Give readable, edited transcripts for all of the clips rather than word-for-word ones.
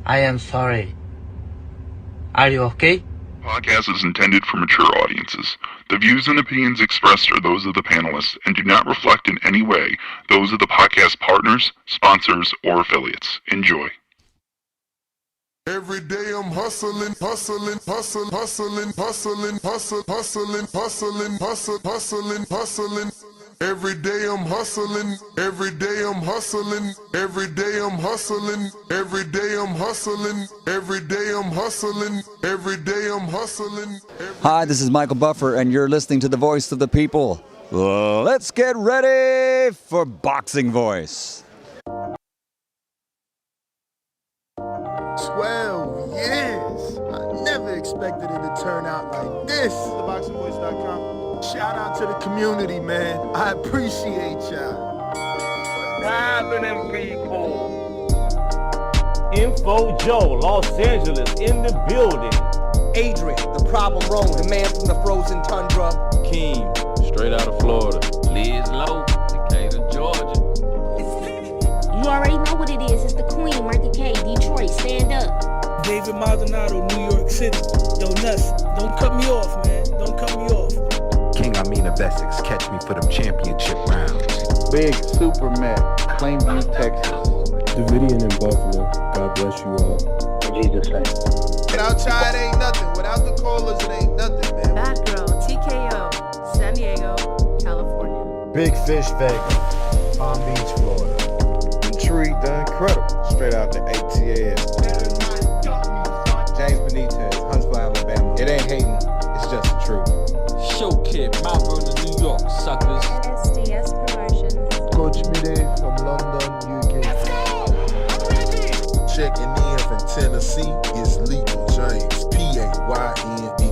I am sorry. Are you okay? Podcast is intended for mature audiences. The views and opinions expressed are those of the panelists and do not reflect in any way those of the podcast partners, sponsors, or affiliates. Enjoy. Every day I'm hustling, hustling, hustling, hustling, hustling, hustling, hustling, hustling, hustling, hustling, hustling. Every day I'm hustling, every day I'm hustling, every day I'm hustling, every day I'm hustling, every day I'm hustling, every day I'm hustling. Hi, this is Michael Buffer, and you're listening to the voice of the people. Let's get ready for Boxing Voice. 12 years. I never expected it to turn out like this. ThaBoxingVoice.com. Shout out to the community, man. I appreciate y'all. What's happening, people? Info Joe, Los Angeles, in the building. Adrian, the problem wrong, the man from the frozen tundra. Keem, straight out of Florida. Liz Lowe, Decatur, Georgia. You already know what it is. It's the Queen, Martha K, Detroit, stand up. David Maldonado, New York City. Yo, Nuss, don't cut me off, man. Don't cut me off. King Amina of Essex, catch me for them championship rounds. Big Superman, Plainview, Texas. Davidian in Buffalo. God bless you all. In Jesus' name. Without Chai, it ain't nothing. Without the callers, it ain't nothing, man. Bad Girl, TKO, San Diego, California. Big Fish, Vegas, Palm Beach, Florida. Intrigue, the Incredible, straight out the ATL. James Benitez, Huntsville, Alabama. It ain't hating, it's just the truth. Show Kid, Mount Vernon, New York, suckers. SDS Promotions. Coach Mide from London, UK. Checking in from Tennessee, it's Lethal James, P-A-Y-N-E.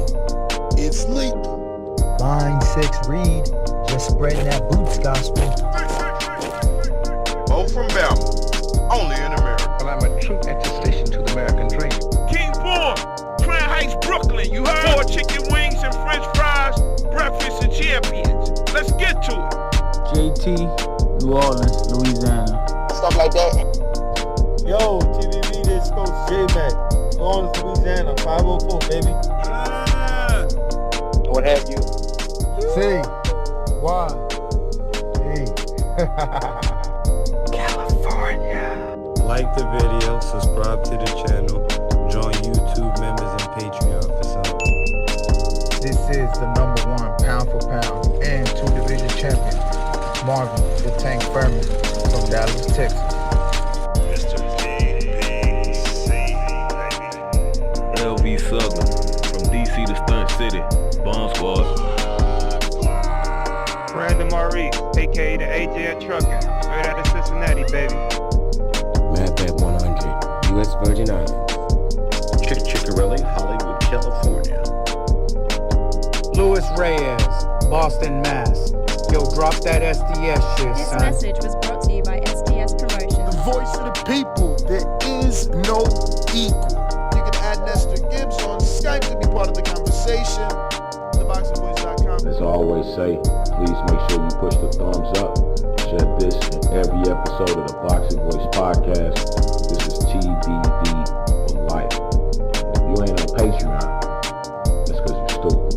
It's lethal. Line 6 Reed, just spreading that boots gospel. Bo from Bama, only in America. Well, I'm a true attestation to the American dream. King Born, Crown Heights, Brooklyn. You heard? 4 chicken wings and french fries, breakfast of champions. Let's get to it. JT, New Orleans, Louisiana. Stuff like that. Yo, TVV, this Coach J-Mac. New Orleans, Louisiana, 504, baby. What have you? C. Y. E. California. Like the video, subscribe to the channel, join YouTube members and Patreon for some. This is the #1 pound for pound and 2-division champion, Marvin the Tank Furman from Dallas, Texas. Mr. BBC, baby. LV Southern, from DC to Stunt City, Bomb Squad. Brandon Maurice, a.k.a. the AJ Trucking, straight out of Cincinnati, baby. Madbat 100, U.S. Virgin Islands. Chick Chickarelli, Hollywood, California. Louis Reyes, Boston, Mass. Yo, drop that SDS shit, This son. message was brought to you by SDS Promotions. The voice of the people. There is no equal. You can add Nestor Gibbs on Skype to be part of the conversation. ThaBoxingVoice.com. As I always say, please make sure you push the thumbs up. Share this in every episode of the Boxing Voice podcast. This is TBD for life. If you ain't on Patreon, that's because you're stupid.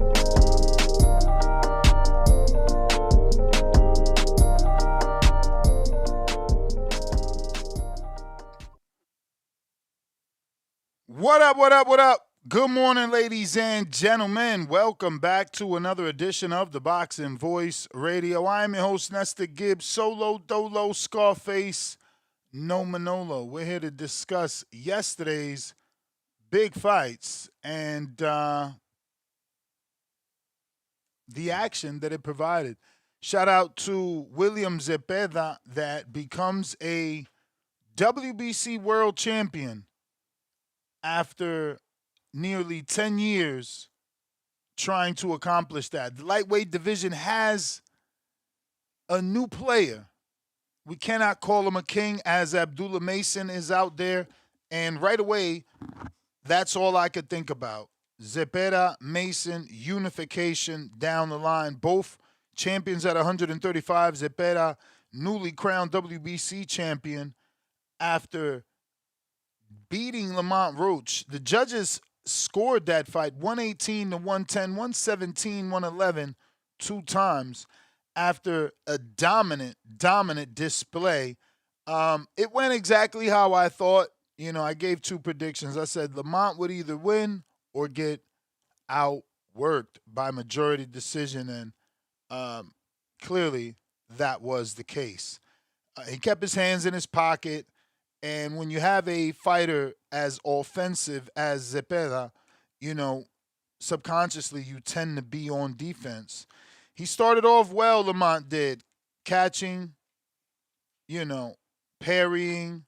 What up, what up, what up? Good morning, ladies and gentlemen. Welcome back to another edition of the Boxing Voice Radio. I am your host, Nestor Gibbs, Solo, Dolo, Scarface, No Manolo. We're here to discuss yesterday's big fights and the action that it provided. Shout out to William Zepeda that becomes a WBC world champion after nearly 10 years trying to accomplish that. The lightweight division has a new player. We cannot call him a king as Abdullah Mason is out there. And right away, that's all I could think about. Zepeda, Mason, unification down the line. Both champions at 135. Zepeda, newly crowned WBC champion after beating Lamont Roach. The judges scored that fight 118 to 110, 117, 111 two times after a dominant display. It went exactly how I thought. I gave two predictions. I said Lamont would either win or get outworked by majority decision, and clearly that was the case. He kept his hands in his pocket, and when you have a fighter as offensive as Zepeda, subconsciously you tend to be on defense. He started off well, Lamont did, catching, parrying,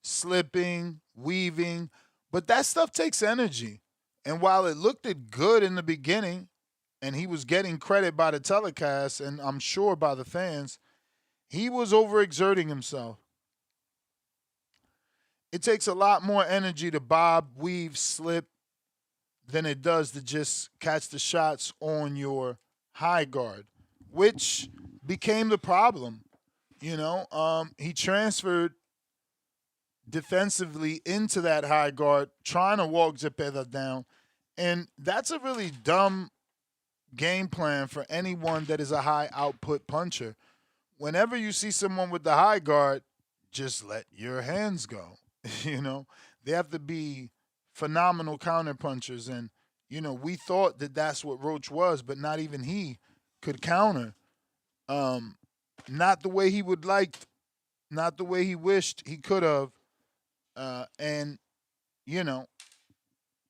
slipping, weaving, but that stuff takes energy. And while it looked good in the beginning, and he was getting credit by the telecast, and I'm sure by the fans, he was overexerting himself. It takes a lot more energy to bob, weave, slip than it does to just catch the shots on your high guard, which became the problem. He transferred defensively into that high guard, trying to walk Zepeda down, and that's a really dumb game plan for anyone that is a high output puncher. Whenever you see someone with the high guard, just let your hands go. They have to be phenomenal counter punchers, and we thought that that's what Roach was, but not even he could counter. Not the way he would like, not the way he wished he could have. And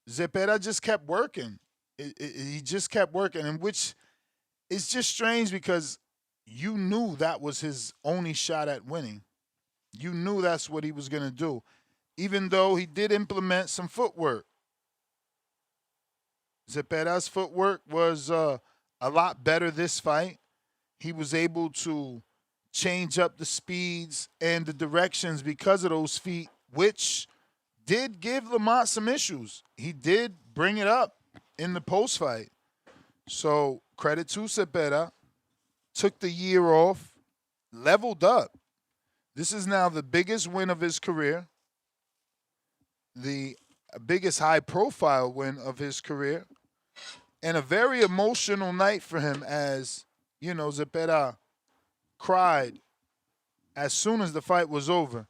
Zepeda just kept working. He just kept working, and which is just strange because you knew that was his only shot at winning. You knew that's what he was going to do, even though he did implement some footwork. Zepeda's footwork was a lot better this fight. He was able to change up the speeds and the directions because of those feet, which did give Lamont some issues. He did bring it up in the post fight. So credit to Zepeda. Took the year off, leveled up. This is now the biggest win of his career, the biggest high-profile win of his career, and a very emotional night for him as, Zepeda cried as soon as the fight was over,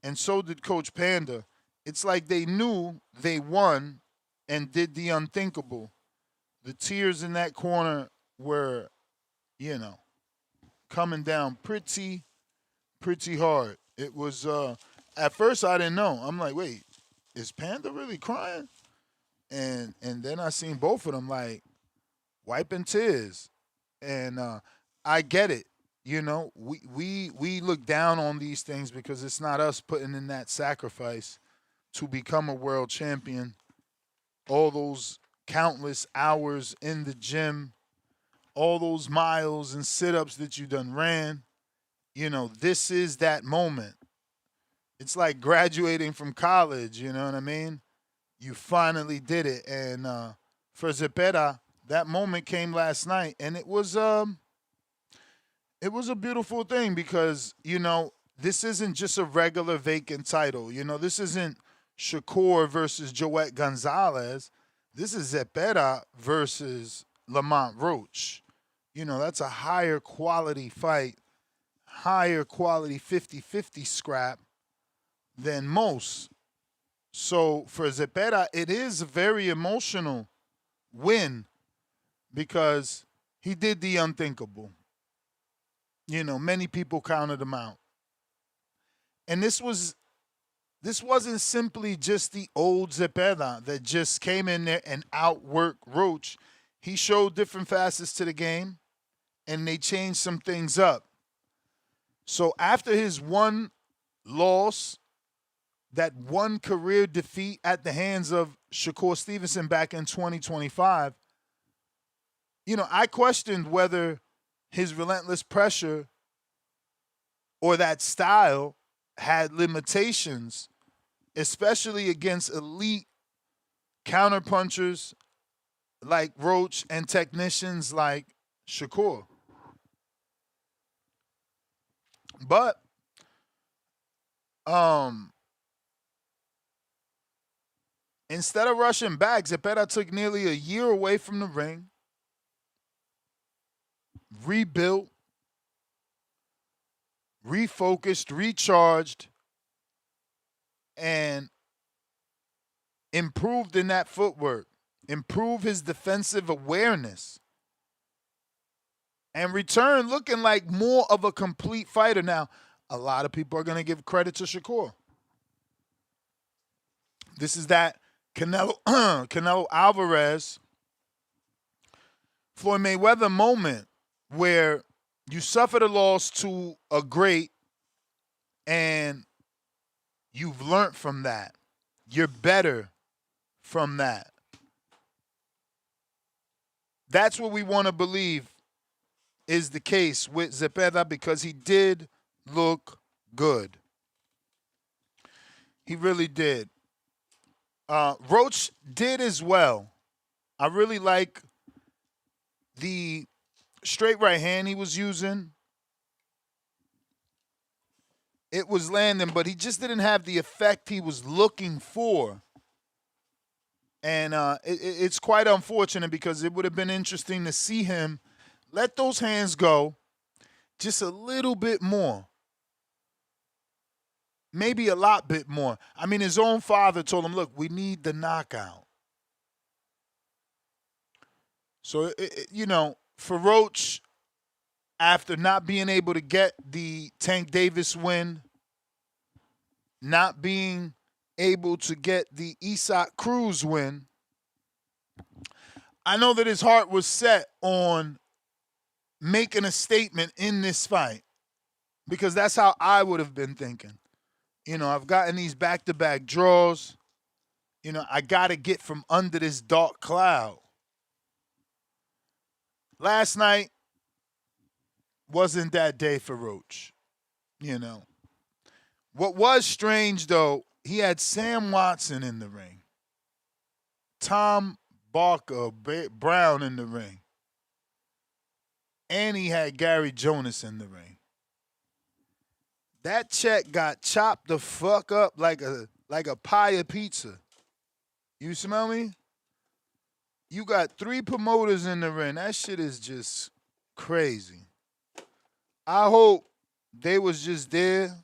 and so did Coach Panda. It's like they knew they won and did the unthinkable. The tears in that corner were, coming down pretty hard. It was, at first I didn't know. I'm like, wait, is Panda really crying? And then I seen both of them like wiping tears. And I get it. We look down on these things because it's not us putting in that sacrifice to become a world champion. All those countless hours in the gym, all those miles and sit-ups that you done ran. This is that moment. It's like graduating from college, you know what I mean? You finally did it. And for Zepeda, that moment came last night, and it was a beautiful thing because, this isn't just a regular vacant title. This isn't Shakur versus Joet Gonzalez. This is Zepeda versus Lamont Roach. That's a higher quality fight, higher quality 50-50 scrap than most. So for Zepeda, it is a very emotional win because he did the unthinkable. Many people counted him out. And this wasn't simply just the old Zepeda that just came in there and outworked Roach. He showed different facets to the game, and they changed some things up. So after his one loss, that one career defeat at the hands of Shakur Stevenson back in 2025, I questioned whether his relentless pressure or that style had limitations, especially against elite counterpunchers like Roach and technicians like Shakur. But Instead of rushing back, Zepeda took nearly a year away from the ring, rebuilt, refocused, recharged, and improved in that footwork, improved his defensive awareness, and returned looking like more of a complete fighter. Now, a lot of people are going to give credit to Shakur. This is that Canelo Alvarez, Floyd Mayweather moment where you suffered a loss to a great and you've learned from that. You're better from that. That's what we want to believe is the case with Zepeda, because he did look good. He really did. Roach did as well. I really like the straight right hand he was using. It was landing, but he just didn't have the effect he was looking for. And it's quite unfortunate, because it would have been interesting to see him let those hands go just a little bit more. Maybe a lot bit more. I mean, his own father told him, look, we need the knockout. So, for Roach, after not being able to get the Tank Davis win, not being able to get the Isaac Cruz win, I know that his heart was set on making a statement in this fight, because that's how I would have been thinking. I've gotten these back-to-back draws. I got to get from under this dark cloud. Last night wasn't that day for Roach. What was strange, though, he had Sam Watson in the ring, Tom Barker Brown in the ring, and he had Gary Jonas in the ring. That check got chopped the fuck up like a pie of pizza. You smell me? You got 3 promoters in the ring. That shit is just crazy. I hope they was just there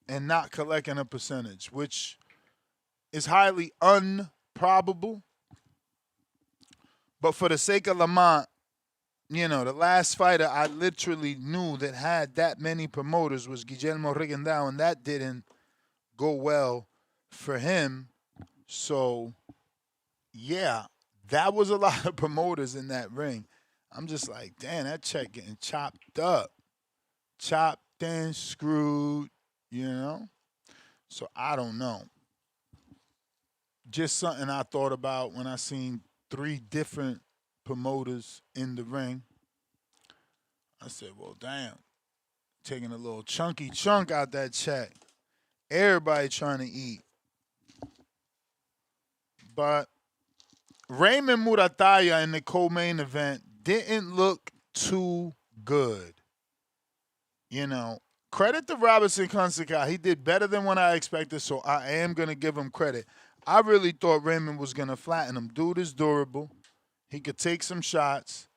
and not collecting a percentage, which is highly improbable. But for the sake of Lamont, the last fighter I literally knew that had that many promoters was Guillermo Rigondeaux, and that didn't go well for him. So, yeah, that was a lot of promoters in that ring. I'm just like, damn, that check getting chopped up. Chopped and screwed, So, I don't know. Just something I thought about when I seen 3 different promoters in the ring. I said, well, damn, taking a little chunky chunk out that check. Everybody trying to eat. But Raymond Muratalla in the co-main event didn't look too good. Credit to Robson Conceição. He did better than what I expected, so I am going to give him credit. I really thought Raymond was going to flatten him. Dude is durable. He could take some shots.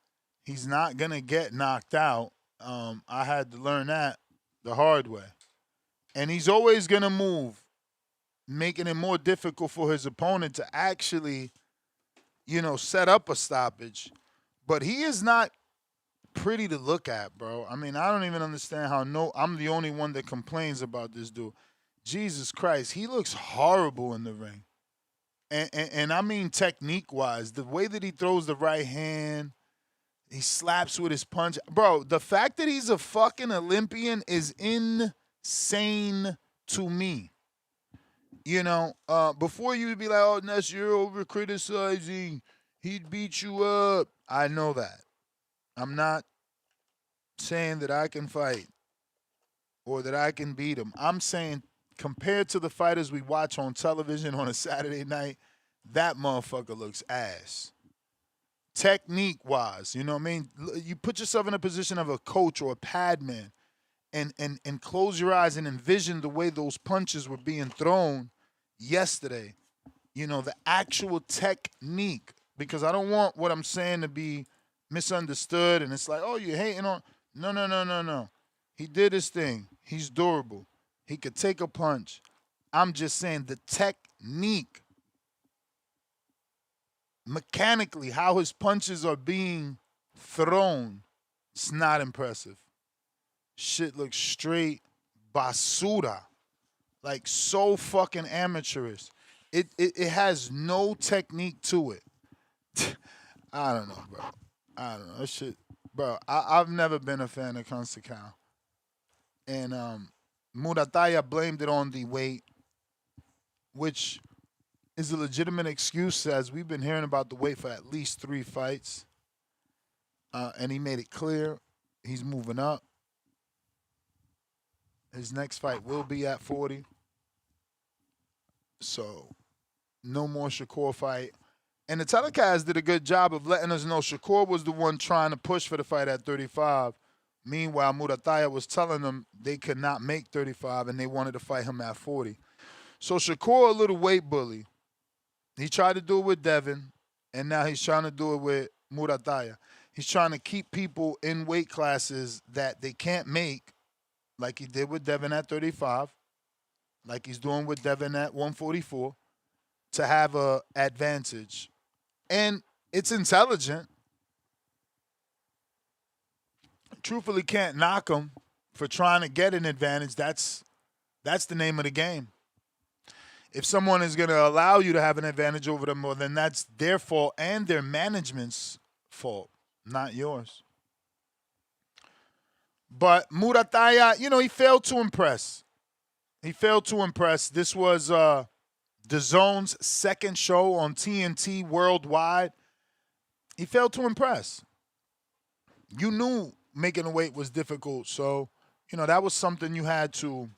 He's not going to get knocked out. I had to learn that the hard way. And he's always going to move, making it more difficult for his opponent to actually, set up a stoppage. But he is not pretty to look at, bro. I mean, I don't even understand how I'm the only one that complains about this dude. Jesus Christ, he looks horrible in the ring. And I mean technique-wise, the way that he throws the right hand, he slaps with his punch. Bro, the fact that he's a fucking Olympian is insane to me. Before you would be like, oh, Ness, you're over-criticizing. He'd beat you up. I know that. I'm not saying that I can fight or that I can beat him. I'm saying compared to the fighters we watch on television on a Saturday night, that motherfucker looks ass. Technique-wise, you know what I mean? You put yourself in a position of a coach or a pad man and close your eyes and envision the way those punches were being thrown yesterday. the actual technique, because I don't want what I'm saying to be misunderstood and it's like, oh, you're hating on. No. He did his thing. He's durable. He could take a punch. I'm just saying the technique, mechanically, how his punches are being thrown, it's not impressive. Shit looks straight basura. Like so fucking amateurish. It has no technique to it. I don't know, bro. I don't know. That shit, bro. I've never been a fan of Conceição. And Muratalla blamed it on the weight, which is a legitimate excuse, as we've been hearing about the weight for at least 3 fights. And he made it clear he's moving up. His next fight will be at 40. So, no more Shakur fight. And the telecast did a good job of letting us know Shakur was the one trying to push for the fight at 35. Meanwhile, Muratalla was telling them they could not make 35 and they wanted to fight him at 40. So Shakur, a little weight bully. He tried to do it with Devin, and now he's trying to do it with Muratalla. He's trying to keep people in weight classes that they can't make, like he did with Devin at 35, like he's doing with Devin at 144, to have a advantage. And it's intelligent. Truthfully, can't knock him for trying to get an advantage. That's the name of the game. If someone is going to allow you to have an advantage over them, well, then that's their fault and their management's fault, not yours. But Muratalla, he failed to impress. This was DAZN's second show on TNT worldwide. He failed to impress. You knew making the weight was difficult, so, that was something you had to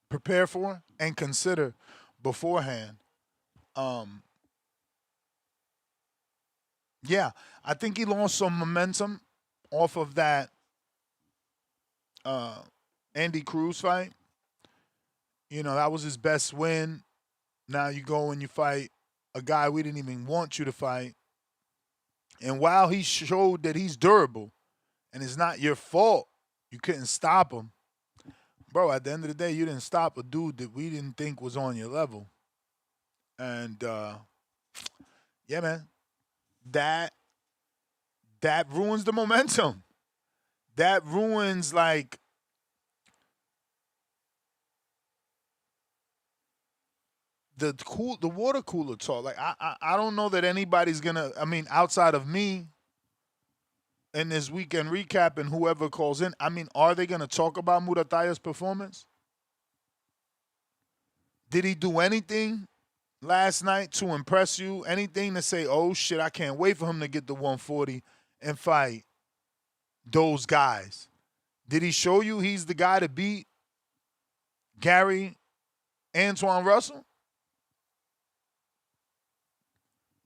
prepare for and consider beforehand. Yeah, I think he lost some momentum off of that Andy Cruz fight. That was his best win. Now you go and you fight a guy we didn't even want you to fight. And while he showed that he's durable and it's not your fault, you couldn't stop him. Bro, at the end of the day, you didn't stop a dude that we didn't think was on your level. And, yeah, man, that ruins the momentum. That ruins, like, the water cooler talk. Like, I don't know that anybody's going to, outside of me in this weekend recap and whoever calls in, are they going to talk about Muratalla's performance? Did he do anything last night to impress you? Anything to say, oh, shit, I can't wait for him to get to 140 and fight those guys? Did he show you he's the guy to beat Gary Antoine Russell?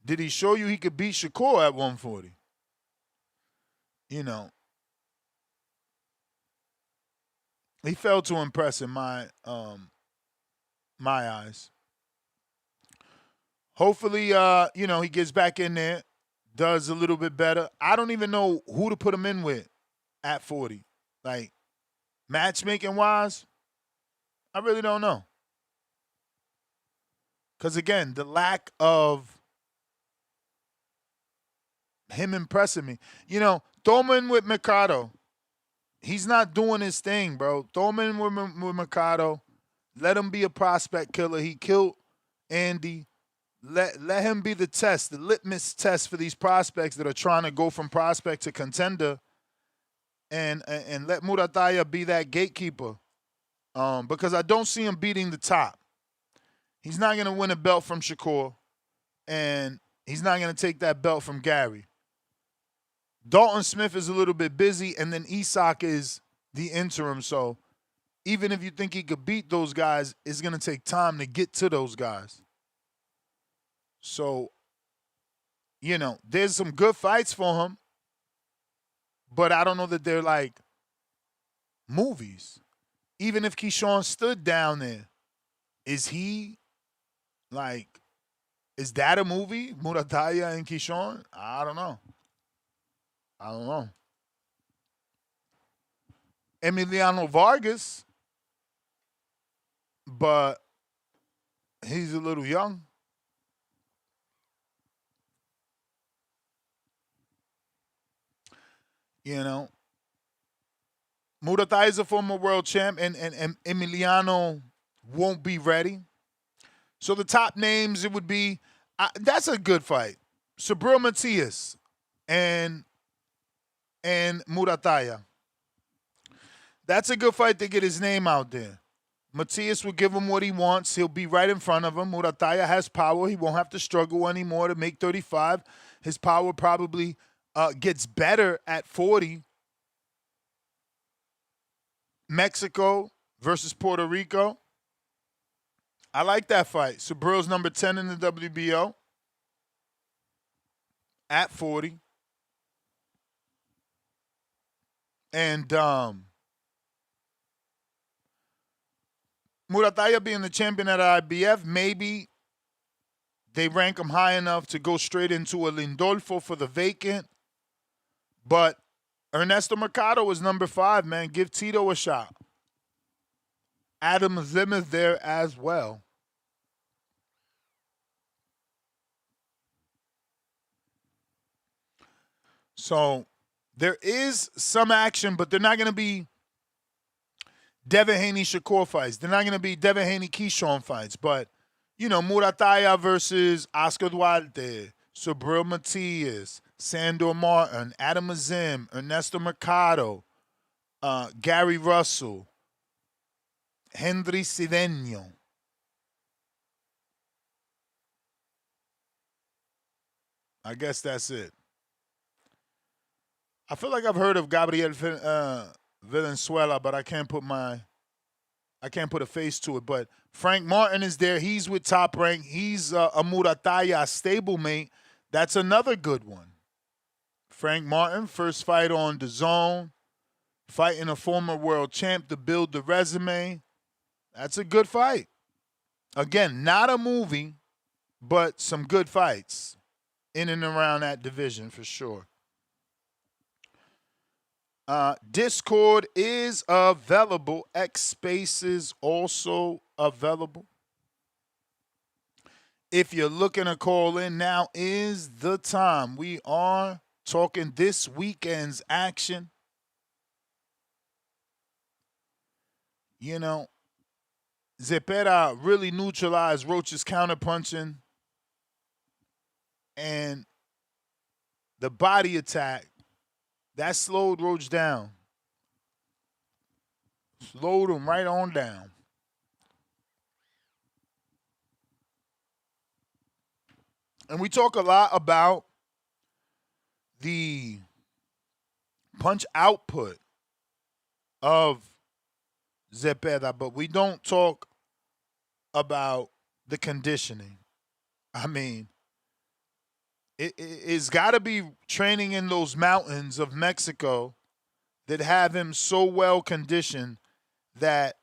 Did he show you he could beat Shakur at 140? He failed to impress in my eyes. Hopefully, he gets back in there, does a little bit better. I don't even know who to put him in with at 40. Like, matchmaking-wise, I really don't know. Because, again, the lack of him impressing me. Throw him in with Mercado. He's not doing his thing, bro. Throw him in with Mercado. Let him be a prospect killer. He killed Andy. Let him be the test, the litmus test for these prospects that are trying to go from prospect to contender. And let Muratalla be that gatekeeper. Because I don't see him beating the top. He's not going to win a belt from Shakur. And he's not going to take that belt from Gary. Dalton Smith is a little bit busy, and then Isak is the interim. So even if you think he could beat those guys, it's going to take time to get to those guys. So, there's some good fights for him, but I don't know that they're like movies. Even if Keyshawn stood down there, is he Like, is that a movie? Muratalla and Keyshawn? I don't know. Emiliano Vargas, but he's a little young. You know, Muratalla is a former world champ, and Emiliano won't be ready. So the top names, it would be, that's a good fight. Subriel Matias and Muratalla. That's a good fight to get his name out there. Matias will give him what he wants. He'll be right in front of him. Muratalla has power. He won't have to struggle anymore to make 35. His power probably gets better at 40. Mexico versus Puerto Rico. I like that fight. Subriel's number 10 in the WBO at 40. And Muratalla being the champion at IBF, maybe they rank him high enough to go straight into a Lindolfo for the vacant. But Ernesto Mercado is number 5, man. Give Tito a shot. Adam Zim is there as well. So there is some action, but they're not going to be Devin Haney-Shakur fights. They're not going to be Devin Haney-Keyshawn fights. But, you know, Muratalla versus Oscar Duarte, Subriel Matias, Sandor Martin, Adam Azim, Ernesto Mercado, Gary Russell, Henry Cedeño. I guess that's it. I feel like I've heard of Gabriel Valenzuela, but I can't put a face to it. But Frank Martin is there. He's with Top Rank. He's a Muratalla stablemate. That's another good one. Frank Martin, first fight on DAZN, fighting a former world champ to build the resume. That's a good fight. Again, not a movie, but some good fights in and around that division for sure. Discord is available. X Spaces also available. If you're looking to call in, now is the time. We are talking this weekend's action. You know, Zepeda really neutralized Roach's counterpunching, and the body attack, that slowed Roach down. Slowed him right on down. And we talk a lot about the punch output of Zepeda, but we don't talk about the conditioning. I mean, it's got to be training in those mountains of Mexico that have him so well conditioned that,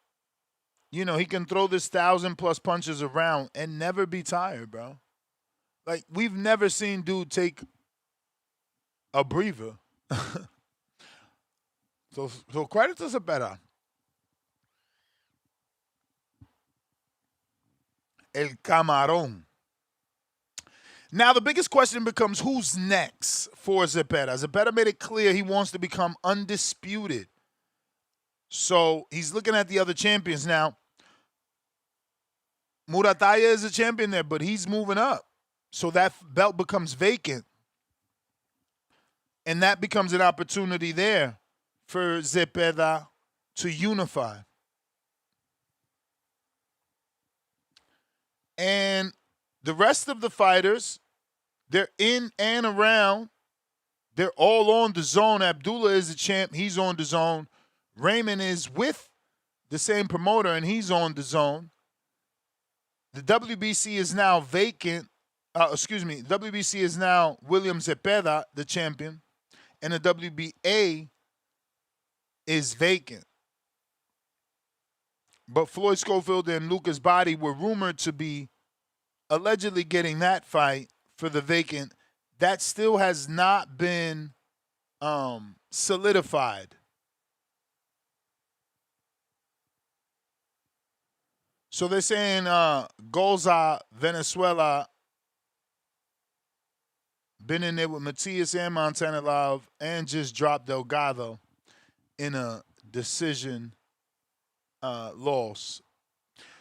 you know, he can throw this 1,000+ punches around and never be tired, bro. Like, we've never seen dude take a breather. So credit to Zepeda. El Camarón. Now, the biggest question becomes who's next for Zepeda. Zepeda made it clear he wants to become undisputed. So he's looking at the other champions now. Muratalla is a champion there, but he's moving up. So that belt becomes vacant. And that becomes an opportunity there for Zepeda to unify. And the rest of the fighters, they're in and around. They're all on DAZN. Abdullah is the champ. He's on DAZN. Raymond is with the same promoter, and he's on DAZN. The WBC is now vacant. WBC is now William Zepeda, the champion, and the WBA is vacant. But Floyd Schofield and Lucas Body were rumored to be allegedly getting that fight for the vacant, that still has not been solidified. So they're saying Golza, Venezuela, been in there with Matias and Montana Love, and just dropped Delgado in a decision loss.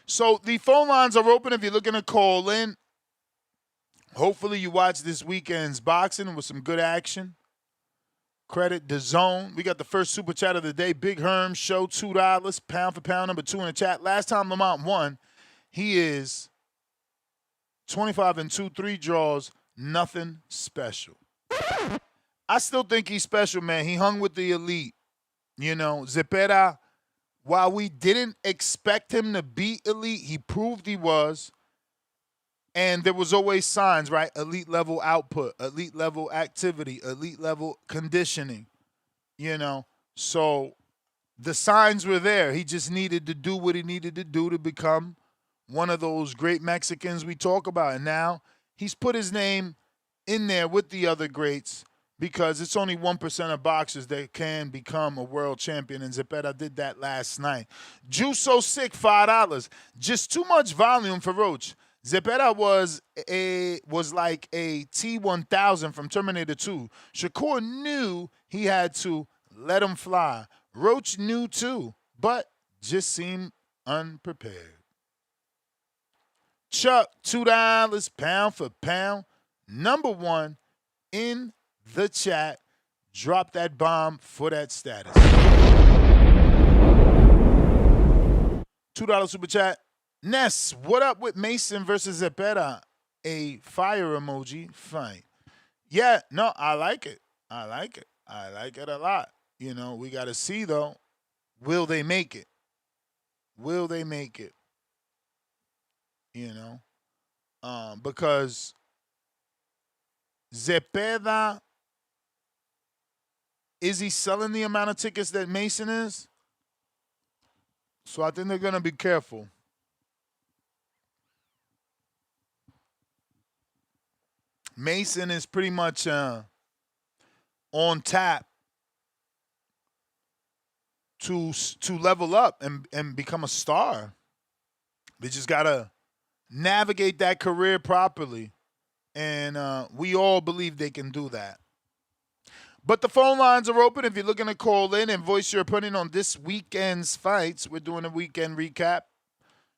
So the phone lines are open if you're looking to call in. Hopefully you watch this weekend's boxing with some good action. Credit DAZN. We got the first super chat of the day. Big Herm Show, $2, pound for pound, number 2 in the chat. Last time Lamont won, he is 25-2, 3 draws, nothing special. I still think he's special, man. He hung with the elite. You know, Zepeda, while we didn't expect him to be elite, he proved he was. And there was always signs, right? Elite level output, elite level activity, elite level conditioning, you know. So the signs were there. He just needed to do what he needed to do to become one of those great Mexicans we talk about. And now he's put his name in there with the other greats because it's only 1% of boxers that can become a world champion. And Zepeda did that last night. Juice So Sick, $5. Just too much volume for Roach. Zepeda was like a T-1000 from Terminator 2. Shakur knew he had to let him fly. Roach knew too, but just seemed unprepared. Chuck, $2, pound for pound. Number 1 in the chat. Drop that bomb for that status. $2 super chat. Ness, what up with Mason versus Zepeda? A fire emoji fight. Yeah, no, I like it. I like it. I like it a lot. You know, we got to see, though, will they make it? Will they make it? You know? Because Zepeda, is he selling the amount of tickets that Mason is? So I think they're going to be careful. Mason is pretty much on tap to level up and become a star. They just got to navigate that career properly. And we all believe they can do that. But the phone lines are open if you're looking to call in and voice your opinion on this weekend's fights. We're doing a weekend recap.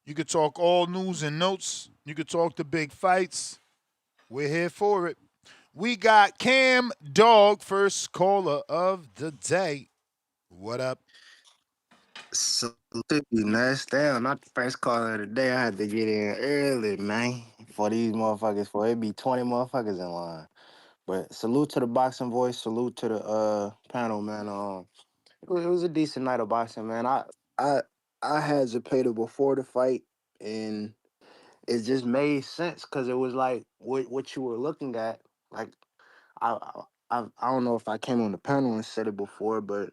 You could talk all news and notes. You could talk the big fights. We're here for it. We got Cam Dog, first caller of the day. What up? So, nice down. Not the first caller of the day. I had to get in early, man, for these motherfuckers. For it be 20 motherfuckers in line. But salute to the boxing voice. Salute to the panel, man. It was a decent night of boxing, man. I had Zepeda before the fight, and it just made sense because it was like what you were looking at. Like I don't know if I came on the panel and said it before, but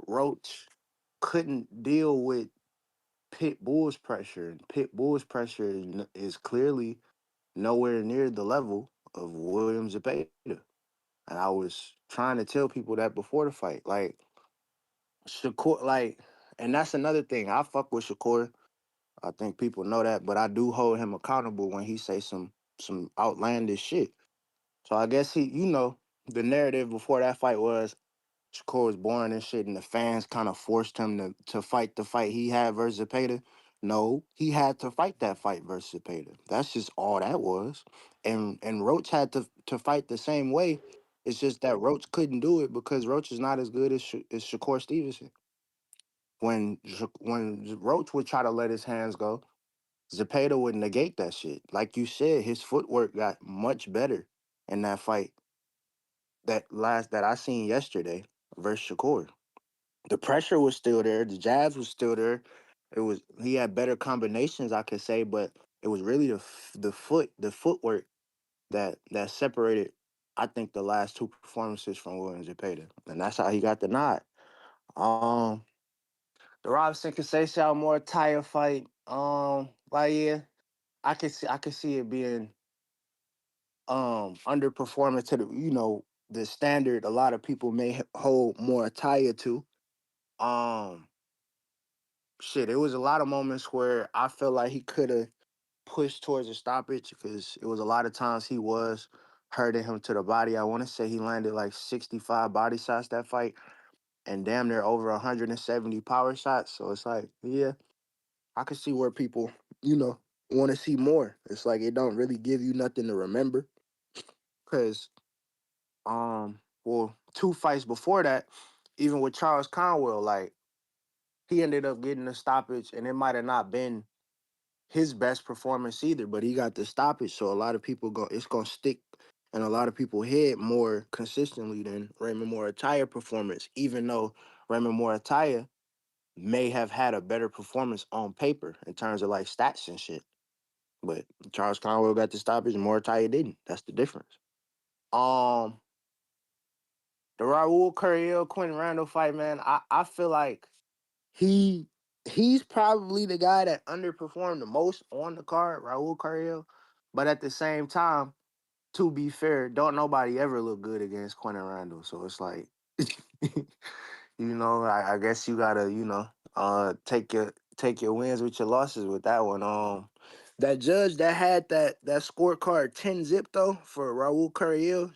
Roach couldn't deal with Pit Bull's pressure. Pit Bull's pressure is clearly nowhere near the level of William Zepeda. And I was trying to tell people that before the fight. Like, Shakur, like, and that's another thing. I fuck with Shakur. I think people know that, but I do hold him accountable when he say some outlandish shit. So I guess the narrative before that fight was Shakur was boring and shit, and the fans kind of forced him to fight the fight he had versus Zepeda. No, he had to fight that fight versus Zepeda. That's just all that was. And Roach had to fight the same way. It's just that Roach couldn't do it because Roach is not as good as Shakur Stevenson. When Roach would try to let his hands go, Zepeda would negate that shit. Like you said, his footwork got much better in that fight that I seen yesterday versus Shakur. The pressure was still there. The jabs was still there. He had better combinations, I could say, but it was really the footwork that separated, I think, the last two performances from William Zepeda, and that's how he got the nod. The Robson Conceição Muratalla fight, yeah, I could see it being underperforming to the standard a lot of people may hold Muratalla to. Shit, it was a lot of moments where I felt like he could have pushed towards a stoppage because it was a lot of times he was hurting him to the body. I want to say he landed like 65 body shots that fight and damn near over 170 power shots. So it's like, yeah, I can see where people, want to see more. It's like it don't really give you nothing to remember. Cause well, 2 fights before that, even with Charles Conwell, like he ended up getting a stoppage and it might have not been his best performance either, but he got the stoppage. So a lot of people it's gonna stick in a lot of people's head more consistently than Raymond Muratalla performance, even though Raymond Muratalla may have had a better performance on paper in terms of like stats and shit. But Charles Conwell got the stoppage and Muratalla didn't. That's the difference. The Raul Curiel Quentin Randall fight, man, I feel like he's probably the guy that underperformed the most on the card, Raul Curiel. But at the same time, to be fair, don't nobody ever look good against Quentin Randall. So it's like, I guess you gotta, take your wins with your losses with that one. That judge that had that scorecard 10-zip though for Raul Curiel,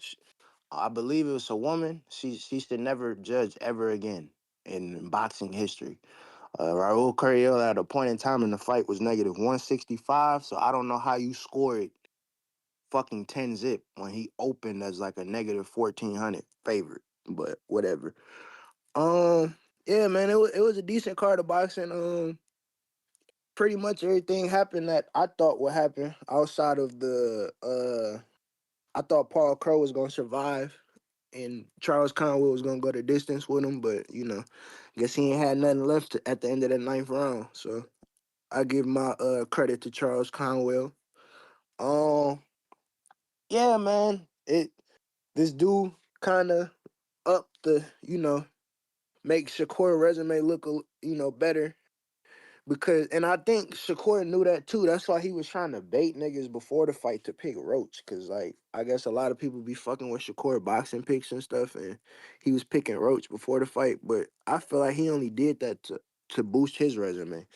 I believe it was a woman. She should never judge ever again in boxing history. Raul Curiel at a point in time in the fight was negative 165, so I don't know how you scored fucking 10-zip when he opened as like a negative 1400 favorite, but whatever. Yeah, man, it was a decent card of boxing. Pretty much everything happened that I thought would happen outside of I thought Paul Crowe was gonna survive and Charles Conwell was gonna go the distance with him, but guess he ain't had nothing left at the end of that 9th round. So I give my credit to Charles Conwell. Yeah, man, this dude kind of up the make Shakur resume look better and I think Shakur knew that too. That's why he was trying to bait niggas before the fight to pick Roach. Cause like I guess a lot of people be fucking with Shakur boxing picks and stuff, and he was picking Roach before the fight. But I feel like he only did that to boost his resume.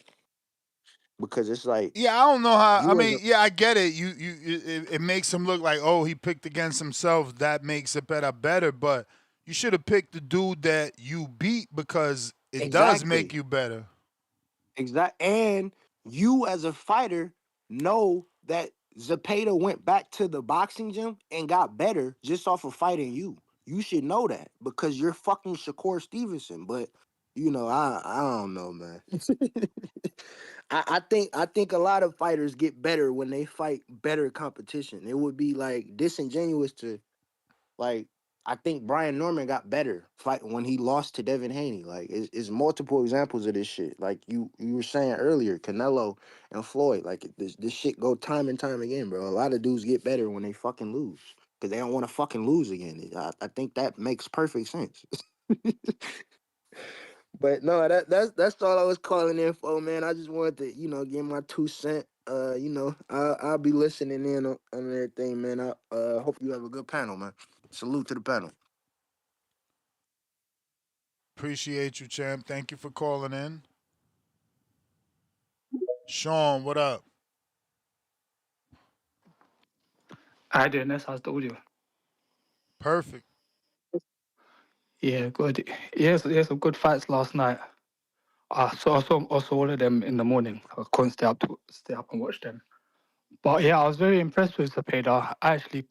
Because it's like, yeah, I don't know how. I you as mean, yeah, I get it. It makes him look like, oh, he picked against himself. That makes Zepeda better. But you should have picked the dude that you beat because it does make Exactly. you better. And you as a fighter know that Zepeda went back to the boxing gym and got better just off of fighting you. You should know that because you're fucking Shakur Stevenson. But I don't know, man. I think a lot of fighters get better when they fight better competition. It would be like disingenuous to like. I think Brian Norman got better fight when he lost to Devin Haney. Like, it's multiple examples of this shit. Like you were saying earlier, Canelo and Floyd. Like this shit go time and time again, bro. A lot of dudes get better when they fucking lose because they don't want to fucking lose again. I think that makes perfect sense. But no, that's all I was calling in for, man. I just wanted to give my 2 cents. I'll be listening in on everything, man. I hope you have a good panel, man. Salute to the panel. Appreciate you, champ. Thank you for calling in. Sean, what up? Hi, Dennis. How's the audio? Perfect. Yeah, good. Yes, some good fights last night. I saw all of them in the morning. I couldn't stay up and watch them. But yeah, I was very impressed with Zepeda. I actually,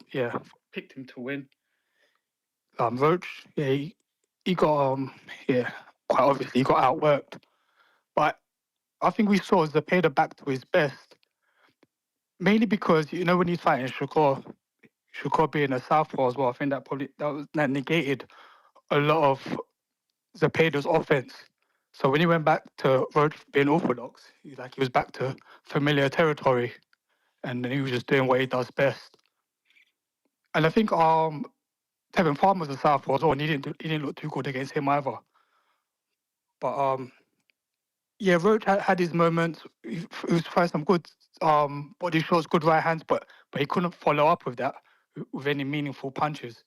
picked him to win. Roach, he got quite obviously he got outworked. But I think we saw Zepeda back to his best, mainly because when he's fighting Shakur being a southpaw as well. I think that negated a lot of Zepeda's offense. So when he went back to Roach being orthodox, he was back to familiar territory, and then he was just doing what he does best. And I think Tevin Farmer's a southpaw as well, and he didn't look too good against him either. But yeah, Roach had his moments. He was trying some good body shots, good right hands, but he couldn't follow up with that with any meaningful punches.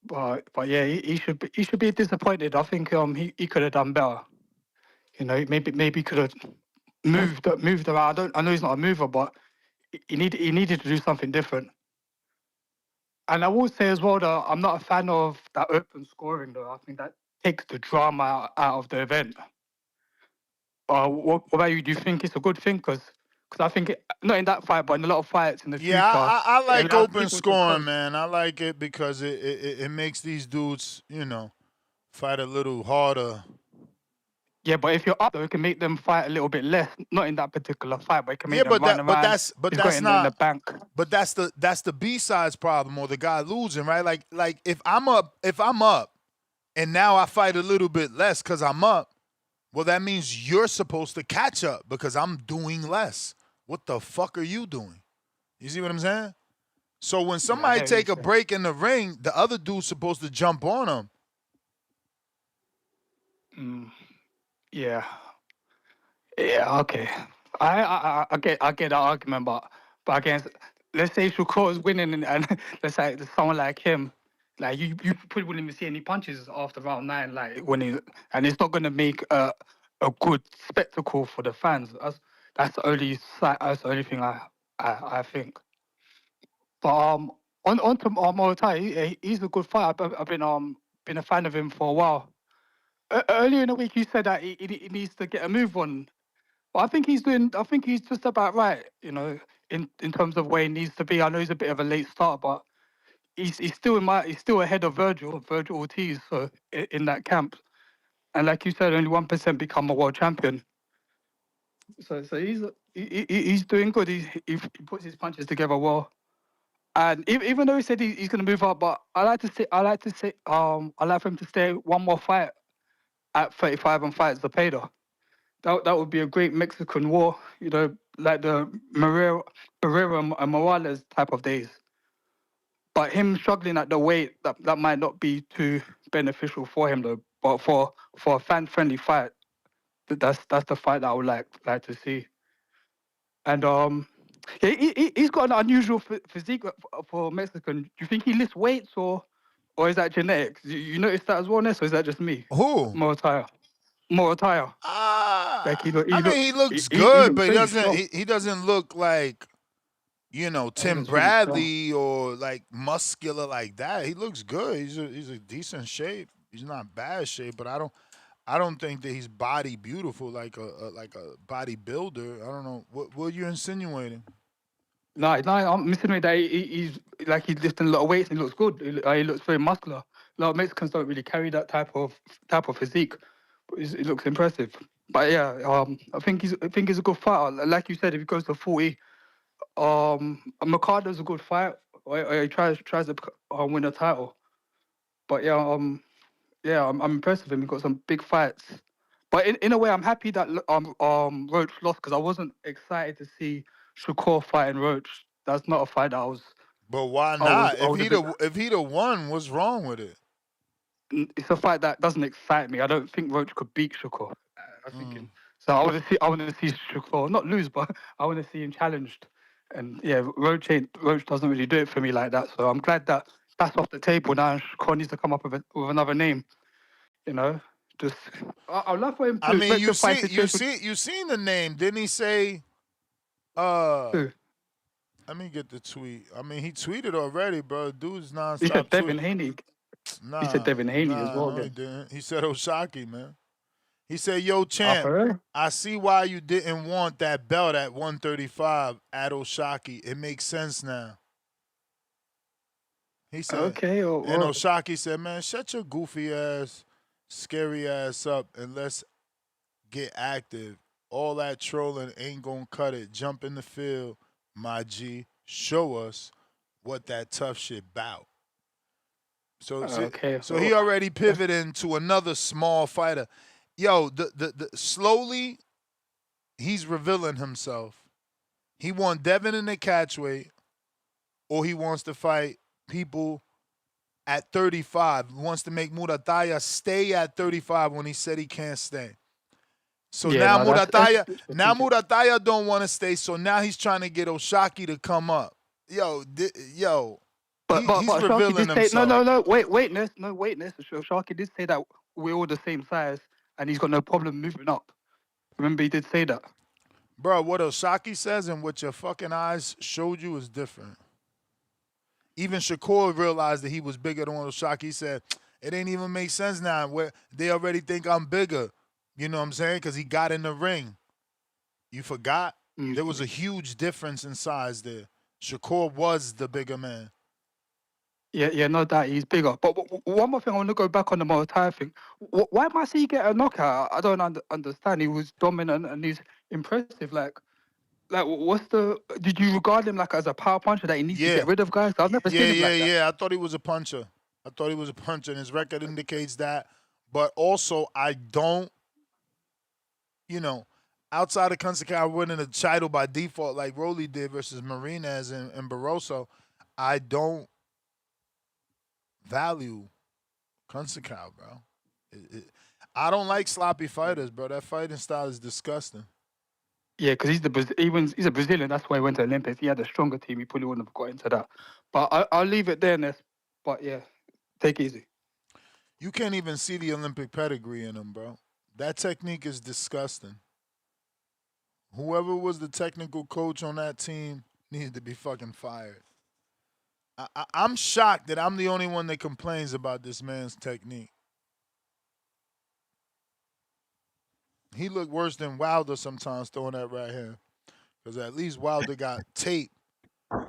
But yeah, he should be disappointed. I think he could have done better. You know, maybe he could have moved around. I know he's not a mover, but he needed to do something different. And I will say as well that I'm not a fan of that open scoring though. I think that takes the drama out of the event. What about you? Do you think it's a good thing? Because I think not in that fight, but in a lot of fights in the future. I like open people to scoring, man. I like it because it makes these dudes, fight a little harder. Yeah, but if you're up, though, it can make them fight a little bit less. Not in that particular fight, but it can make them run around. But that's in not the bank. But that's the B-sides problem, or the guy losing, right? Like if I'm up, and now I fight a little bit less because I'm up. Well, that means you're supposed to catch up because I'm doing less. What the fuck are you doing? You see what I'm saying? So when somebody take a break in the ring, the other dude's supposed to jump on him. Yeah, okay. I get that argument, but against, let's say Shakur is winning, and let's say someone like him, like you probably wouldn't even see any punches after round 9, like and it's not going to make a good spectacle for the fans. That's the only thing I think. But on to Muratalla, he's a good fighter. I've been a fan of him for a while. Earlier in the week, you said that he needs to get a move on. But I think he's just about right, in terms of where he needs to be. I know he's a bit of a late start, but he's still ahead of Virgil Ortiz, so in that camp. And like you said, only 1% become a world champion. So he's doing good. He puts his punches together well. And even though he said he's going to move up, but I like for him to stay one more fight at 35 and fight Zepeda. That would be a great Mexican war, like the Barrera and Morales type of days. But him struggling at the weight, that might not be too beneficial for him though. But for a fan-friendly fight, that's the fight that I would like to see. And he's got an unusual physique for Mexican. Do you think he lifts weights or is that genetics? You notice that as well, Ness, or is that just me? Who? Muratalla. Like he looks good, but he doesn't look like Tim Bradley or like muscular like that. He looks good. He's a decent shape. He's not bad shape, but I don't think that he's body beautiful like a bodybuilder. I don't know what you're insinuating. No, I'm insinuating that he's lifting a lot of weights and he looks good. He looks very muscular. A lot of Mexicans don't really carry that type of physique. But it looks impressive. But yeah, I think he's a good fighter. Like you said, if he goes to 40, Mercado's a good fight. He tries to win a title. But yeah, I'm impressed with him. He got some big fights. But in a way, I'm happy that Roach lost because I wasn't excited to see Shakur fighting Roach. That's not a fight that I was. But why not? If he'd have won, what's wrong with it? It's a fight that doesn't excite me. I don't think Roach could beat Shakur. So I want to see Shakur not lose, but I want to see him challenged. And yeah, Roach doesn't really do it for me like that. So I'm glad that that's off the table now. Shakur needs to come up with another name. Just I'd love for him to. I mean, you seen the name? Didn't he say? Who? Let me get the tweet. I mean, he tweeted already, bro. Dude's nonstop. He said Devin Haney. He said Devin Haney as well. No, he didn't. He said Oshaki, man. He said, yo, champ, I see why you didn't want that belt at 135 at Oshaki. It makes sense now. He said, okay. And Oshaki said, man, shut your goofy ass, scary ass up, and let's get active. All that trolling ain't gonna cut it. Jump in the field, my G. Show us what that tough shit bout. So he already pivoted into another small fighter. Yo, the slowly, he's revealing himself. He wants Devin in the catchweight, or he wants to fight people at 35. He wants to make Muratalla stay at 35 when he said he can't stay. So Yeah, now no, that's Muratalla don't want to stay. So now he's trying to get O'Shaki to come up. Yo, he's Sharky revealing did say himself. waitness. Sharky did say that we're all the same size, and he's got no problem moving up. Remember, he did say that. Bro, what O'Shaki says and what your fucking eyes showed you is different. Even Shakur realized that he was bigger than O'Shaki. He said, it ain't even make sense now. Where they already think I'm bigger. You know what I'm saying? Because he got in the ring. You forgot? There was a huge difference in size there. Shakur was the bigger man. Yeah, no doubt he's bigger. But one more thing, I want to go back on the Muay thing. Why must he get a knockout? I don't understand. He was dominant and he's impressive. Like, what's the? Did you regard him like as a power puncher that he needs to get rid of guys? I've never seen him like that. Yeah. I thought he was a puncher. And his record indicates that. But also, I don't, outside of Conceição winning the title by default like Rolly did versus Marinez and Barroso, I don't value Conceição, bro. I don't like sloppy fighters, bro. That fighting style is disgusting. Yeah, because he's a Brazilian. That's why he went to Olympics. He had a stronger team. He probably wouldn't have got into that. But I'll leave it there, Ness. But yeah, take it easy. You can't even see the Olympic pedigree in him, bro. That technique is disgusting. Whoever was the technical coach on that team needed to be fucking fired. I'm shocked that I'm the only one that complains about this man's technique. He looked worse than Wilder sometimes throwing that right hand. Because at least Wilder got tape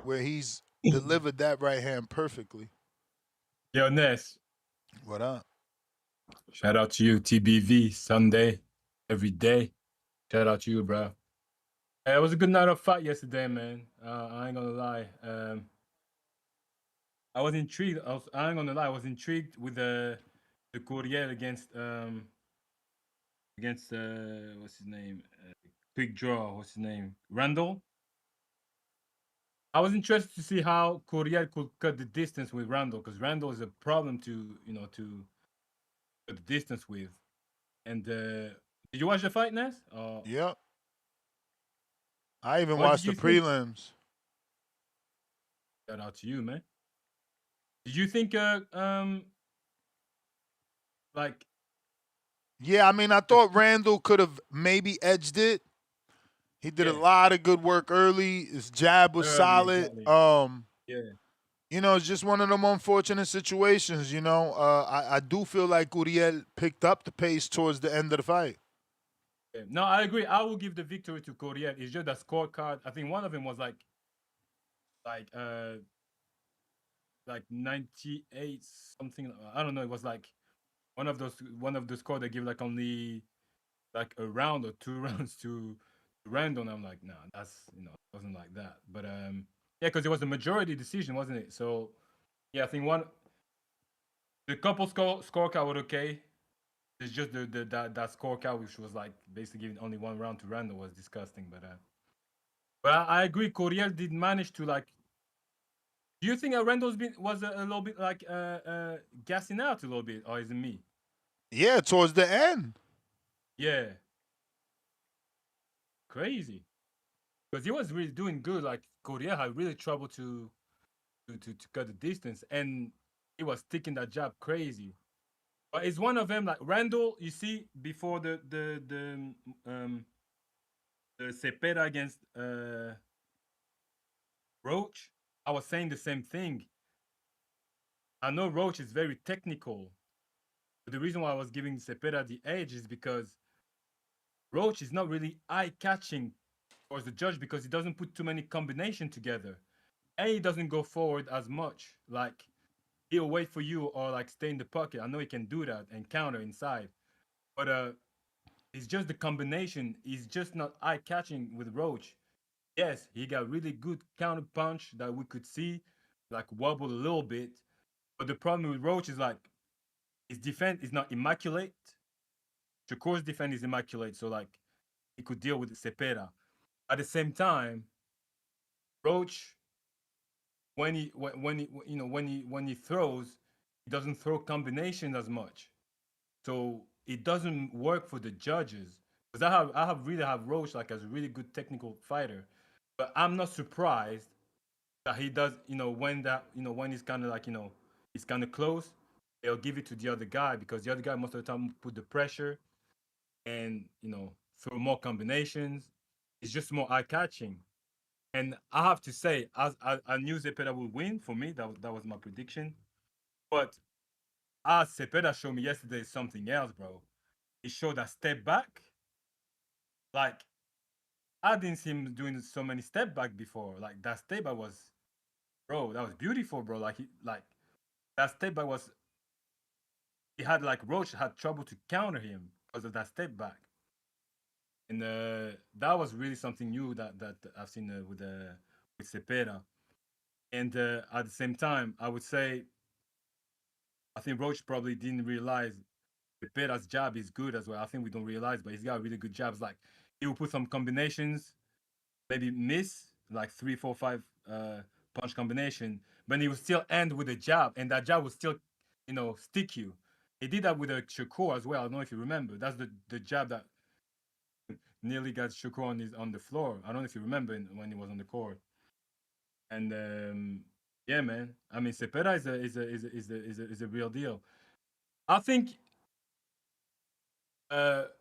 where he's delivered that right hand perfectly. Yo, Ness. What up? Shout out to you, TBV, Sunday, every day. Shout out to you, bro. It was a good night of fight yesterday, man. I ain't gonna lie. I was intrigued. I ain't gonna lie. I was intrigued with the Curiel against what's his name? Quick draw. What's his name? Randall. I was interested to see how Curiel could cut the distance with Randall, because Randall is a problem to cut the distance with. And did you watch the fight, Ness? Yep. I even watched the prelims. Shout out to you, man. Did you think like? Yeah, I mean, I thought Randall could have maybe edged it. He did a lot of good work early. His jab was solid. Exactly. It's just one of them unfortunate situations. I do feel like Curiel picked up the pace towards the end of the fight. No, I agree. I will give the victory to Curiel. It's just a scorecard. I think one of them was like 98 something. I don't know. It was like one of those scores they give like only like a round or 2 rounds to Randall. I'm like, nah, that's it wasn't like that. But yeah, because it was a majority decision, wasn't it? So yeah, I think the couple scorecard was okay. It's just that scorecard, which was like basically giving only 1 round to Randall, was disgusting. But I agree. Curiel did manage to like. Do you think Randall's was a little bit like gassing out a little bit, or is it me? Yeah, towards the end. Yeah. Crazy. Because he was really doing good. Like Curiel had really trouble to cut the distance, and he was sticking that jab crazy. But it's one of them, like Randall. You see, before the Zepeda against Roach, I was saying the same thing. I know Roach is very technical, but the reason why I was giving Zepeda the edge is because Roach is not really eye-catching towards the judge because he doesn't put too many combinations together, and he doesn't go forward as much. Like, he'll wait for you or like stay in the pocket. I know he can do that and counter inside, but it's just the combination. He's just not eye-catching with Roach. Yes, he got really good counter punch that we could see, like wobble a little bit. But the problem with Roach is like his defense is not immaculate. Shakur's defense is immaculate, so like he could deal with Zepeda. At the same time, Roach, when he throws, he doesn't throw combinations as much, so it doesn't work for the judges because I really have Roach like as a really good technical fighter, but I'm not surprised that he does, when he's kind of like, he's kind of close, they'll give it to the other guy because the other guy most of the time put the pressure and, through more combinations. It's just more eye catching. And I have to say, I knew Zepeda would win. For me, that was my prediction. But as Zepeda showed me yesterday is something else, bro. He showed a step back. Like, I didn't see him doing so many step back before. Like, that step back was, bro, that was beautiful, bro. That step back was, he had like Roach had trouble to counter him because of that step back. And that was really something new that I've seen with Zepeda. And at the same time, I would say I think Roach probably didn't realize Zepeda's jab is good as well. I think we don't realize, but he's got really good jabs. Like he will put some combinations, maybe miss like 3, 4, 5 punch combination, but he will still end with a jab, and that jab will still, stick you. He did that with a Shakur as well. I don't know if you remember. That's the jab that nearly got Shakur on the floor. I don't know if you remember when he was on the court. And yeah, man. I mean, Zepeda is a real deal. I think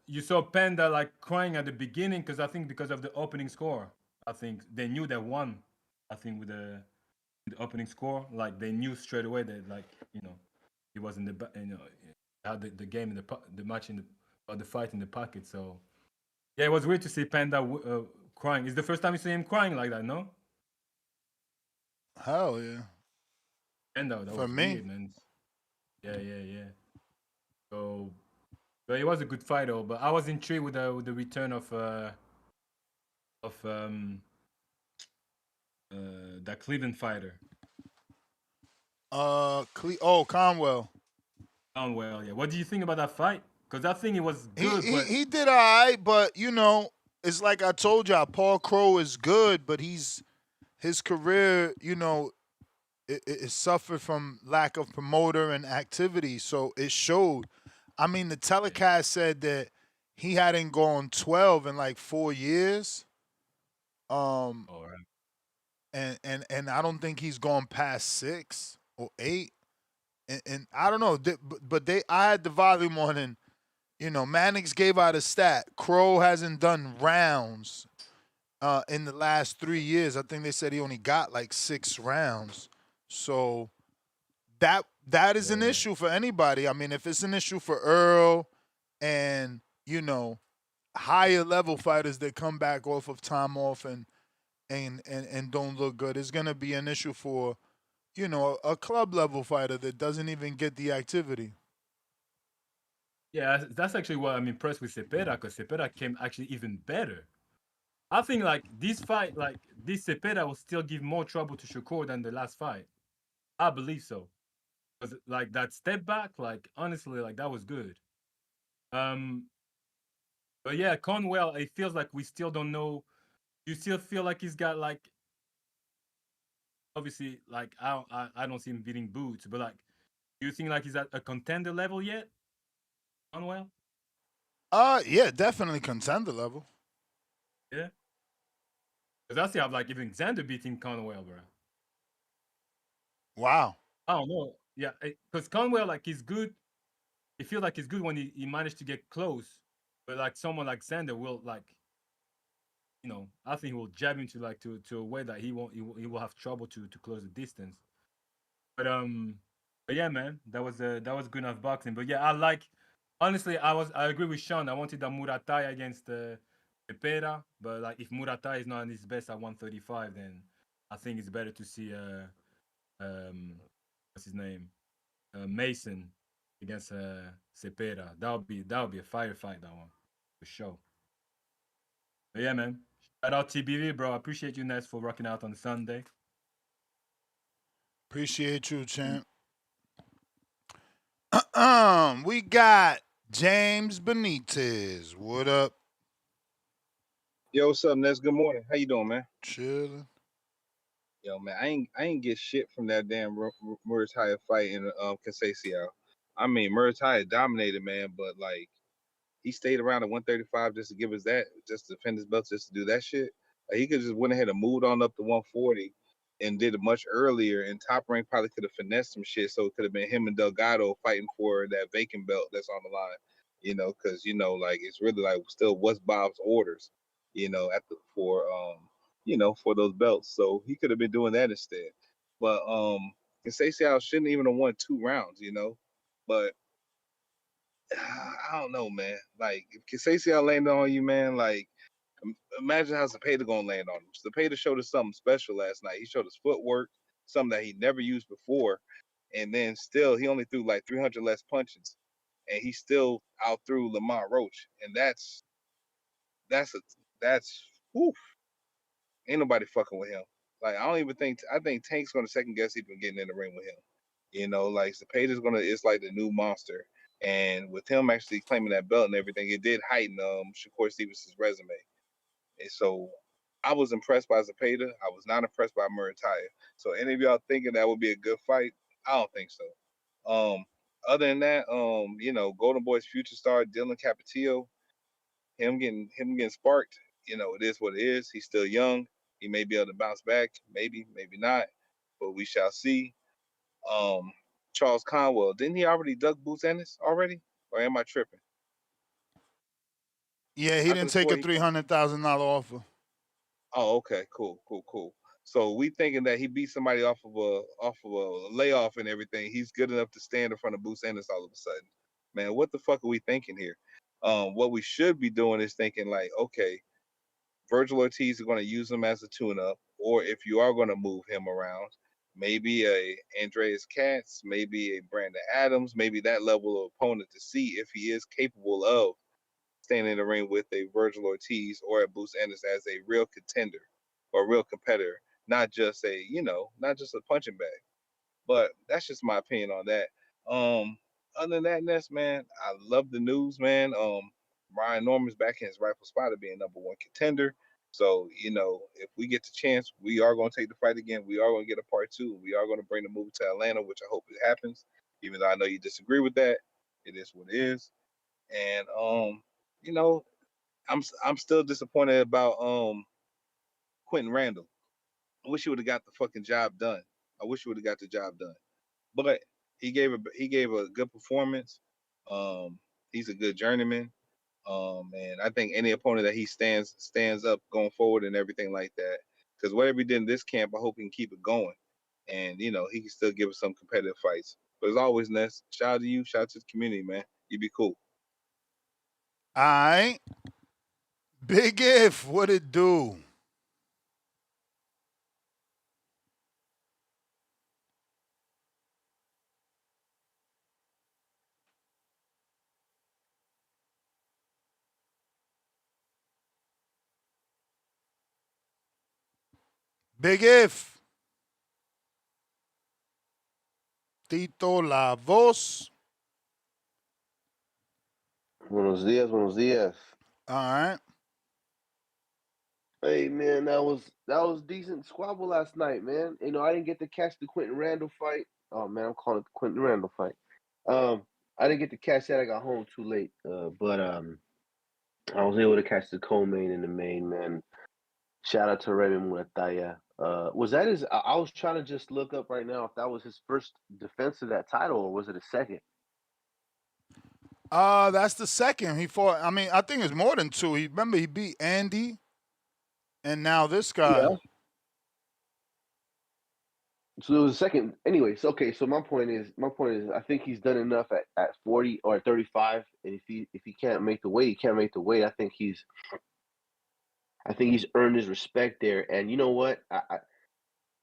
you saw Panda like crying at the beginning because of the opening score. I think they knew they won. I think with the opening score, like they knew straight away that he was in the had the game in the match or the fight in the pocket. So yeah, it was weird to see Panda crying. It's the first time you see him crying like that, no? Hell yeah. Panda, that For was me. weird, man. Yeah. So, but it was a good fight, though. But I was intrigued with the return of that Cleveland fighter. Conwell. Conwell, yeah. What do you think about that fight? Because I think it was good, but He did all right, but it's like I told y'all, Paul Crow is good, but his career, it suffered from lack of promoter and activity, so it showed. I mean, the telecast said that he hadn't gone 12 in like 4 years. all right. And I don't think he's gone past 6 or 8. And I don't know, but I had the volume on, and Mannix gave out a stat. Crow hasn't done rounds in the last 3 years. I think they said he only got like 6 rounds. So that is an issue for anybody. I mean, if it's an issue for Earl and higher level fighters that come back off of time off and don't look good, it's gonna be an issue for a club level fighter that doesn't even get the activity. Yeah, that's actually what I'm impressed with Zepeda, because Zepeda came actually even better. I think like this fight, like this Zepeda will still give more trouble to Shakur than the last fight. I believe so. Because like that step back, like honestly, like that was good. But yeah, Conwell, it feels like we still don't know. You still feel like he's got like, obviously, like I don't see him beating Boots, but like, do you think like he's at a contender level yet, Conwell? Yeah, definitely contender level. Yeah. Because I see how like even Xander beating Conwell, bro. Wow. I don't know. Yeah, because Conwell, like he's good. It feels like he's good when he managed to get close, but like someone like Xander will like, I think he will jab into like to a way that he will have trouble to close the distance. But yeah, man, that was good enough boxing. But yeah, honestly, I agree with Sean. I wanted the Muratalla against Zepeda, but like if Muratalla is not at his best at 135, then I think it's better to see what's his name, Mason against Zepeda. That would be a firefight, that one for sure. But yeah, man. Shout out TBV, bro. I appreciate you, Ness, for rocking out on Sunday. Appreciate you, champ. We got James Benitez. What up? Yo, what's up, Ness? Good morning. How you doing, man? Chilling. Yo, man, I ain't get shit from that damn Muratalla fight in Conceição. I mean, Muratalla dominated, man, but like he stayed around at 135 just to give us that, just to defend his belt, just to do that shit. Like, he could just went ahead and moved on up to 140 and did it much earlier. And Top Rank probably could have finessed some shit, so it could have been him and Delgado fighting for that vacant belt that's on the line. You know, because like it's really like still what's Bob's orders. You know, for those belts. So he could have been doing that instead. But Conceição shouldn't even have won 2 rounds. But I don't know, man. Like, if Conceição landed on you, man, like, imagine how Zepeda gonna land on him. Zepeda showed us something special last night. He showed us footwork, something that he never used before, and then still he only threw like 300 less punches, and he still out threw Lamont Roach, and that's whew, ain't nobody fucking with him. Like, I think Tank's gonna second guess even getting in the ring with him. Like Zepeda's it's like the new monster. And with him actually claiming that belt and everything, it did heighten Shakur Stevenson's resume. And so I was impressed by Zepeda. I was not impressed by Muratalla. So any of y'all thinking that would be a good fight? I don't think so. Other than that, Golden Boy's future star Dylan Capetillo, him getting sparked, it is what it is. He's still young. He may be able to bounce back, maybe not, but we shall see. Charles Conwell, didn't he already duck Boots Ennis already? Or am I tripping? Yeah, he didn't take a $300,000 offer. Oh, okay, cool. So we thinking that he beat somebody off of a layoff and everything. He's good enough to stand in front of Boots Ennis all of a sudden. Man, what the fuck are we thinking here? What we should be doing is thinking like, okay, Virgil Ortiz is going to use him as a tune-up, or if you are going to move him around, maybe a Andreas Katz, maybe a Brandon Adams, maybe that level of opponent to see if he is capable of standing in the ring with a Virgil Ortiz or a Boots Ennis as a real contender or a real competitor, not just a punching bag. But that's just my opinion on that. Other than that, Ness, man, I love the news, man. Ryan Norman's back in his rightful spot of being number 1 contender. So, if we get the chance, we are going to take the fight again. We are going to get a part 2. We are going to bring the movie to Atlanta, which I hope it happens. Even though I know you disagree with that, it is what it is. And I'm still disappointed about Quentin Randall. I wish he would have got the fucking job done. I wish he would have got the job done. But he gave a good performance. He's a good journeyman. And I think any opponent that he stands up going forward and everything like that. Because whatever he did in this camp, I hope he can keep it going. And he can still give us some competitive fights. But as always, Ness, shout out to you, shout out to the community, man. You be cool. All right. Big If, what it do? Big If. Tito La Voz. Buenos dias. All right. Hey man, that was decent squabble last night, man. I didn't get to catch the Quentin Randall fight. Oh man, I'm calling it the Quentin Randall fight. I didn't get to catch that. I got home too late. But I was able to catch the co-main and the main, man. Shout out to Raymond Muratalla. Was that his? I was trying to just look up right now if that was his first defense of that title or was it a second? That's the second he fought. I mean, I think it's more than 2. Remember he beat Andy, and now this guy. Yeah. So it was a second. Anyways, okay. So my point is, I think he's done enough at 40 or 35, and if he can't make the weight, he can't make the weight. I think he's earned his respect there. And you know what? I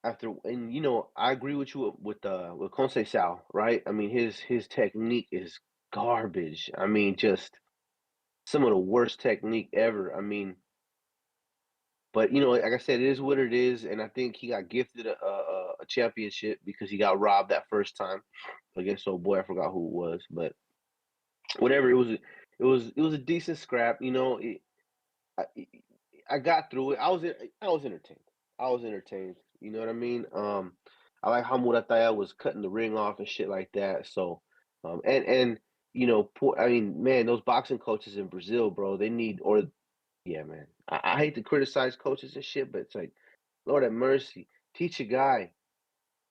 agree with you with Conceição, right? I mean, his technique is garbage. I mean, just some of the worst technique ever. I mean, but like I said, it is what it is, and I think he got gifted a championship because he got robbed that first time against old boy. I forgot who it was, but whatever. It was a decent scrap. I got through it. I was entertained. You know what I mean? I like how Muratalla was cutting the ring off and shit like that. So, and I mean, man, those boxing coaches in Brazil, bro, they need, yeah, man. I hate to criticize coaches and shit, but it's like, Lord have mercy, teach a guy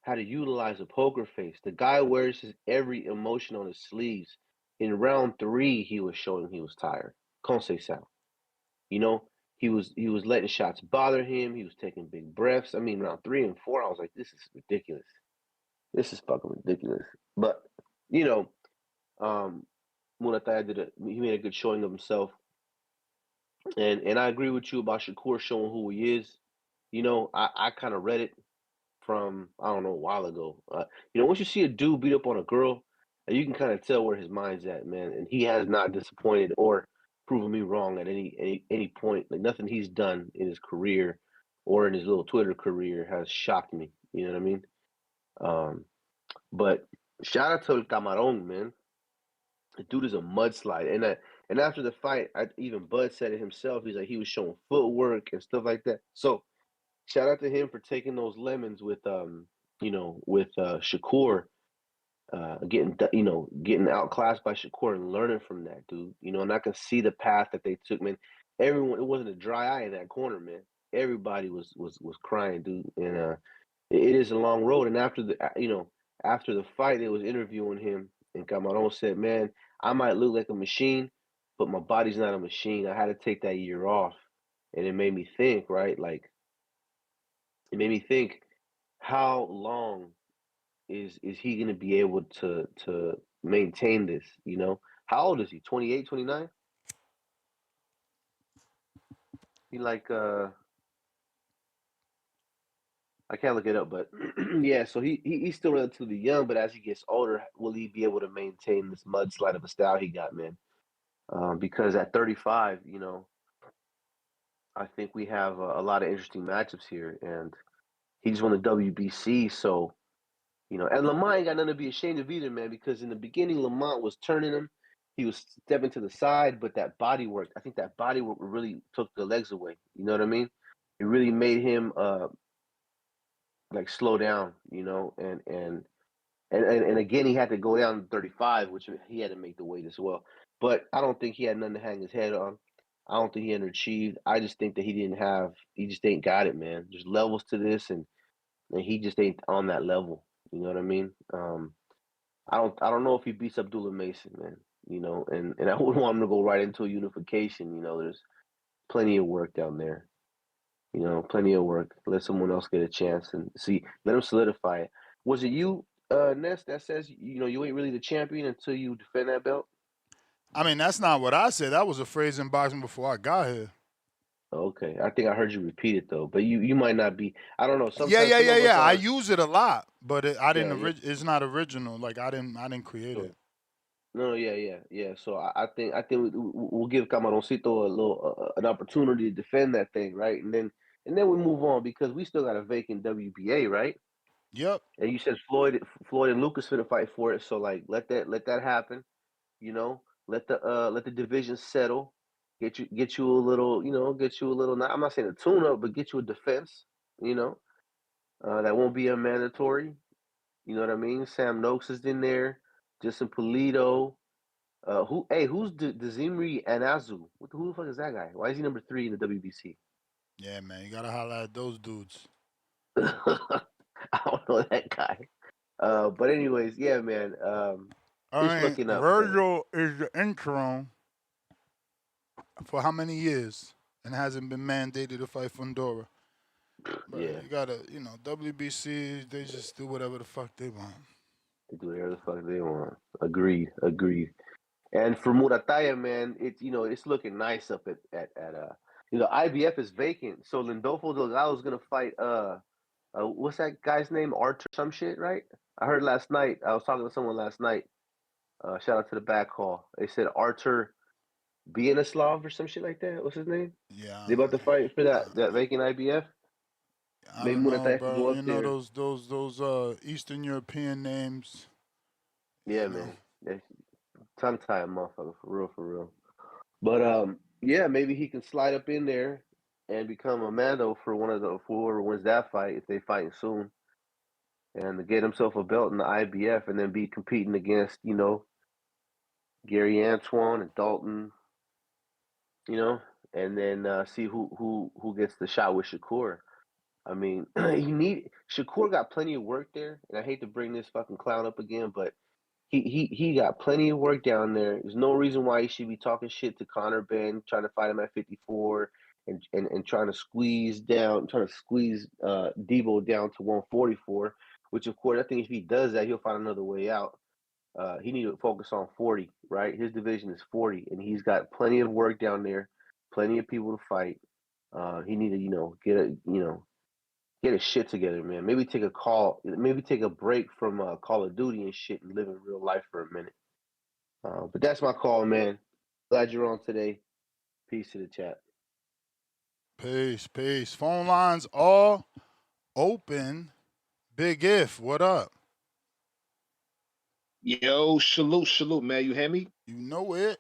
how to utilize a poker face. The guy wears his every emotion on his sleeves. In round 3, he was showing he was tired. Conceição. He was letting shots bother him. He was taking big breaths. I mean, round 3 and 4, I was like, this is ridiculous. This is fucking ridiculous. But, Muratalla he made a good showing of himself. And I agree with you about Shakur showing who he is. I kind of read it from, I don't know, a while ago. Once you see a dude beat up on a girl, you can kind of tell where his mind's at, man. And he has not disappointed or proven me wrong at any point. Like, nothing he's done in his career or in his little Twitter career has shocked me. You know what I mean? But shout out to Camarón, man. The dude is a mudslide. And after the fight, even Bud said it himself. He's like, he was showing footwork and stuff like that. So shout out to him for taking those lemons with Shakur, getting outclassed by Shakur and learning from that, dude. And I can see the path that they took, man. Everyone, it wasn't a dry eye in that corner, man. Everybody was crying, dude. And it is a long road. And after the fight, they was interviewing him, and Camarón said, "Man, I might look like a machine, but my body's not a machine. I had to take that year off." And it made me think, right? Like, it made me think, how long is he going to be able to maintain this? How old is he? 28, 29? He like I can't look it up, but yeah. So he's still relatively young, but as he gets older, will he be able to maintain this mudslide of a style he got, man? Because at 35, I think we have a lot of interesting matchups here, and he just won the WBC, so and Lamont ain't got nothing to be ashamed of either, man. Because in the beginning, Lamont was turning him, he was stepping to the side, but that body work, I think that body work really took the legs away. You know what I mean? It really made him like slow down, and again he had to go down to 35, which he had to make the weight as well. But I don't think he had nothing to hang his head on. I don't think he underachieved. I just think that he just ain't got it, man. There's levels to this, and he just ain't on that level. You know what I mean? I don't know if he beats Abdullah Mason, man. And I wouldn't want him to go right into a unification. There's plenty of work down there. Plenty of work. Let someone else get a chance and see. Let him solidify it. Was it you, Ness, that says you ain't really the champion until you defend that belt? I mean, that's not what I said. That was a phrase in boxing before I got here. Okay, I think I heard you repeat it though, but you might not be. I don't know. Sometimes Yeah. I use it a lot, but I didn't. Yeah. It's not original. Like I didn't create it. No, yeah. So I think we'll give Camaroncito an opportunity to defend that thing, right? And then we move on, because we still got a vacant WBA, right? Yep. And you said Floyd and Lucas finna fight for it, so like let that happen. Let the division settle. Get you a little, I'm not saying a tune up, but get you a defense. That won't be a mandatory. You know what I mean? Sam Noakes is in there. Justin Polito. Who's Dezimri Anazu? Who the fuck is that guy? Why is he number 3 in the WBC? Yeah, man, you gotta highlight those dudes. I don't know that guy. But anyways, yeah, man. Looking up. Virgil is the interim for how many years, and hasn't been mandated to fight Fundora. But yeah, you gotta, WBC, they just do whatever the fuck they want. They do whatever the fuck they want. Agreed. And for Muratalla, man, it's looking nice up at IBF is vacant, so Lindolfo Delgado is gonna fight what's that guy's name? Artur some shit, right? I heard last night. I was talking to someone last night. Shout out to the back call. They said Artur Bienislav or some shit like that. What's his name? Yeah. They about to fight for that vacant IBF. I don't know, bro. Those Eastern European names. Yeah, man. Tongue tie a motherfucker, for real. But yeah, maybe he can slide up in there and become a Mando for whoever wins that fight, if they fight soon, and to get himself a belt in the IBF, and then be competing against Gary Antoine and Dalton, you know, and then see who gets the shot with Shakur. I mean, Shakur got plenty of work there, and I hate to bring this fucking clown up again, but he got plenty of work down there. There's no reason why he should be talking shit to Conor Ben, trying to fight him at 54, and trying to squeeze Debo down to 144. Which of course I think if he does that, he'll find another way out. He need to focus on 40, right? His division is 40, and he's got plenty of work down there, plenty of people to fight. He need to get his shit together, man. Maybe take a break from Call of Duty and shit and live in real life for a minute. But that's my call, man. Glad you're on today. Peace to the chat. Peace. Phone lines all open. Big If, what up? Yo, salute, man. You hear me? You know it.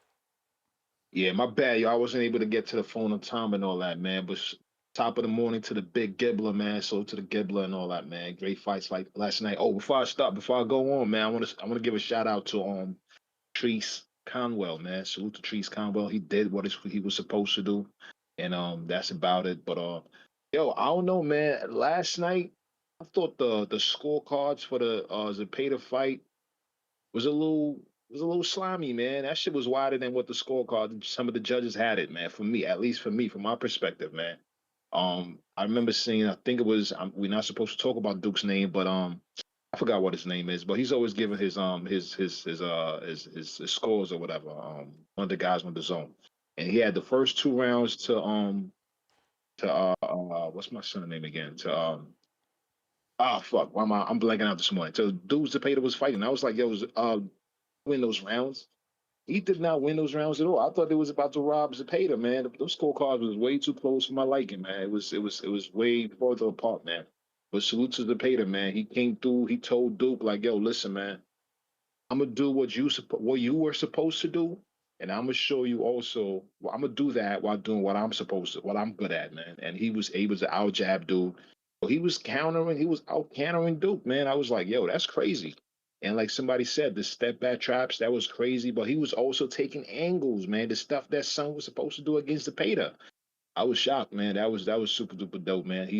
Yeah, my bad, yo. I wasn't able to get to the phone on time and all that, man. But top of the morning to the big Gibbler, man. So to the Gibbler and all that, man. Great fights like last night. Oh, before I go on, man, I want to give a shout out to Treese Conwell, man. Salute to Treese Conwell. He did what he was supposed to do, and that's about it. But yo, I don't know, man. Last night, I thought the scorecards for the Zepeda fight was a little slimy, man. That shit was wider than what the scorecard. Some of the judges had it, man. For me, at least for me, from my perspective, man. I remember seeing. I think it was. We're not supposed to talk about Duke's name, but I forgot what his name is. But he's always giving his scores or whatever. One of the guys on the zone, and he had the first 2 rounds to what's my son's name again? Fuck. Why am I'm blanking out this morning? So dude Zepeda was fighting. I was like, yo, win those rounds. He did not win those rounds at all. I thought they was about to rob Zepeda, man. Those scorecards was way too close for my liking, man. It was way further apart, man. But salute to Zepeda, man. He came through. He told Duke, like, yo, listen, man, I'm gonna do what you were supposed to do, and I'm gonna show you also. Well, I'm gonna do that while doing what I'm good at, man. And he was able to out jab Duke. He was out countering Duke, man. I was like, yo, that's crazy. And like somebody said, the step back traps, that was crazy. But he was also taking angles, man. The stuff that Son was supposed to do against Zepeda. I was shocked, man. That was super duper dope, man.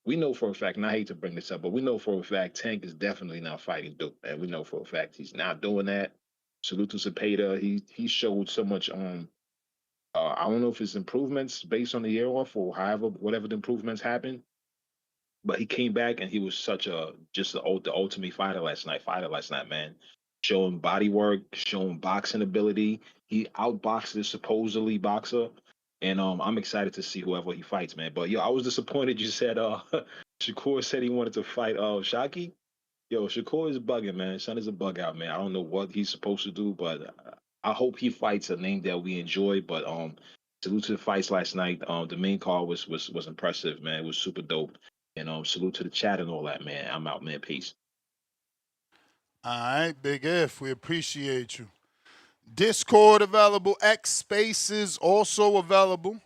We know for a fact, and I hate to bring this up, but we know for a fact Tank is definitely not fighting Duke, man. We know for a fact he's not doing that. Salute to Zepeda. He showed so much I don't know if it's improvements based on the year off or whatever the improvements happened. But he came back and he was the ultimate fighter last night, man. Showing body work, showing boxing ability. He outboxed the supposedly boxer. And I'm excited to see whoever he fights, man. But yo, I was disappointed you said Shakur said he wanted to fight Shaki. Yo, Shakur is bugging, man. Son is a bug out, man. I don't know what he's supposed to do, but I hope he fights a name that we enjoy. But salute to the fights last night. The main card was impressive, man. It was super dope. And salute to the chat and all that, man. I'm out, man. Peace. All right, Big If, we appreciate you. Discord available. X Spaces also available.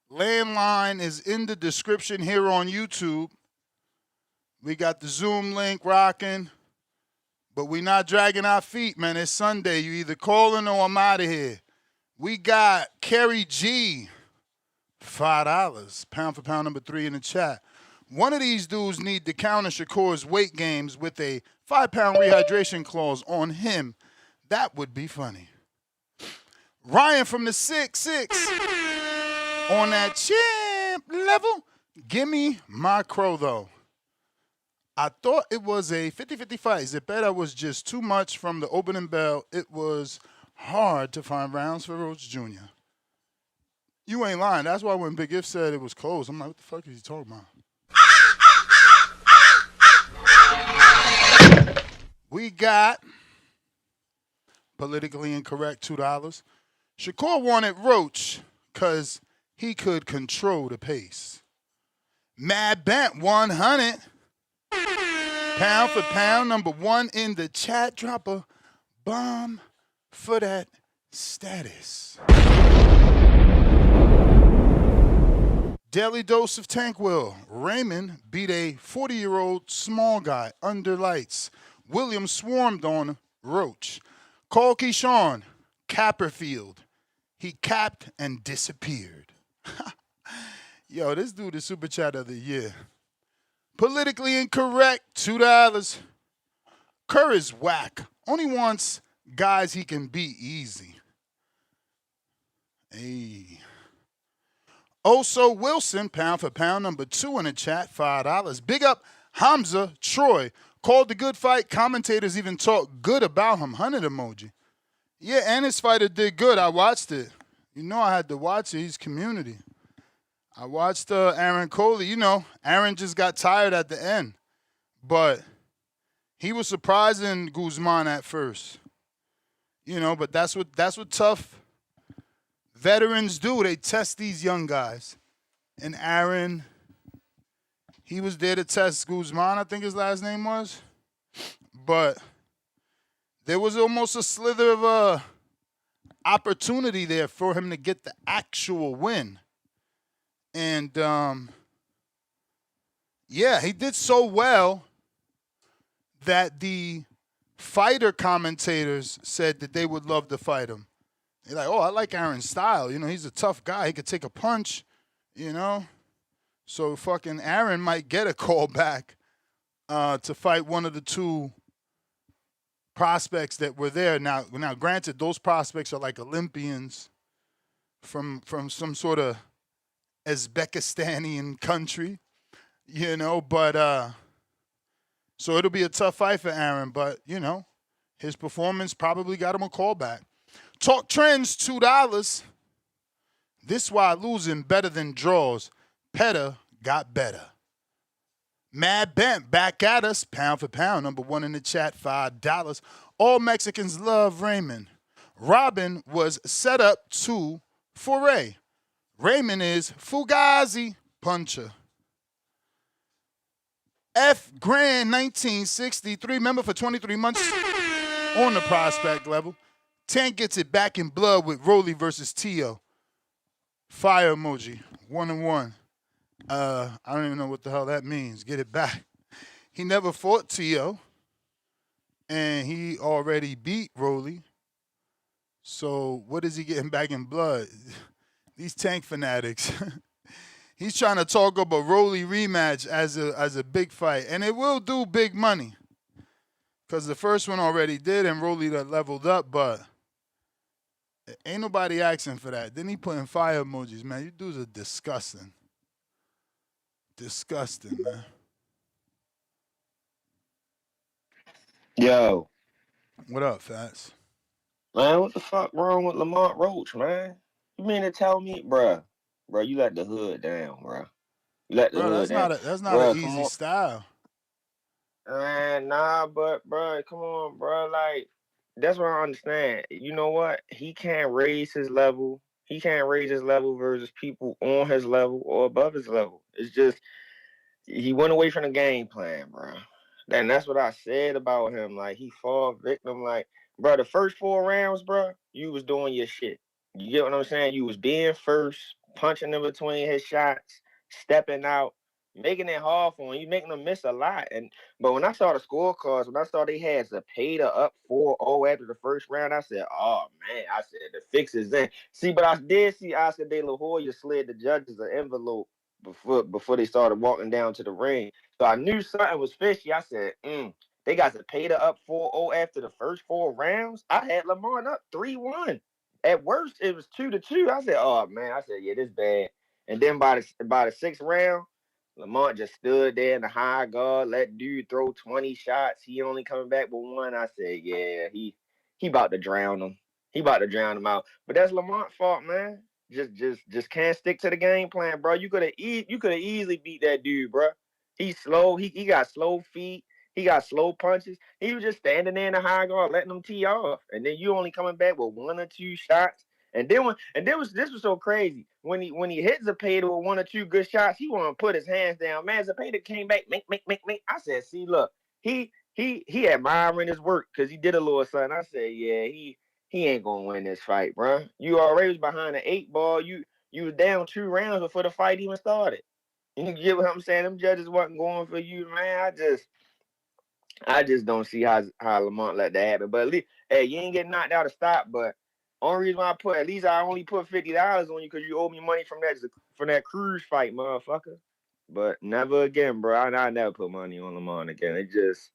Landline is in the description here on YouTube. We got the Zoom link rocking. But we not dragging our feet, man. It's Sunday. You either calling or I'm out of here. We got Kerry G, $5, pound for pound number 3 in the chat. One of these dudes need to counter Shakur's weight games with a 5-pound rehydration clause on him. That would be funny. Ryan from the 6'6", on that champ level. Give me my crow, though. I thought it was a 50-50 fight. Zepeda was just too much from the opening bell. It was hard to find rounds for Roach Jr. You ain't lying. That's why when Big If said it was close, I'm like, what the fuck is he talking about? We got politically incorrect $2. Shakur wanted Roach because he could control the pace. Mad Bent 100. Pound for pound number 1 in the chat. Drop a bomb for that status. Daily dose of Tankwell. Raymond beat a 40-year-old small guy under lights. Williams swarmed on Roach. Call Keyshawn. Capperfield. He capped and disappeared. Yo, this dude is Super Chat of the Year. Politically incorrect, $2. Kerr is whack. Only wants guys he can beat easy. Hey. Also, Wilson, pound for pound, number 2 in the chat, $5. Big up Hamza Troy. Called the good fight. Commentators even talk good about him. 100 emoji. Yeah, and his fighter did good. I watched it. You know I had to watch it. He's community. I watched Aaron Coley. You know, Aaron just got tired at the end. But he was surprising Guzman at first. You know, but that's what tough veterans do. They test these young guys. And Aaron, he was there to test Guzman, I think his last name was. But there was almost a slither of opportunity there for him to get the actual win. And, yeah, he did so well that the fighter commentators said that they would love to fight him. They're like, oh, I like Aaron's style. You know, he's a tough guy. He could take a punch, you know. So fucking Aaron might get a call back to fight one of the 2 prospects that were there. Now, granted, those prospects are like Olympians from some sort of Uzbekistanian country, you know. But so it'll be a tough fight for Aaron. But, you know, his performance probably got him a call back. Talk Trends, $2. This why losing better than draws. Peta got better. Mad Bent back at us, pound for pound. Number 1 in the chat, $5. All Mexicans love Raymond. Robin was set up to foray. Raymond is Fugazi puncher. F. Grand 1963, member for 23 months on the prospect level. Tank gets it back in blood with Rolly versus Tio. Fire emoji, 1-1. I don't even know what the hell that means. Get it back. He never fought Tio, and he already beat Rolly. So what is he getting back in blood? These Tank fanatics. He's trying to talk up a Rolly rematch as a big fight, and it will do big money. Because the first one already did, and Rolly leveled up, but ain't nobody asking for that. Then he putting fire emojis, man. You dudes are disgusting. Disgusting, man. Yo. What up, Fats? Man, what the fuck wrong with Lamont Roach, man? You mean to tell me, bruh, you let the hood down, bruh. You let the hood down. That's not an easy style. Man, nah, but, bruh, come on, bruh. Like, that's what I understand. You know what? He can't raise his level. He can't raise his level versus people on his level or above his level. It's just, he went away from the game plan, bruh. And that's what I said about him. Like, he fall victim. Like, bruh, the first 4 rounds, bruh, you was doing your shit. You get what I'm saying? You was being first, punching in between his shots, stepping out, making it hard for him. You making him miss a lot. But when I saw the scorecards, when I saw they had Zepeda up 4-0 after the first round, I said, oh, man, I said, the fix is in. See, but I did see Oscar De La Hoya slid the judges an envelope before they started walking down to the ring. So I knew something was fishy. I said, they got Zepeda up 4-0 after the first 4 rounds. I had Lamont up 3-1. At worst, it was 2-2. I said, oh, man. I said, yeah, this bad. And then by the 6th round, Lamont just stood there in the high guard, let dude throw 20 shots. He only coming back with 1. I said, yeah, he about to drown him. He about to drown him out. But that's Lamont's fault, man. Just can't stick to the game plan, bro. You could have easily beat that dude, bro. He's slow. He got slow feet. He got slow punches. He was just standing there in the high guard, letting them tee off. And then you only coming back with 1 or 2 shots. And then this was so crazy. When he hit Zepeda with 1 or 2 good shots, he wanted to put his hands down. Man, Zepeda came back, make. I said, see, look, he admiring his work because he did a little something. I said, yeah, he ain't gonna win this fight, bro. You already was behind the 8 ball. You was down 2 rounds before the fight even started. You get what I'm saying? Them judges wasn't going for you, man. I just don't see how Lamont let that happen. But at least, hey, you ain't getting knocked out of stop, but Only reason why I only put $50 on you because you owe me money from that cruise fight, motherfucker. But never again, bro. I never put money on Lamont again. It just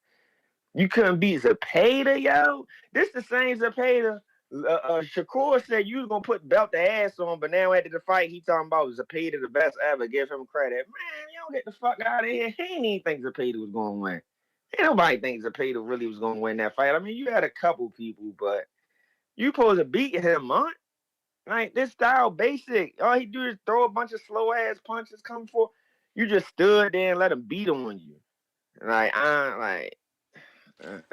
you couldn't beat Zepeda, yo. This the same Zepeda. Shakur said you was gonna put belt the ass on, but now after the fight, he talking about Zepeda the best ever. Give him credit, man. You don't get the fuck out of here. He ain't even think Zepeda was gonna win. Ain't nobody think Zepeda really was gonna win that fight. I mean, you had a couple people, but you supposed to beat him, man. Like this style basic. All he do is throw a bunch of slow ass punches. Come for you, just stood there and let him beat on you. Like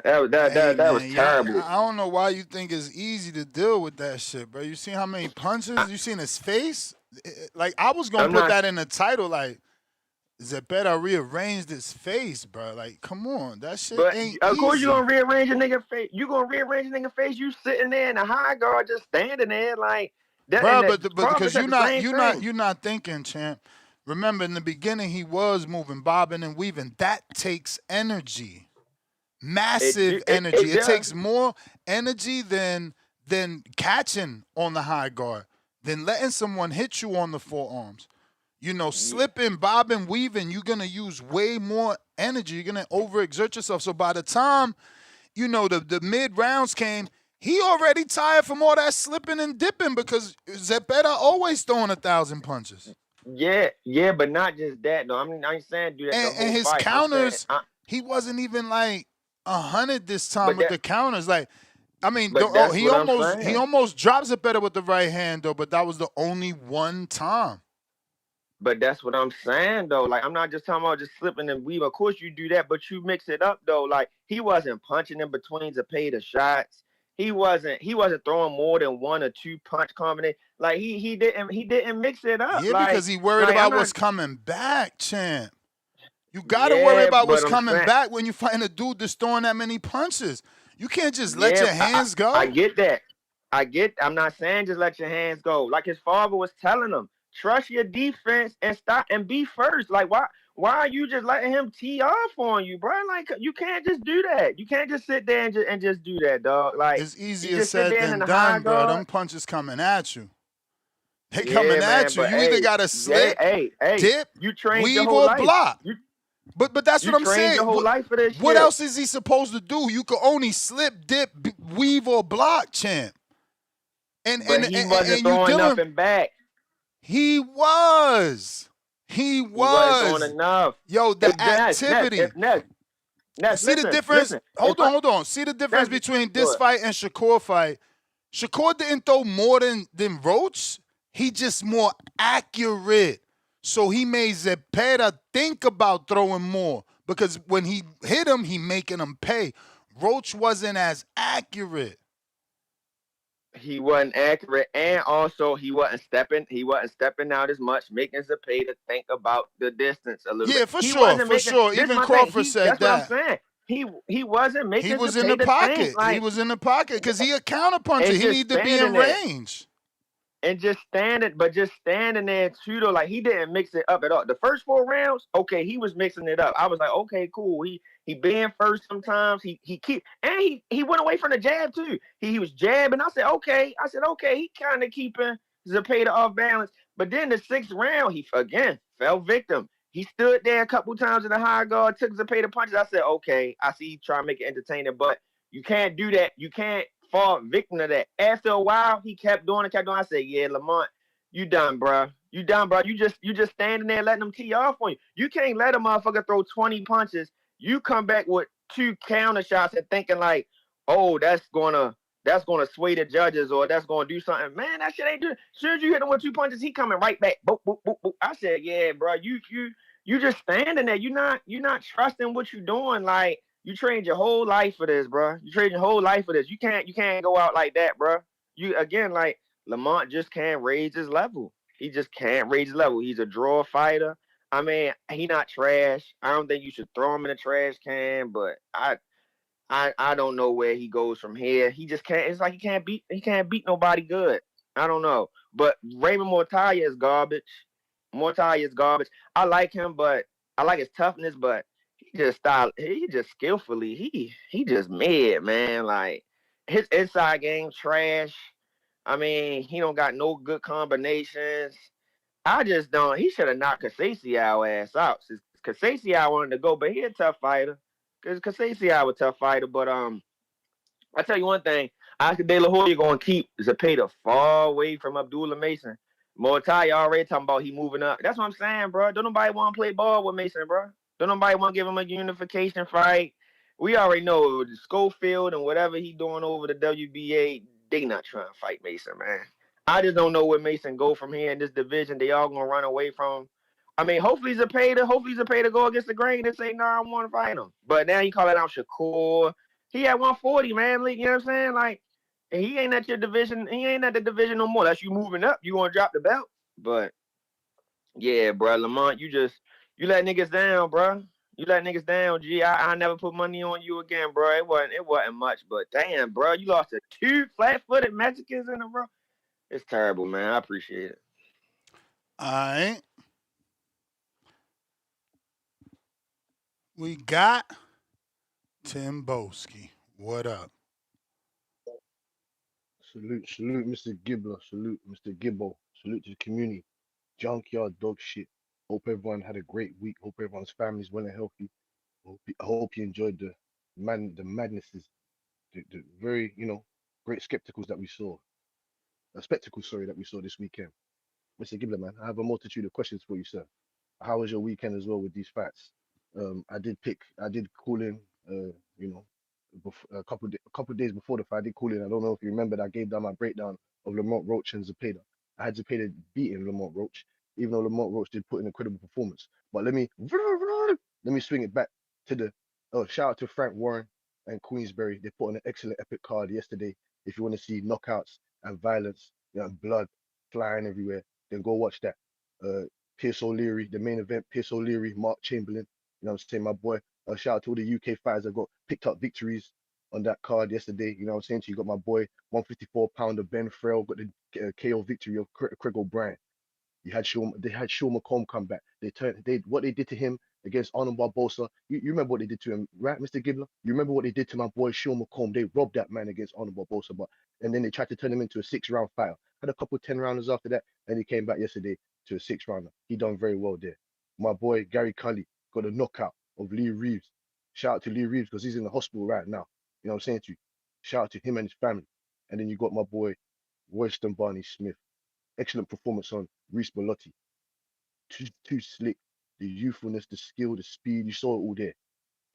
that was terrible. I don't know why you think it's easy to deal with that shit, bro. You seen how many punches? You seen his face? Like I was gonna put that in the title. Like Zepeda rearranged his face, bro. Like, come on, that shit ain't of course easy. you gonna rearrange a nigga face. You gonna rearrange a nigga face. You sitting there in the high guard, just standing there like that. Bro, but because you're not thinking, champ. Remember in the beginning he was moving, bobbing and weaving. That takes energy. Massive energy. It takes more energy than catching on the high guard, than letting someone hit you on the forearms. You know, slipping, bobbing, weaving, you're going to use way more energy. You're going to overexert yourself. So by the time, you know, the mid-rounds came, he already tired from all that slipping and dipping because Zepeda always throwing 1,000 punches. Yeah, but not just that, though. I mean, I ain't saying do that the whole and his fight. counters, he wasn't even like 100 this time with the counters. Like, I mean, he almost dropped Zepeda with the right hand, though, but that was the only one time. But that's what I'm saying, though. Like, I'm not just talking about just slipping and weaving. Of course you do that, but you mix it up, though. Like, he wasn't punching in between Zepeda shots. He wasn't throwing more than 1 or 2 punch combinations. Like, he didn't mix it up. Yeah, like, because he worried about what's coming back, champ. You gotta worry about what's coming back when you find a dude that's throwing that many punches. You can't just let your hands go. I get that. I'm not saying just let your hands go. Like his father was telling him, trust your defense and stop and be first. Like why are you just letting him tee off on you, bro? Like you can't just do that. You can't just sit there and just do that, dog. Like it's easier said than done, bro. Them punches coming at you. They coming at you. You either gotta slip, dip, weave, or block. But that's what I'm saying. Your whole life for this what shit. else is he supposed to do? You could only slip, dip, weave, or block, champ. And he wasn't throwing nothing back. He was. He wasn't doing enough. Yo, the activity. See the difference? Hold on. See the difference between this fight and Shakur fight. Shakur didn't throw more than Roach. He just more accurate. So he made Zepeda think about throwing more because when he hit him, he making him pay. Roach wasn't as accurate. He wasn't accurate, and also he wasn't stepping out as much, making Zepeda think about the distance a little bit. Yeah, for sure. Even Crawford said that. That's what I'm saying. He wasn't making. He was Zepeda in the pocket. Like, he was in the pocket because he a counterpuncher. He need to be in range. And just standing there too, though, like he didn't mix it up at all. The first 4 rounds, okay, he was mixing it up. I was like, okay, cool. He been first sometimes. He went away from the jab too. He was jabbing. I said, okay, he kind of keeping Zepeda off balance. But then the 6th round, he again fell victim. He stood there a couple times in the high guard, took Zepeda punches. I said, okay, I see you trying to make it entertaining, but you can't do that. You can't fall victim to that. After a while, he kept doing it. I said, yeah, Lamont, you done, bro. You just standing there letting them tee off on you. You can't let a motherfucker throw 20 punches. You come back with 2 counter shots and thinking like, oh, that's gonna sway the judges or that's gonna do something. Man, that shit ain't doing. As soon as you hit him with 2 punches, he coming right back. Boop, boop, boop, boop. I said, yeah, bro, you just standing there. You're not trusting what you're doing. Like, you trained your whole life for this, bro. You trained your whole life for this. You can't go out like that, bro. You again, like Lamont just can't raise his level. He just can't raise his level. He's a draw fighter. I mean, he not trash. I don't think you should throw him in a trash can, but I don't know where he goes from here. He just can't. It's like he can't beat nobody good. I don't know. But Raymond Muratalla is garbage. I like him, but I like his toughness, but he just skillfully, he just mad, man. Like his inside game trash. I mean, he don't got no good combinations. I just don't. He should have knocked Conceição ass out. Conceição wanted to go, but he a tough fighter. Cause Conceição was a tough fighter, but I tell you one thing, Oscar De La Hoya gonna keep Zepeda far away from Abdullah Mason. Muratalla already talking about he moving up. That's what I'm saying, bro. Don't nobody want to play ball with Mason, bro. Don't nobody want to give him a unification fight. We already know Schofield and whatever he doing over the WBA, they not trying to fight Mason, man. I just don't know where Mason go from here in this division. They all gonna run away from him. I mean, hopefully Zepeda go against the grain and say, nah, I want to fight him. But now he calling out Shakur. He at 140, man. You know what I'm saying? Like, he ain't at your division. He ain't at the division no more. That's you moving up. You gonna drop the belt. But yeah, bro, Lamont, you let niggas down, bro. You let niggas down, G. I never put money on you again, bro. It wasn't much, but damn, bro, you lost to 2 flat-footed Mexicans in a row. It's terrible, man. I appreciate it. All right. We got Tim Boski. What up? Salute, Mr. Gibbler. Salute, Mr. Gibbo. Salute to the community. Junkyard dog shit. Hope everyone had a great week. Hope everyone's family's well and healthy. I hope you enjoyed the madnesses, the very, great spectacles that we saw. Spectacles, sorry, that we saw this weekend. Mr. Gibbler, man, I have a multitude of questions for you, sir. How was your weekend as well with these fights? I did call in, a couple days before the fight. I did call in. I don't know if you remembered. I gave down my breakdown of Lamont Roach and Zepeda. I had Zepeda beating Lamont Roach, even though Lamont Roach did put in an incredible performance. But let me swing it back to the shout out to Frank Warren and Queensberry. They put on an excellent epic card yesterday. If you want to see knockouts and violence, and blood flying everywhere, then go watch that. Pierce O'Leary, the main event, Pierce O'Leary, Mark Chamberlain. You know what I'm saying, my boy. Shout out to all the UK fighters that got picked up victories on that card yesterday. You know what I'm saying? So you got my boy, 154-pounder Ben Frail, got the KO victory of Craig O'Brien. They had Sean McComb come back. What they did to him against Arnold Barbosa. You remember what they did to him, right, Mr. Gibbler? You remember what they did to my boy Sean McComb? They robbed that man against Arnold Barbosa, and then they tried to turn him into a 6-round fighter. Had a couple 10-rounders after that, and he came back yesterday to a 6-rounder. He done very well there. My boy Gary Cully got a knockout of Lee Reeves. Shout out to Lee Reeves because he's in the hospital right now. You know what I'm saying to you? Shout out to him and his family. And then you got my boy Royston Barney Smith. Excellent performance on Reese Bellotti. Too slick. The youthfulness, the skill, the speed, you saw it all there.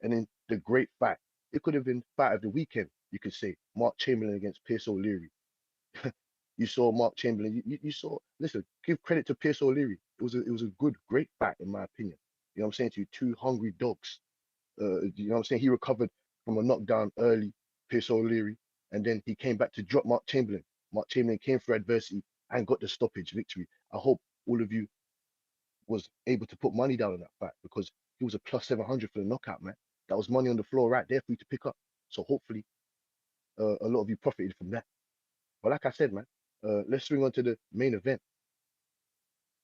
And then the great fight. It could have been fight of the weekend, you could say. Mark Chamberlain against Pierce O'Leary. You saw Mark Chamberlain. You saw. Listen, give credit to Pierce O'Leary. It was a good, great fight in my opinion. You know what I'm saying to you? 2 hungry dogs. You know what I'm saying? He recovered from a knockdown early, Pierce O'Leary, and then he came back to drop Mark Chamberlain. Mark Chamberlain came through adversity and got the stoppage victory. I hope all of you was able to put money down on that fight because he was a plus 700 for the knockout, man. That was money on the floor right there for you to pick up. So hopefully, a lot of you profited from that. But like I said, man, let's swing on to the main event.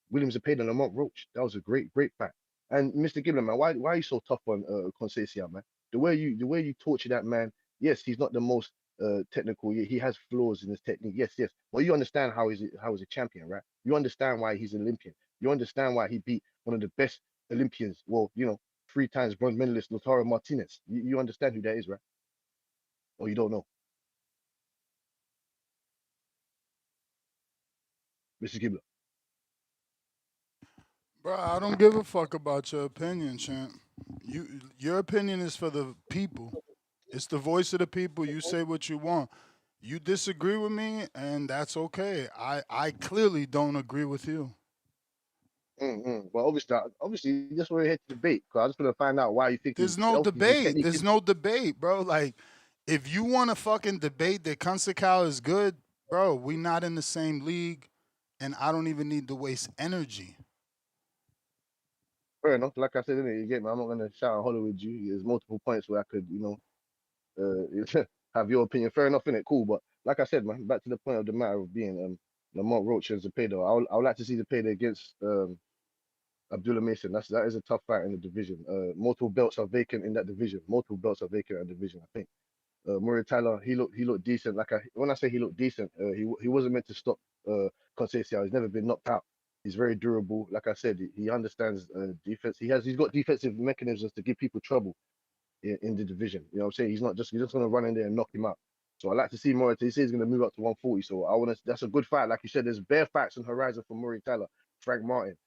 William Zepeda and Lamont Roach. That was a great fight. And Mr. Gibbler, man, why are you so tough on Conceição, man? The way you torture that man. Yes, he's not the most technical. He has flaws in his technique. Yes. Well, you understand how he's a champion, right? You understand why he's an Olympian. You understand why he beat one of the best Olympians. Well, 3 times bronze medalist Lautaro Martinez. You understand who that is, right? Or you don't know? Mr. Gibbler. Bro, I don't give a fuck about your opinion, champ. Your opinion is for the people. It's the voice of the people. You say what you want. You disagree with me, and that's okay. I clearly don't agree with you. Well, obviously, that's why we're here to debate. Because I just want to find out why you think there's no debate. There's no debate, bro. Like, if you want to fucking debate that Conceição is good, bro, we not in the same league, and I don't even need to waste energy. Fair enough. Like I said, you get me. I'm not gonna shout and holler with you. There's multiple points where I could, have your opinion. Fair enough, innit? Cool. But like I said, man, back to the point of the matter of being Lamont Roach and Zepeda. I would like to see Zepeda against Abdullah Mason. That is a tough fight in the division. Multiple belts are vacant in that division. I think. Muratalla, he looked decent. When I say he looked decent, he wasn't meant to stop Conceição. He's never been knocked out. He's very durable. Like I said, he understands defense. He's got defensive mechanisms to give people trouble in the division. You know what I'm saying? He's just gonna run in there and knock him out. So I like to see Muratalla. He says he's gonna move up to 140. So that's a good fight. Like you said, there's bare fights on horizon for Muratalla, Frank Martin,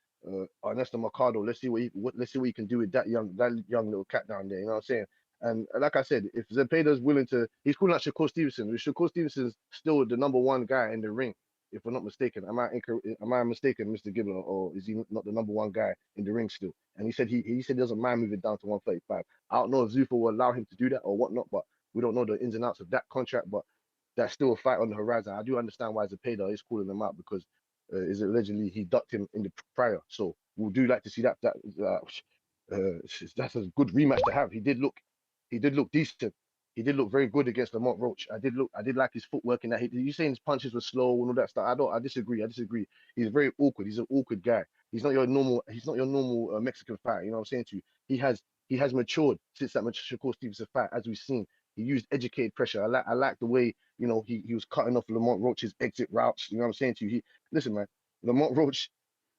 Ernesto Mercado. Let's see what he can do with that young little cat down there. You know what I'm saying? And like I said, if Zepeda's willing to, he's calling out Shakur Stevenson. Shakur Stevenson's still the number one guy in the ring, if we're not mistaken. Am I mistaken, Mr. Gibbler, or is he not the number one guy in the ring still? And he said he doesn't mind moving down to 135. I don't know if Zuffa will allow him to do that or whatnot, but we don't know the ins and outs of that contract. But that's still a fight on the horizon. I do understand why Zepeda is calling him out because is allegedly he ducked him in the prior. So we do like to see that. That's a good rematch to have. He did look decent. He did look very good against Lamont Roach. I did like his footwork and that. You saying his punches were slow and all that stuff. I disagree. He's very awkward. He's an awkward guy. He's not your normal Mexican fighter. You know what I'm saying to you? He has matured since that Shakur Stevenson fight, as we've seen. He used educated pressure. I like the way, you know, he was cutting off Lamont Roach's exit routes. You know what I'm saying to you? Listen, man, Lamont Roach,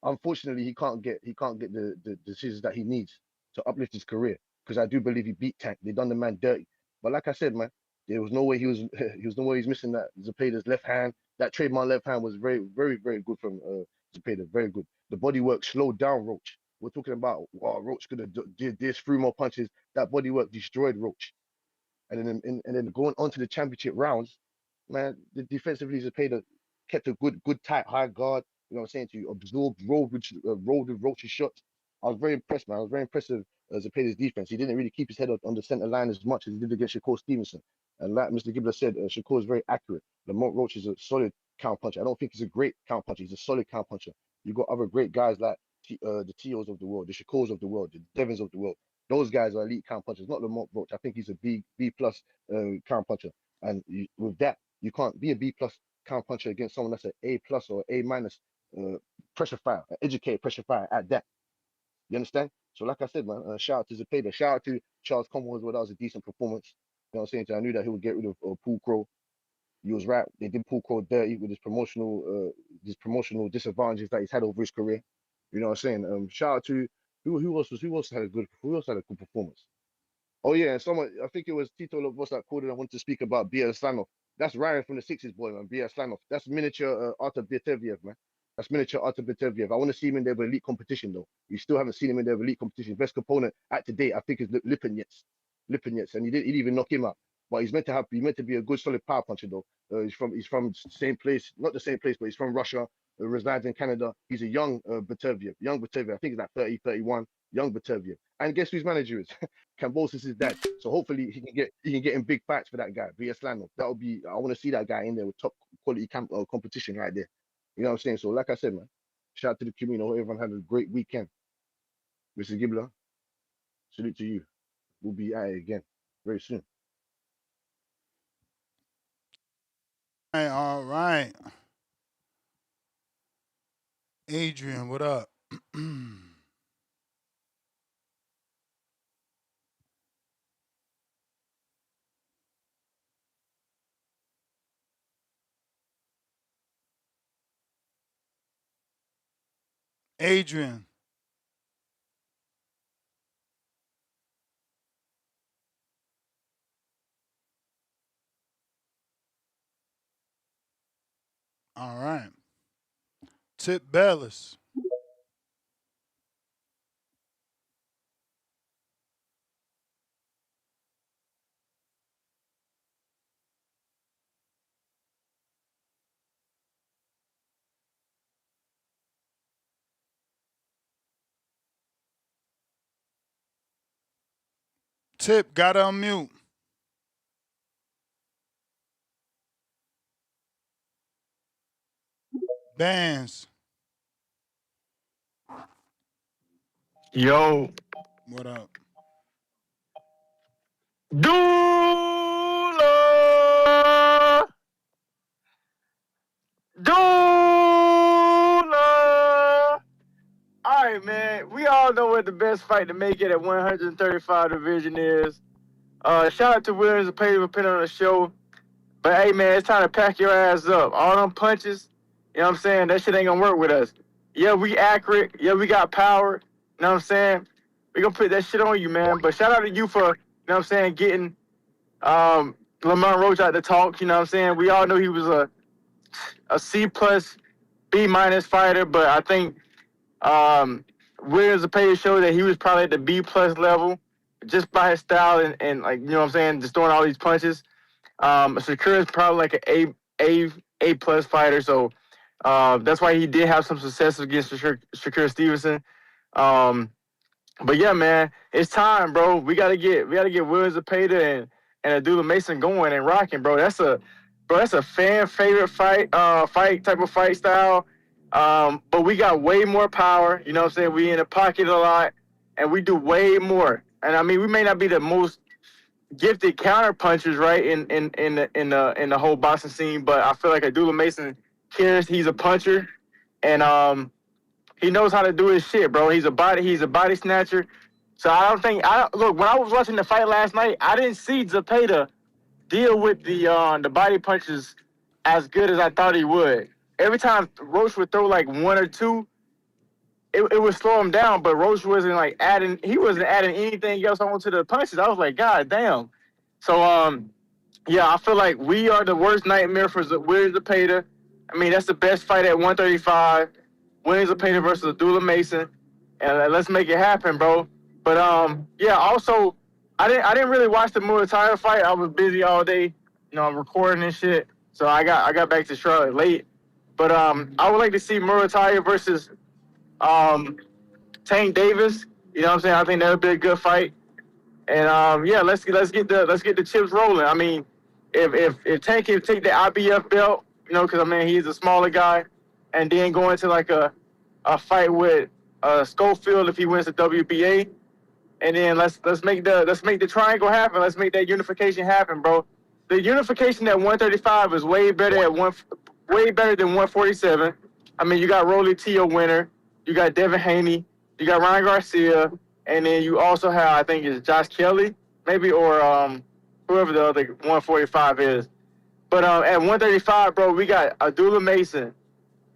unfortunately, he can't get the decisions that he needs to uplift his career. Because I do believe he beat Tank. They done the man dirty. But like I said, man, there was no way he was missing that Zepeda's left hand. That trademark left hand was very, very, very good from Zepeda. Very good. The body work slowed down Roach. We're talking about, wow, Roach could have did this, threw more punches. That body work destroyed Roach. And then going on to the championship rounds, man, the defensively Zepeda kept a good tight high guard. You know what I'm saying to you? Absorbed, rolled with Roach's shots. I was very impressed, man. I was very impressed with Zepeda's defense. He didn't really keep his head up on the center line as much as he did against Shakur Stevenson. And like Mr. Gibbler said, Shakur is very accurate. Lamont Roach is a solid count puncher. I don't think he's a great count puncher. He's a solid count puncher. You've got other great guys like the T.O.s of the world, the Shakurs of the world, the Devons of the world. Those guys are elite count punchers, not Lamont Roach. I think he's a B plus count puncher. And with that, you can't be a B plus count puncher against someone that's an A plus or A minus pressure fighter, an educated pressure fighter at that. You understand? So like I said, man, shout out to Zepeda. Shout out to Charles Conwell as well. That was a decent performance. You know what I'm saying? I knew that he would get rid of Paul Crow. He was right. They did Paul Crow dirty with his promotional disadvantages that he's had over his career. You know what I'm saying? Shout out to who else had a good performance. Oh yeah, and someone, I think it was Tito Lobos that called and I wanted to speak about Bia Slanov. That's Ryan from the Sixes boy, man. Bia Slanov. That's miniature Artur Biteviev, man. That's miniature Artur Biteviev. I want to see him in their elite competition though. You still haven't seen him in their elite competition. Best opponent at today, I think, is Lipinets, and he didn't even knock him out. But he's meant to be a good solid power puncher though. He's from the same place, not the same place, but he's from Russia. Resides in Canada. He's a young Biteviev. I think he's like 30, 31. Young Biteviev. And guess who his manager is? Kambosos is his dad. So hopefully he can get in big fights for that guy. Vyacheslav. I want to see that guy in there with top quality competition right there. You know what I'm saying? So like I said, man, shout out to the community. I hope everyone had a great weekend. Mr. Gibbler, salute to you. We'll be at it again very soon. All right. Adrian, what up? Adrian. All right. Tip Bellis. Tip, gotta unmute. Bands. Yo. What up? Dula! All right, man. We all know what the best fight to make it at 135 division is. Shout out to William Zepeda for putting on the show. But hey, man, it's time to pack your ass up. All them punches, you know what I'm saying? That shit ain't gonna work with us. Yeah, we accurate. Yeah, we got power. You know what I'm saying? We gonna put that shit on you, man. But shout out to you for, you know what I'm saying, getting Lamont Roach out to talk. You know what I'm saying? We all knew he was a C+, B- fighter, but I think William Zepeda showed that he was probably at the B+ level just by his style and like, you know what I'm saying, just throwing all these punches. Shakur is probably like an A+ fighter, so that's why he did have some success against Shakur Stevenson. But yeah, man, it's time, bro. We gotta get William Zepeda and Abdullah Mason going and rocking, bro. That's a fan favorite fight type of fight style. But we got way more power. You know what I'm saying? We in the pocket a lot, and we do way more. And I mean, we may not be the most gifted counter punchers, right, in the whole boxing scene, but I feel like Abdullah Mason cares. He's a puncher, and he knows how to do his shit, bro. He's a body snatcher. So look, when I was watching the fight last night, I didn't see Zepeda deal with the body punches as good as I thought he would. Every time Roach would throw like one or two, it would slow him down, but Roach wasn't adding anything else onto the punches. I was like, God damn. So yeah, I feel like we are the worst nightmare for William Zepeda. I mean, that's the best fight at 135. William Zepeda versus Abdullah Mason, and let's make it happen, bro. But yeah. Also, I didn't really watch the Muratalla fight. I was busy all day, recording and shit. So I got back to Charlotte late. But I would like to see Muratalla versus Tank Davis. You know what I'm saying? I think that would be a good fight. And yeah, let's get the chips rolling. I mean, if Tank can take the IBF belt, because I mean he's a smaller guy, and then go into like a fight with Schofield if he wins the WBA, and then let's make the triangle happen. Let's make that unification happen, bro. The unification at 135 is way better than 147. I mean, you got Rolly Teo winner, you got Devin Haney, you got Ryan Garcia, and then you also have, I think it's Josh Kelly, maybe, or whoever the other 145 is. But at 135, bro, we got Abdullah Mason,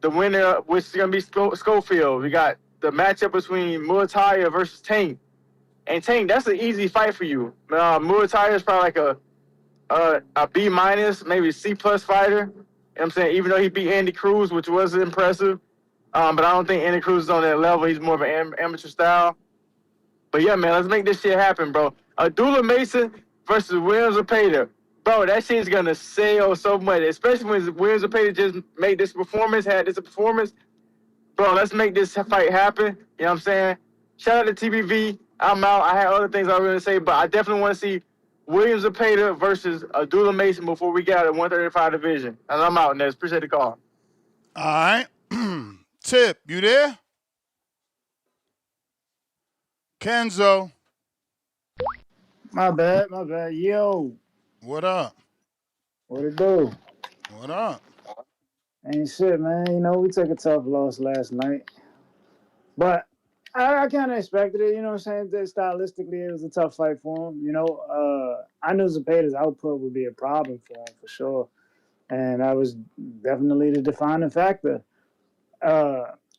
the winner, which is gonna be Schofield. We got the matchup between Muratalla versus Tank. And Tank, that's an easy fight for you. Muratalla is probably like a B-, maybe C+ fighter. You know what I'm saying? Even though he beat Andy Cruz, which was impressive. But I don't think Andy Cruz is on that level. He's more of an amateur style. But yeah, man, let's make this shit happen, bro. Abdullah Mason versus William Zepeda. Bro, that shit's gonna sell so much, especially when William Zepeda just had this performance. Bro, let's make this fight happen. You know what I'm saying? Shout out to TBV. I'm out. I had other things I was gonna say, but I definitely want to see William Zepeda versus Abdullah Mason before we get out of the 135 division. And I'm out, Nez. Appreciate the call. All right. Tip, you there? Kenzo. My bad. Yo. What up? What it do? What up? Ain't shit, man. We took a tough loss last night. But I kind of expected it, you know what I'm saying? Stylistically, it was a tough fight for him. I knew Zepeda's output would be a problem for him, for sure. And that was definitely the defining factor.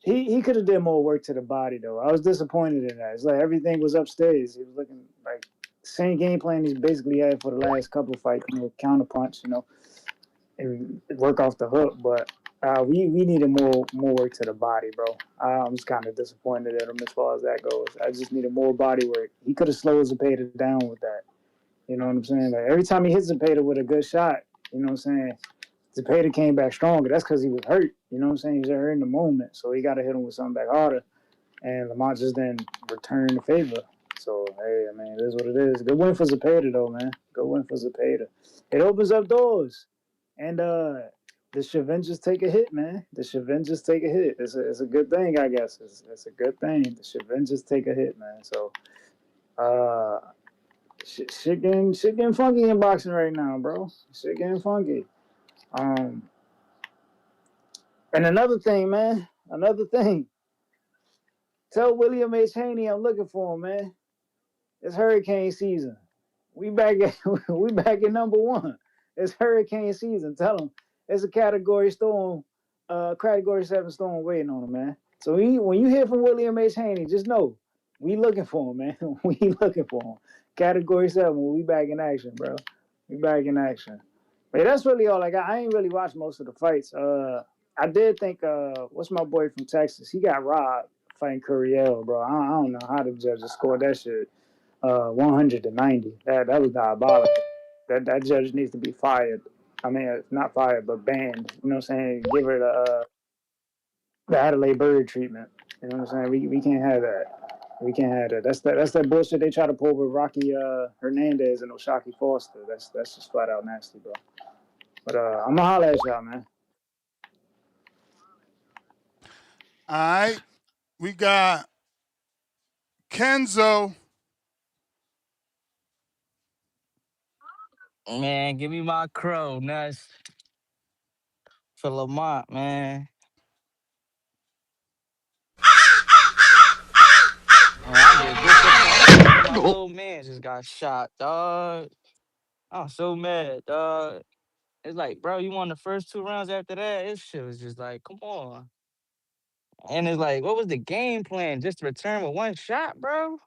He could have did more work to the body, though. I was disappointed in that. It's like everything was upstairs. He was looking like the same game plan he's basically had for the last couple of fights, counterpunch, and work off the hook. But we needed more work to the body, bro. I'm just kind of disappointed at him as far as that goes. I just needed more body work. He could have slowed Zepeda down with that. You know what I'm saying? Like every time he hit Zepeda with a good shot, you know what I'm saying? Zepeda came back stronger. That's because he was hurt. You know what I'm saying? He was hurt in the moment. So he got to hit him with something back harder. And Lamont just didn't return the favor. So, hey, I mean, it is what it is. Good win for Zepeda, though, man. Good win for Zepeda. It opens up doors. And the Shavenges take a hit, man. The Shavenges take a hit. It's a good thing, I guess. It's a good thing. The Shavenges take a hit, man. So, shit getting funky in boxing right now, bro. Shit getting funky. And another thing, man. Tell William H. Haney I'm looking for him, man. It's hurricane season. we back at number one. It's hurricane season. Tell him it's a category 7 storm waiting on him, man. So when you hear from William H. Haney, just know we looking for him, man. We looking for him. Category 7, we back in action, bro. We back in action. But that's really all I got. I ain't really watched most of the fights. I did think, what's my boy from Texas? He got robbed fighting Curiel, bro. I don't know how the judges scored that shit. 100-90. That was diabolical. That judge needs to be fired. I mean, not fired, but banned. You know what I'm saying? Give her the Adelaide Bird treatment. You know what I'm saying? We can't have that. We can't have that. That's that bullshit they try to pull with Rocky Hernandez and Oshaki Foster. That's just flat out nasty, bro. But I'm gonna holler at y'all, man. All right. We got Kenzo. Man, give me my crow, nuts. For Lamont, man. Man, I get disappointed. My little man just got shot, dog. I'm so mad, dog. It's like, bro, you won the first 2 rounds after that. This shit was just like, come on. And it's like, what was the game plan? Just to return with 1 shot, bro?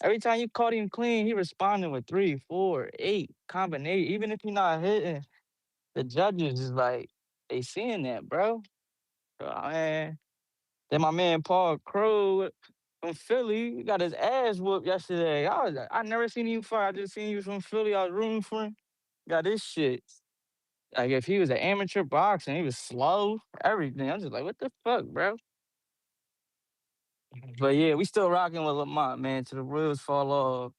Every time you caught him clean, he responded with 3, 4, 8 combination. Even if you're not hitting, the judges is like, they seeing that, bro. Man. Then my man Paul Crow from Philly got his ass whooped yesterday. I never seen him fight. I just seen he was from Philly. I was rooting for him. Got this shit. Like if he was an amateur boxer, he was slow, everything. I'm just like, what the fuck, bro? But yeah, we still rocking with Lamont, man, till the wheels fall off.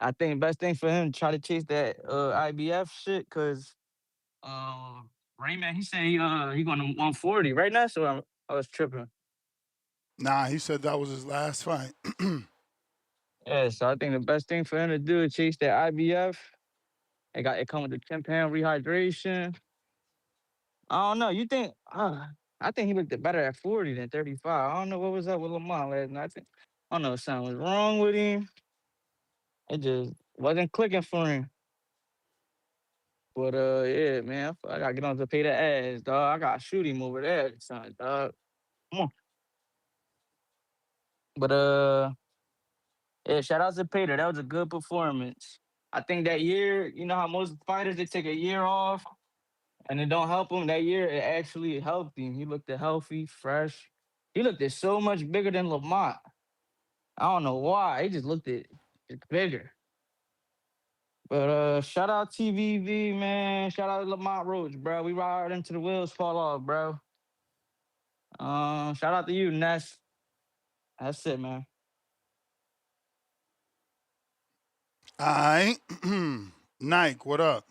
I think best thing for him to try to chase that IBF shit, cause Raymond, he said he going to 140 right now, so I was tripping. Nah, he said that was his last fight. Yeah, so I think the best thing for him to do is chase that IBF. It come with the 10-pound rehydration. I don't know. You think? I think he looked better at 40 than 35. I don't know what was up with Lamont last night. I don't know if something was wrong with him. It just wasn't clicking for him. But yeah, man, I gotta get on to pay the ass, dog. I gotta shoot him over there, son, dog. Come on. But yeah, shout out to Peter. That was a good performance. I think that year, you know how most fighters they take a year off and it don't help him. That year, it actually helped him. He looked healthy, fresh. He looked so much bigger than Lamont. I don't know why. He just looked just bigger. But shout out TVV, man. Shout out Lamont Roach, bro. We ride into the wheels fall off, bro. Shout out to you, Ness. That's it, man. All right. Nike, what up?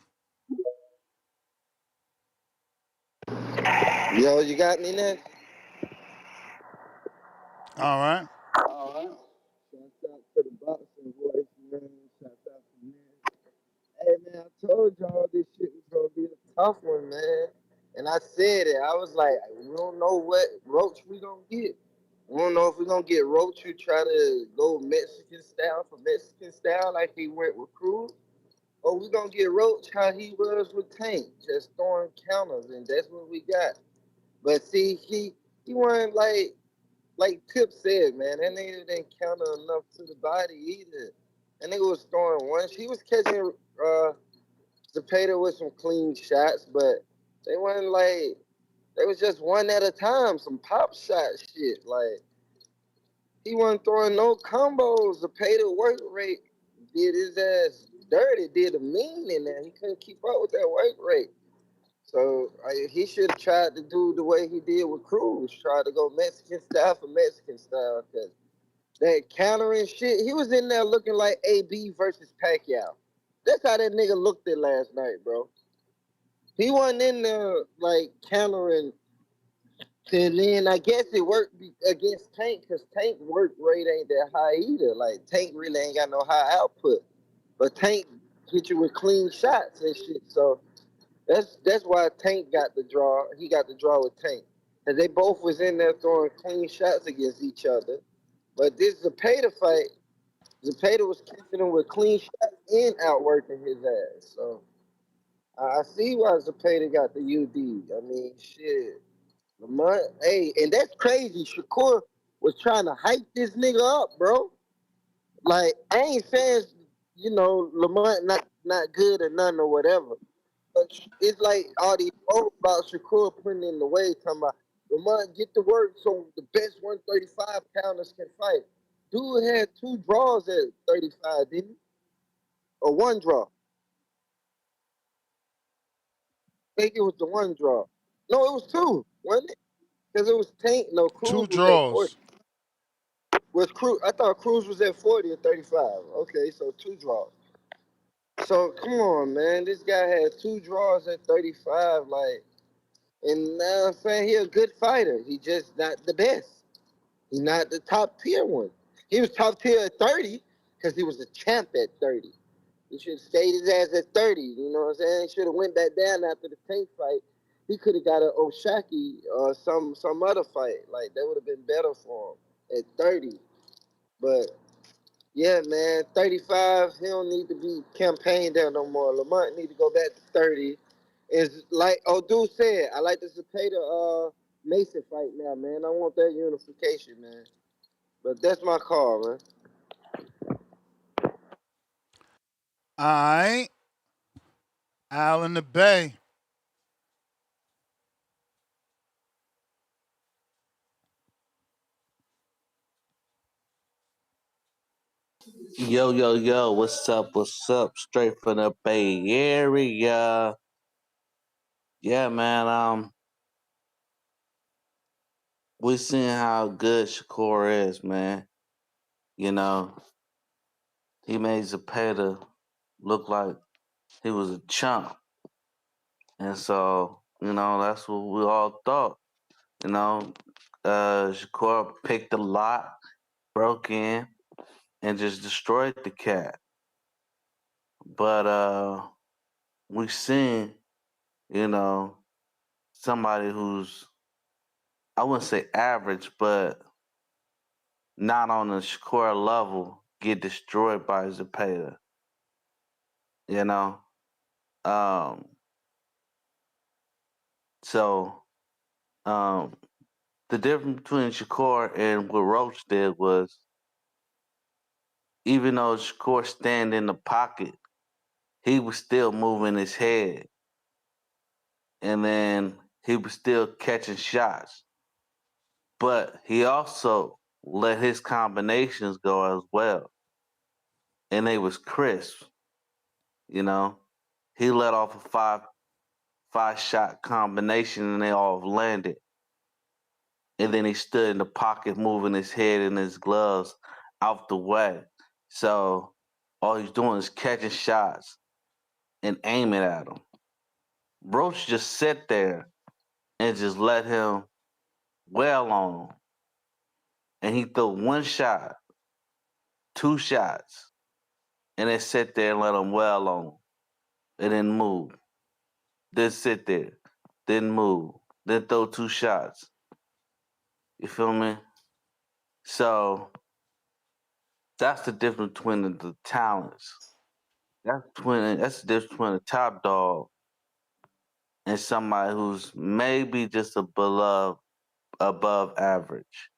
Yo, you got me next? All right. All right. Shout out to the boxing voice, man. Shout out to me. Hey, man, I told y'all this shit was going to be a tough one, man. And I said it. I was like, we don't know what Roach we going to get. We don't know if we're going to get Roach who try to go Mexican style for Mexican style like he went with Cruz. Or we going to get Roach how he was with Tank, just throwing counters. And that's what we got. But see, he wasn't like Tip said, man, that nigga didn't counter enough to the body either. That nigga was throwing once. He was catching Zepeda with some clean shots, but they weren't they was just one at a time, some pop shot shit. Like, he wasn't throwing no combos. Zepeda work rate did his ass dirty, did a mean in there. He couldn't keep up with that work rate. So he should have tried to do the way he did with Cruz, try to go Mexican style for Mexican style. Cause that countering shit, he was in there looking like AB versus Pacquiao. That's how that nigga looked at last night, bro. He wasn't in there like countering. And then I guess it worked against Tank because Tank work rate ain't that high either. Like Tank really ain't got no high output, but Tank hit you with clean shots and shit. So that's why Tank got the draw. He got the draw with Tank. And they both was in there throwing clean shots against each other. But this Zepeda fight, Zepeda was catching him with clean shots and outworking his ass. So I see why Zepeda got the UD. I mean, shit. Lamont, hey, and that's crazy. Shakur was trying to hype this nigga up, bro. Like, I ain't saying, Lamont not good or nothing or whatever. But it's like all these quotes about Shakur putting in the weight, talking about Lamont get to work so the best 135 pounders can fight. Dude had 2 draws at 35, didn't he? Or 1 draw. I think it was the 1 draw. No, it was 2, wasn't it? Because it was Tank. No, 2 Cruz was at 40. draws. Was Cruz? I thought Cruz was at 40 and 35. Okay, so 2 draws. So come on, man. This guy had 2 draws at 35, like, and now I'm saying he a good fighter. He just not the best. He's not the top tier one. He was top tier at 30 because he was a champ at 30. He should have stayed his ass at 30. You know what I'm saying? He should have went back down after the Tank fight. He could have got an Oshaki or some other fight. Like, that would have been better for him at 30. But yeah, man, 35, he don't need to be campaigned there no more. Lamont need to go back to 30. It's like dude said, I like the Zepeda Mason fight now, man. I want that unification, man. But that's my call, man. All right. Al in the Bay. Yo, yo, yo, what's up? What's up? Straight from the Bay Area. Yeah, man, we seeing how good Shakur is, man. You know, he made Zepeda look like he was a chump. And so, that's what we all thought. You know, Shakur picked a lot, broke in, and just destroyed the cat. But we seen, somebody who's, I wouldn't say average, but not on the Shakur level get destroyed by Zepeda. You know? Um, so the difference between Shakur and what Roach did was, even though Shakur stand in the pocket, he was still moving his head. And then he was still catching shots. But he also let his combinations go as well. And they was crisp. You know? He let off a five shot combination and they all landed. And then he stood in the pocket moving his head and his gloves out the way. So all he's doing is catching shots and aiming at them. Roach just sat there and just let him wail on him. And he threw 1 shot, 2 shots, and then sit there and let him wail on him. And then move. Then sit there. Then move. Then throw 2 shots. You feel me? So that's the difference between the talents. That's the difference between a top dog and somebody who's maybe just above average.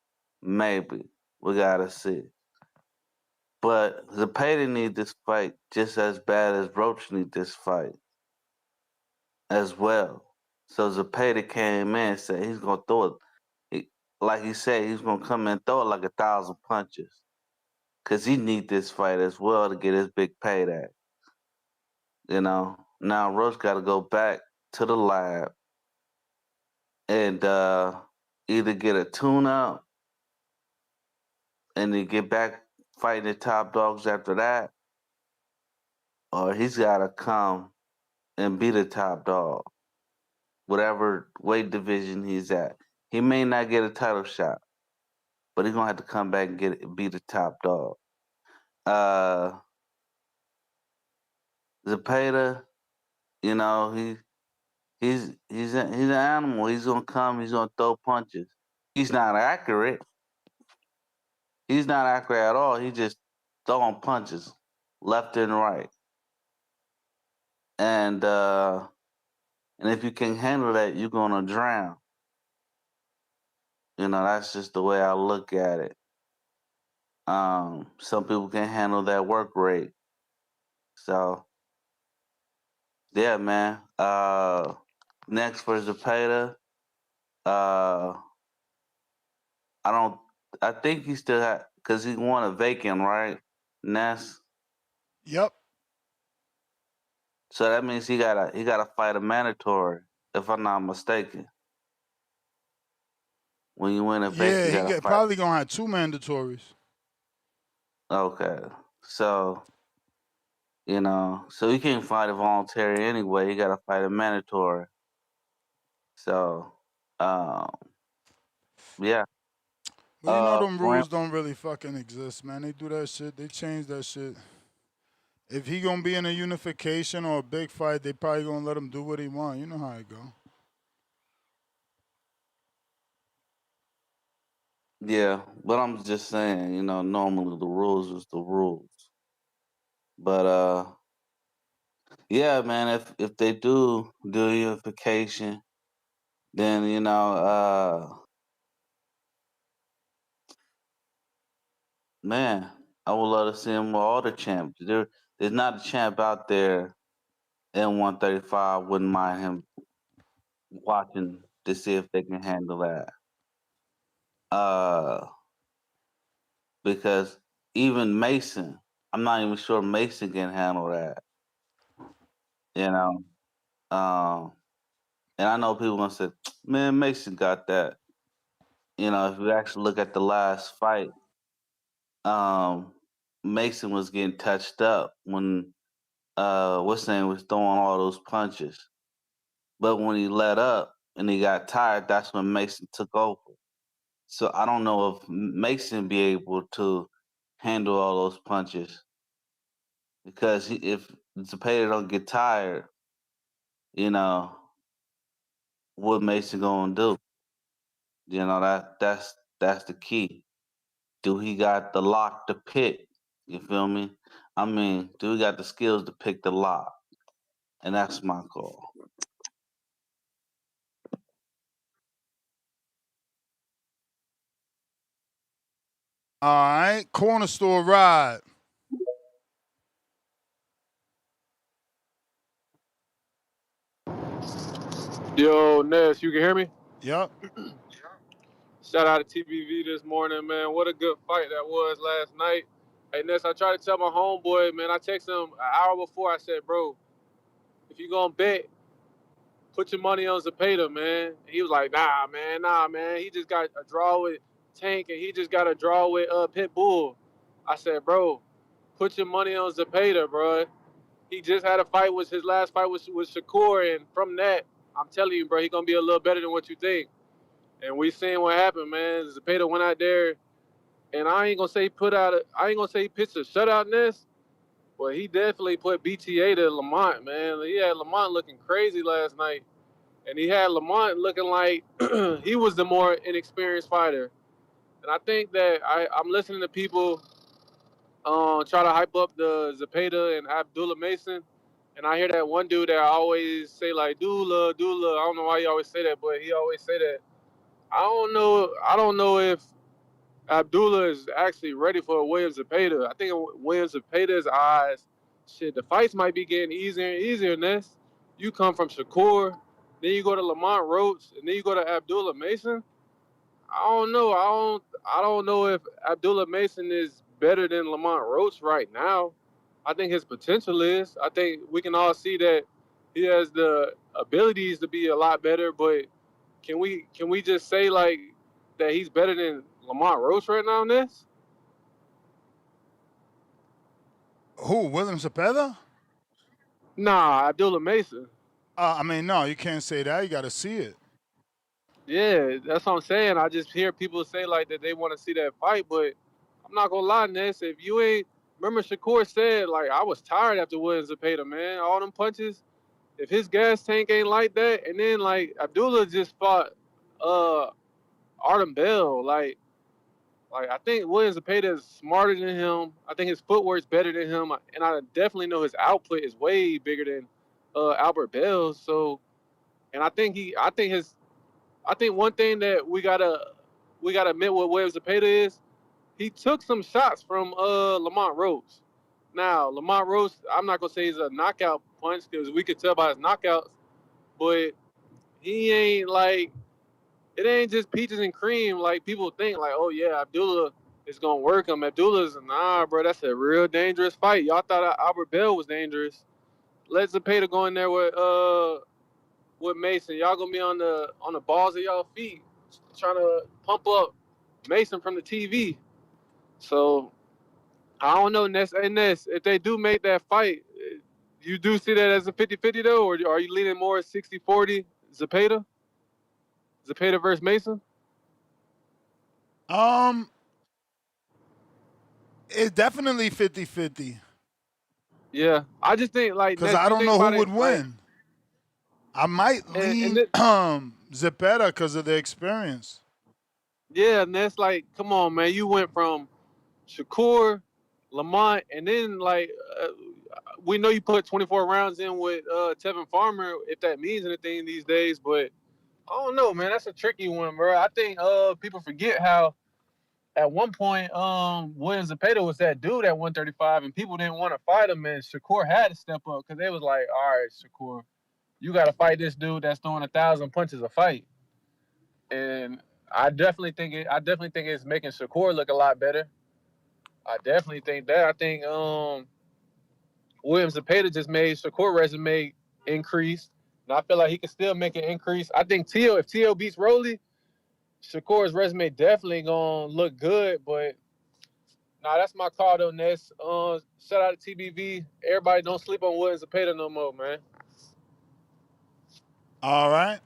Maybe. We gotta see. But Zepeda need this fight just as bad as Roach need this fight as well. So Zepeda came in and said he's gonna throw it. Like he said, he's gonna come in and throw it like 1,000 punches. Cause he need this fight as well to get his big payday. Now Roach gotta go back to the lab and either get a tune-up and then get back fighting the top dogs after that, or he's gotta come and be the top dog, whatever weight division he's at. He may not get a title shot, but he's gonna have to come back and be the top dog. Zepeda, he's an animal. He's gonna come. He's gonna throw punches. He's not accurate. He's not accurate at all. throwing punches left and right. And if you can't handle that, you're gonna drown. You know, that's just the way I look at it. Some people can't handle that work rate. So yeah, man. Next for Zepeda. I think he still had, because he won a vacant, right? Ness. Yep. So that means he gotta fight a mandatory, if I'm not mistaken. When you win a vacant, Yeah, you he gotta fight. probably gonna have 2 mandatories. Okay. So, so you can't fight a voluntary anyway. You gotta fight a mandatory. So, yeah. But you know them Ram- rules don't really fucking exist, man. They do that shit. They change that shit. If he gonna be in a unification or a big fight, they probably gonna let him do what he want. You know how it go. yeah, but I'm just saying, normally the rules is the rules. But yeah, man, if they do unification, then man, I would love to see him with all the champs. There's not a champ out there in 135 wouldn't mind him watching to see if they can handle that. Because even Mason, I'm not even sure Mason can handle that. You know, and I know people gonna say, "Man, Mason got that." If you actually look at the last fight, Mason was getting touched up when what's his name was throwing all those punches. But when he let up and he got tired, that's when Mason took over. So I don't know if Mason be able to handle all those punches because if Zepeda don't get tired, what Mason gonna do? That's the key. Do he got the lock to pick? You feel me? I mean, do he got the skills to pick the lock? And that's my call. All right, corner store ride. Yo, Ness, you can hear me? Yep. Shout out to TBV this morning, man. What a good fight that was last night. Hey, Ness, I tried to tell my homeboy, man. I texted him an hour before. I said, bro, if you gonna bet, put your money on Zepeda, man. He was like, nah, man. He just got a draw with Tank, and he just got a draw with Pitbull. I said, bro, put your money on Zepeda, bro. He just had a fight. His last fight was Shakur, and from that, I'm telling you, bro, he gonna be a little better than what you think. And we seen what happened, man. Zepeda went out there, and I ain't gonna say he pitched a shutout Ness, but he definitely put BTA to Lamont, man. He had Lamont looking crazy last night, and he had Lamont looking like he was the more inexperienced fighter. And I think that I'm listening to people try to hype up the Zepeda and Abdullah Mason, and I hear that one dude that always say like Dula. I don't know why he always say that, but he always say that. I don't know if Abdullah is actually ready for Williams Zepeda. I think Williams Zepeda's eyes, shit, the fights might be getting easier and easier in this. You come from Shakur, then you go to Lamont Roach, and then you go to Abdullah Mason. I don't know. I don't know if Abdullah Mason is better than Lamont Roach right now. I think his potential is. I think we can all see that he has the abilities to be a lot better, but can we just say like that he's better than Lamont Roach right now in this? Who? William Zepeda? Nah, Abdullah Mason. I mean, no, you can't say that. You got to see it. Yeah, that's what I'm saying. I just hear people say like that they want to see that fight, but I'm not gonna lie, Ness. If you ain't remember Shakur said like I was tired after Williams Zepeda, man. All them punches. If his gas tank ain't like that, and then like Abdullah just fought Artem Bell, like Like, I think William Zepeda is smarter than him. I think his footwork's better than him, and I definitely know his output is way bigger than Albert Bell's. So, and I think one thing that we gotta admit what William Zepeda is, he took some shots from Lamont Roach. Now, Lamont Roach, I'm not gonna say he's a knockout punch because we could tell by his knockouts, but he ain't like, it ain't just peaches and cream like people think. Like, oh yeah, Abdullah is gonna work him. Abdullah's, nah, bro, that's a real dangerous fight. Y'all thought Albert Bell was dangerous. Let Zepeda go in there with Mason. Y'all gonna be on the balls of y'all feet, trying to pump up Mason from the TV. So I don't know, Ness. Hey, Ness, if they do make that fight, you do see that as a 50-50 though, or are you leaning more 60-40 Zepeda? Zepeda versus Mason? It's definitely 50-50. Yeah, I just think like Because Ness, I you don't think know about who it would like, win. I might and lean Zepeda because of the experience. yeah, Ness, like, come on, man, you went from Shakur, Lamont, and then like we know you put 24 rounds in with Tevin Farmer, if that means anything these days, but I don't know, man. That's a tricky one, bro. I think people forget how at one point William Zepeda was that dude at 135 and people didn't want to fight him, and Shakur had to step up because they was like, all right, Shakur, you got to fight this dude that's throwing 1,000 punches a fight. And I definitely think it's making Shakur look a lot better. I definitely think that. I think William Zepeda just made Shakur resume increase, and I feel like he can still make an increase. I think if T.O. beats Rolly, Shakur's resume definitely gonna look good. But nah, that's my call though, Ness. Shout out to TBV. Everybody don't sleep on William Zepeda no more, man. All right.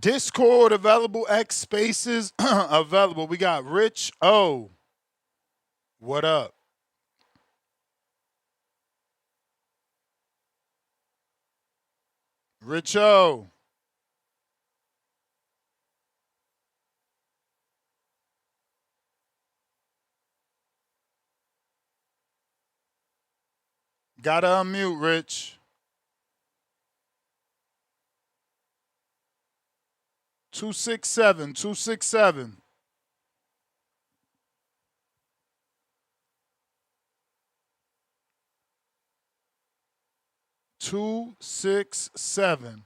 Discord available, X Spaces available. We got Rich O. What up? Rich O. Gotta unmute, Rich. 267, 267. Two, 6, 7.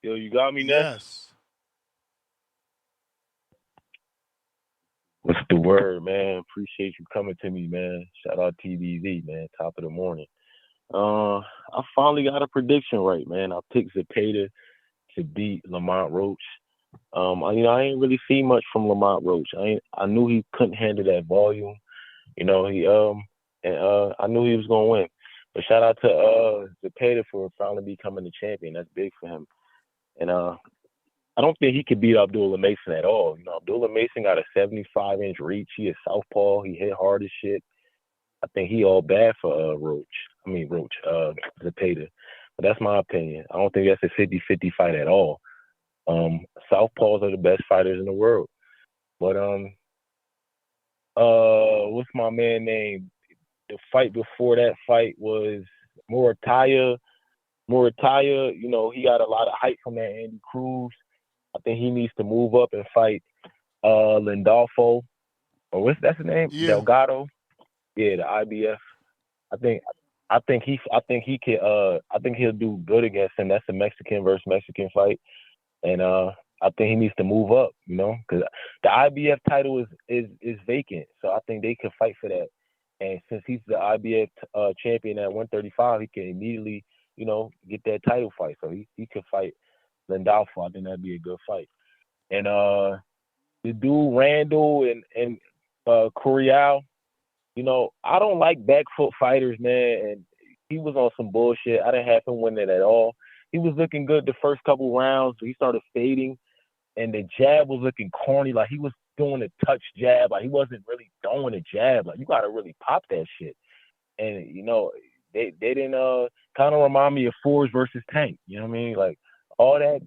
Yo, you got me, Ness? Yes. What's the word, man? Appreciate you coming to me, man. Shout out TBV, man. Top of the morning. I finally got a prediction right, man. I picked Zepeda to beat Lamont Roach. I ain't really seen much from Lamont Roach. I knew he couldn't handle that volume. I knew he was gonna win. But shout out to Zepeda for finally becoming the champion. That's big for him. And I don't think he could beat Abdullah Mason at all. Abdullah Mason got a 75-inch reach. He is southpaw. He hit hard as shit. I think he all bad for Zepeda. But that's my opinion. I don't think that's a 50-50 fight at all. Southpaws are the best fighters in the world. But what's my man name? The fight before that fight was Muratalla. He got a lot of hype from that Andy Cruz. I think he needs to move up and fight Lindolfo, or that's his name? Yeah. Delgado. Yeah, the IBF. I think he'll do good against him. That's a Mexican versus Mexican fight, and I think he needs to move up. Because the IBF title is vacant, so I think they could fight for that. And since he's the IBF champion at 135, he can immediately get that title fight. So he could fight Lindolfo. I think that'd be a good fight. And the dude Randall and Curiel, I don't like back foot fighters, man. And he was on some bullshit. I didn't have him win it at all. He was looking good the first couple rounds. He started fading, and the jab was looking corny. Like he was doing a touch jab. Like he wasn't really throwing a jab. Like you gotta really pop that shit. And they didn't kind of remind me of Forge versus Tank. You know what I mean? Like all that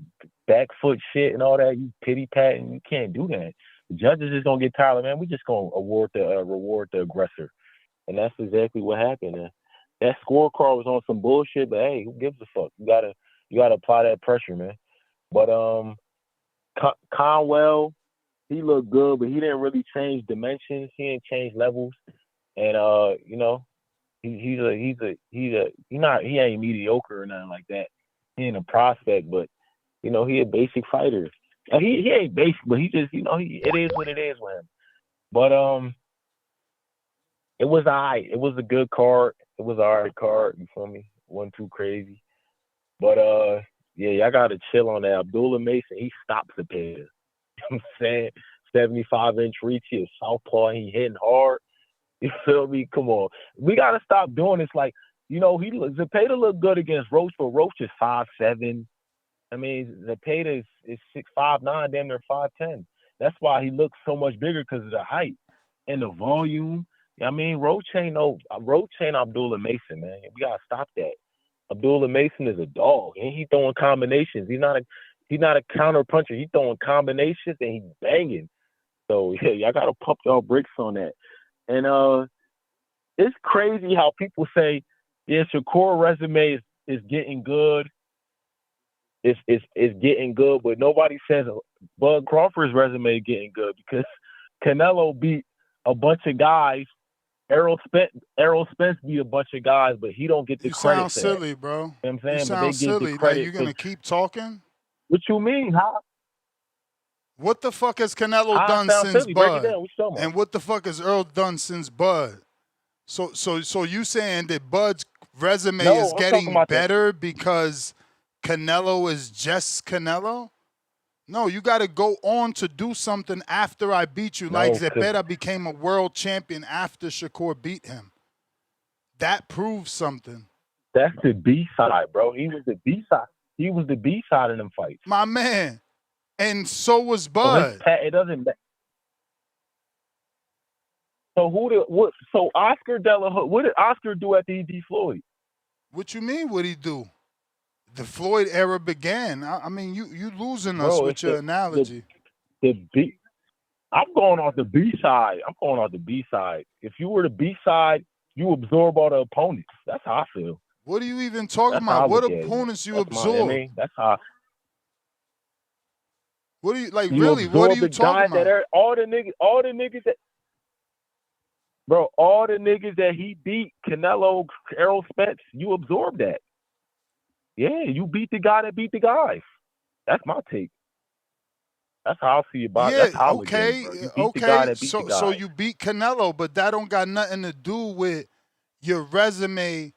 back foot shit and all that, you pity patting, you can't do that. The judges just gonna get tired of, man. We just gonna reward the aggressor, and that's exactly what happened. And that scorecard was on some bullshit, but hey, who gives a fuck? You gotta apply that pressure, man. But Conwell, he looked good, but he didn't really change dimensions. He didn't change levels, and you know, he ain't mediocre or nothing like that. He ain't a prospect, but you know, he a basic fighter. He ain't basic, but he just, you know, it is what it is with him. But it was alright. It was a good card. It was an alright card. You feel me? Wasn't too crazy. But yeah, y'all gotta chill on that. Abdullah Mason, he stops the pair. You know what I'm saying? 75-inch reach, he is southpaw, he hitting hard. You feel me? Come on. We gotta stop doing this. Like, you know, Zepeda looked good against Roach, but Roach is 5'7". I mean, Zepeda is 6'5", damn near 5'10". That's why he looks so much bigger, because of the height and the volume. I mean, Roach ain't Abdullah Mason, man. We gotta stop that. Abdullah Mason is a dog, and he throwing combinations. He's not a counter puncher. He throwing combinations and he banging. So yeah, y'all gotta pump y'all bricks on that. And it's crazy how people say, yeah, Shakur resume is getting good. It's getting good, but nobody says Bud Crawford's resume is getting good, because Canelo beat a bunch of guys. Errol Spence beat a bunch of guys, but he don't get the credit. You sound silly, bro. You know what I'm saying? You sound silly. Like, you're gonna keep talking? What you mean? How? What the fuck has Canelo done since Bud? And what the fuck has Earl done since Bud? So you saying that Bud's resume is getting better because Canelo is just Canelo? No, you got to go on to do something after I beat you. Like Zepeda became a world champion after Shakur beat him. That proves something. That's the B-side, bro. He was the B-side. He was the B-side in them fights. My man. And so was Bud. It doesn't matter. So Oscar De La Hoya, what did Oscar do after he beat Floyd? What you mean, what'd he do? The Floyd era began. I mean, you losing us with your analogy. I'm going off the B-side. If you were the B-side, you absorb all the opponents. That's how I feel. What are you even talking about? What opponents you absorb? That's how. What are you like? Really? What are you talking about? All the niggas that. Bro, all the niggas that he beat, Canelo, Errol Spence, you absorb that. Yeah, you beat the guy that beat the guys. That's my take. That's how I see about it. Yeah, That's how okay. So you beat Canelo, but that don't got nothing to do with your resume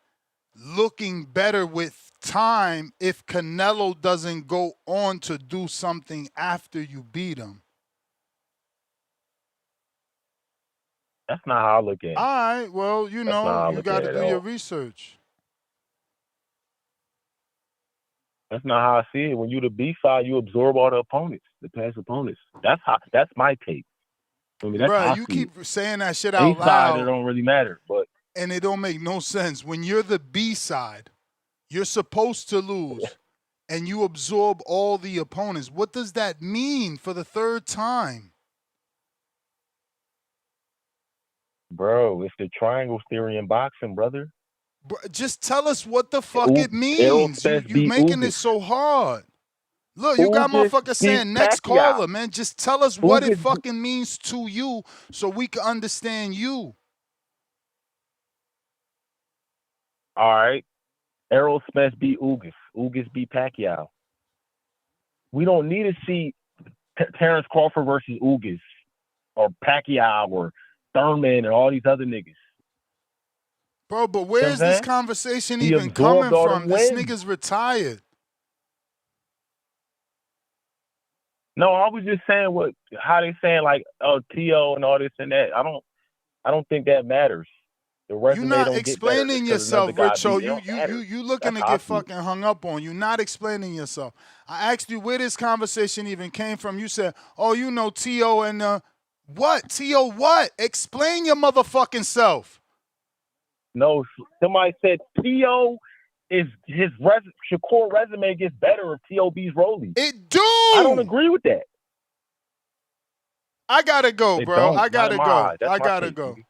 looking better with time if Canelo doesn't go on to do something after you beat him. That's not how I look at it. All right, well, you know, you got to do your research. That's not how I see it. When you the B side, you absorb all the opponents, the past opponents. That's my take. I mean, that's Bruh, you keep saying that shit out loud. It don't really matter, but and it don't make no sense. When you're the B side, you're supposed to lose, and you absorb all the opponents. What does that mean for the third time? Bro, it's the triangle theory in boxing, brother. Just tell us what the fuck it means. You making it so hard. Look, you got motherfuckers saying next caller, man. Just tell us what it fucking means to you so we can understand you. All right. Errol Spence beat Ugas. Ugas beat Pacquiao. We don't need to see Terrence Crawford versus Ugas or Pacquiao or Thurman and all these other niggas. Bro, but where's this conversation even coming from? This nigga's retired. No, I was just saying how they saying like T.O. and all this and that. I don't think that matters. The resume You're not don't explaining get yourself, Richo. You looking That's to get fucking hung up on. You're not explaining yourself. I asked you where this conversation even came from. You said, oh, you know T.O. and what? T.O. what? Explain your motherfucking self. No, somebody said T.O. Shakur resume gets better if TOB's rolling. It do. I don't agree with that. I gotta go, It bro. don't. I gotta Not in my go. eyes. That's I my gotta take, go. baby.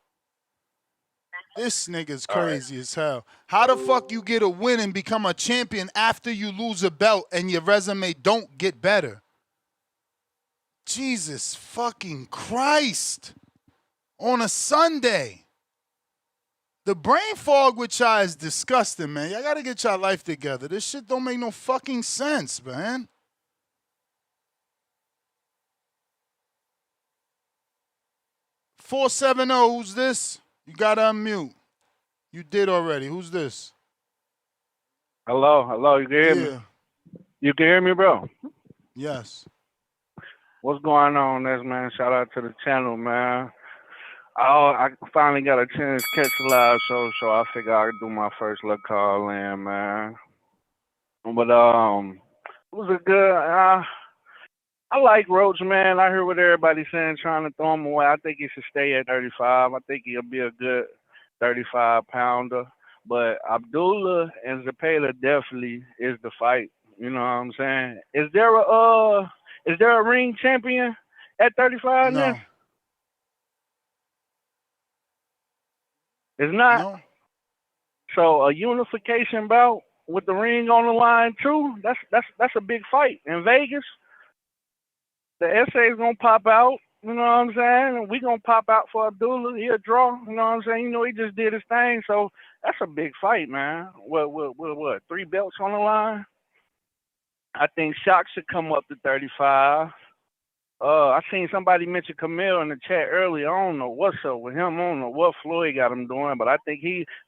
This nigga's All right. crazy as hell. How the fuck you get a win and become a champion after you lose a belt and your resume don't get better? Jesus fucking Christ. On a Sunday. The brain fog with y'all is disgusting, man. Y'all gotta get y'all life together. This shit don't make no fucking sense, man. $470, who's this? You gotta unmute. You did already. Who's this? Hello, you can hear me? You can hear me, bro? Yes. What's going on, man? Shout out to the channel, man. I finally got a chance to catch the live show, so I figured I could do my first little call in, man. But it was a good. I like Roach, man. I heard what everybody's saying, trying to throw him away. I think he should stay at 35. I think he'll be a good 35-pounder. But Abdullah and Zepeda definitely is the fight. You know what I'm saying? Is there a ring champion at 35 No. now? It's not. No. So a unification bout with the ring on the line too. That's a big fight in Vegas. The essay's gonna pop out. You know what I'm saying? And we gonna pop out for Abdullah. He'll draw. You know what I'm saying? You know he just did his thing. So that's a big fight, man. What? 3 belts on the line. I think Shock should come up to 35. I seen somebody mention Camille in the chat earlier. I don't know what's up with him. I don't know what Floyd got him doing, but I think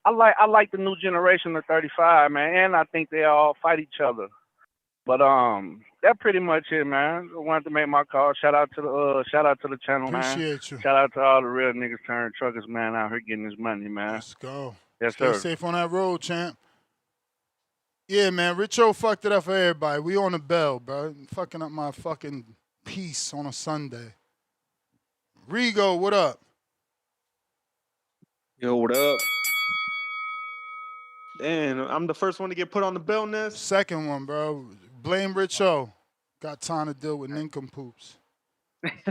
I like the new generation of 35, man, and I think they all fight each other. But that's pretty much it, man. I wanted to make my call. Shout out to the channel, man. Appreciate you. Shout out to all the real niggas turned truckers, man, out here getting this money, man. Let's go. Yes, Stay sir. safe on that road, champ. Yeah, man. Richo fucked it up for everybody. We on the bell, bro. Fucking up my fucking peace on a Sunday. Rigo, what up? Yo, what up? Damn, I'm the first one to get put on the bell nest. Second one, bro. Blame Richo. Got time to deal with nincompoops. All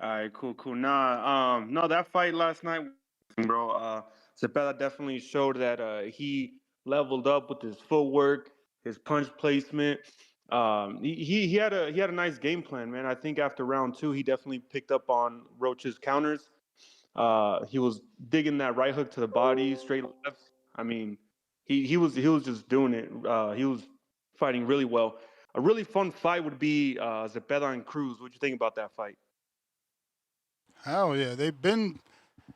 right, cool. No, that fight last night, bro. Zepeda definitely showed that he leveled up with his footwork, his punch placement. He had a nice game plan, man. I think after round 2, he definitely picked up on Roach's counters. He was digging that right hook to the body, straight left. I mean, he was just doing it. He was fighting really well. A really fun fight would be Zepeda and Cruz. What do you think about that fight? Hell yeah, they've been.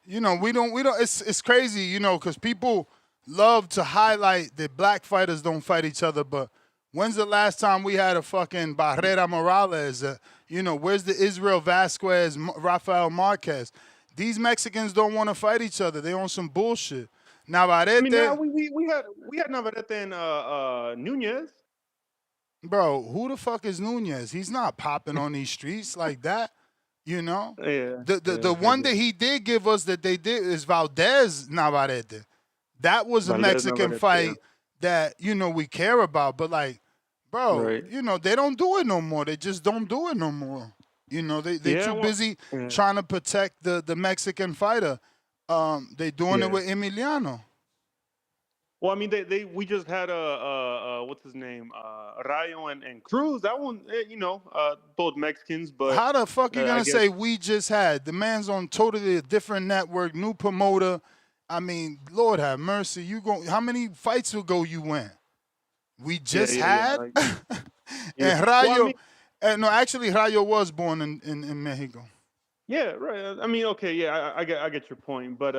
You know, we don't. It's crazy, you know, because people love to highlight that black fighters don't fight each other. But when's the last time we had a fucking Barrera Morales? You know, where's the Israel Vasquez, Rafael Marquez? These Mexicans don't want to fight each other. They on some bullshit. Navarrete. I mean, now we had Navarrete and Nunez. Bro, who the fuck is Nunez? He's not popping on these streets like that. You know? Yeah. The one that he did give us that they did is Valdez Navarrete. That was a Valdez Mexican Navarrete, fight yeah. that, you know, we care about. But like, bro, Right. you know, they don't do it no more. They just don't do it no more. You know, they too busy trying to protect the Mexican fighter. They doing it with Emiliano. Well, I mean, we just had what's his name, Rayo and Cruz. That one, you know, both Mexicans. But How the fuck you I gonna guess- say we just had? The man's on totally a different network, new promoter. I mean, Lord have mercy. How many fights ago you went? We just had? And Rayo, Well, I mean, no, actually Rayo was born in Mexico. Yeah, right. I mean, okay, yeah, I get your point, but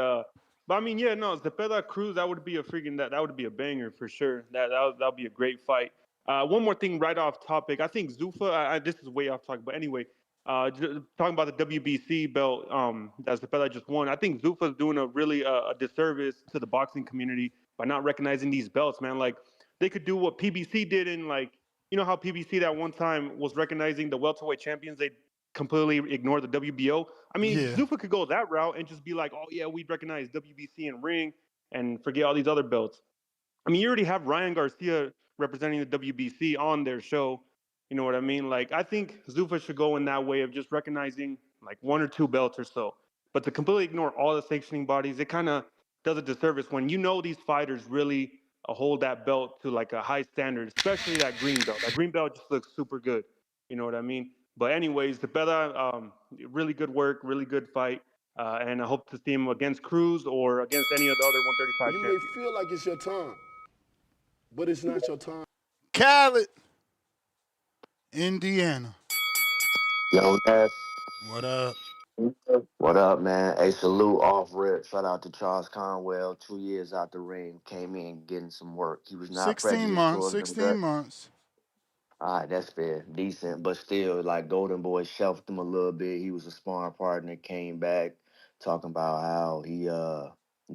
I mean, yeah, no, Zepeda Cruz, that would be that would be a banger for sure. That'll be a great fight. One more thing, right off topic, I think Zuffa. This is way off topic, but anyway, talking about the WBC belt that Zepeda just won. I think Zuffa's doing a really a disservice to the boxing community by not recognizing these belts, man. Like they could do what PBC did in, like, you know how PBC that one time was recognizing the welterweight champions. They completely ignore the WBO. I mean, Yeah. Zuffa could go that route and just be like, oh yeah, we recognize WBC and ring and forget all these other belts. I mean, you already have Ryan Garcia representing the WBC on their show. You know what I mean? Like, I think Zuffa should go in that way of just recognizing like 1 or 2 belts or so. But to completely ignore all the sanctioning bodies, it kind of does a disservice when you know these fighters really hold that belt to like a high standard, especially that green belt. That green belt just looks super good. You know what I mean? But anyways, Zepeda, really good work, really good fight. And I hope to see him against Cruz or against any of the other 135 You champions. may feel like it's your time, but it's not your time. Khaled, Indiana. Yo, Ness. What up? What up, man? Hey, salute off rip. Shout out to Charles Conwell. 2 years out the ring. Came in getting some work. He was not 16 prejudiced months, towards them 16 guts. months. All right, that's fair. Decent. But still, like, Golden Boy shelved him a little bit. He was a sparring partner, came back talking about how he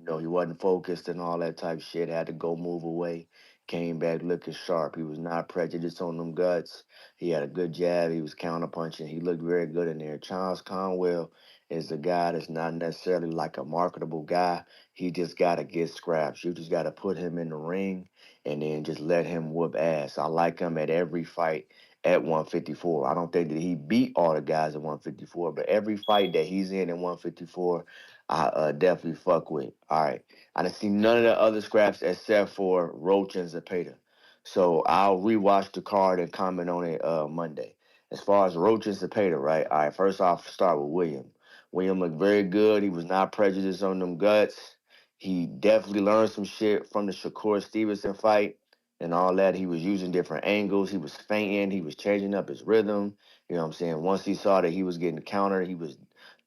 wasn't focused and all that type of shit, had to go move away. Came back looking sharp. He was not prejudiced on them guts. He had a good jab. He was counterpunching. He looked very good in there. Charles Conwell is a guy that's not necessarily like a marketable guy. He just got to get scraps. You just got to put him in the ring and then just let him whoop ass. I like him at every fight at 154. I don't think that he beat all the guys at 154, but every fight that he's in at 154, I definitely fuck with. All right. I didn't see none of the other scraps except for Roach and Zepeda. So I'll rewatch the card and comment on it Monday. As far as Roach and Zepeda, right? All right, first off, start with William. William looked very good. He was not prejudiced on them guts. He definitely learned some shit from the Shakur Stevenson fight and all that. He was using different angles. He was feinting. He was changing up his rhythm. You know what I'm saying? Once he saw that he was getting countered, he was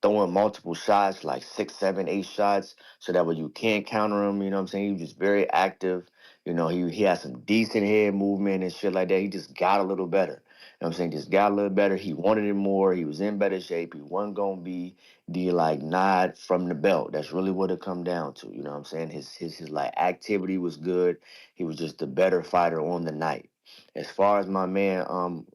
throwing multiple shots, like 6, 7, 8 shots, so that way you can't counter him. You know what I'm saying? He was just very active. You know, he had some decent head movement and shit like that. He just got a little better. You know what I'm saying? Just got a little better. He wanted it more. He was in better shape. He wasn't going to be the like nod from the belt. That's really what it come down to. You know what I'm saying? His like activity was good. He was just a better fighter on the night. As far as my man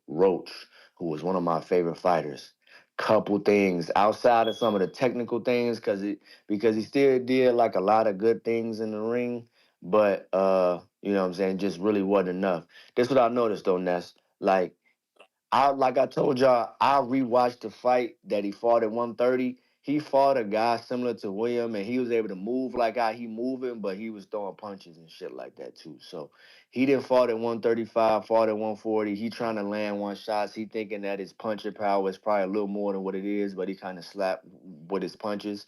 Roach, who was one of my favorite fighters, couple things outside of some of the technical things because he still did like a lot of good things in the ring, but you know what I'm saying, just really wasn't enough. This what I noticed though, Ness. Like I told y'all, I rewatched the fight that he fought at 130. He fought a guy similar to William, and he was able to move like how he moving, but he was throwing punches and shit like that too. So he didn't fought at 135, fought at 140. He trying to land one shots. He thinking that his punching power is probably a little more than what it is, but he kind of slapped with his punches.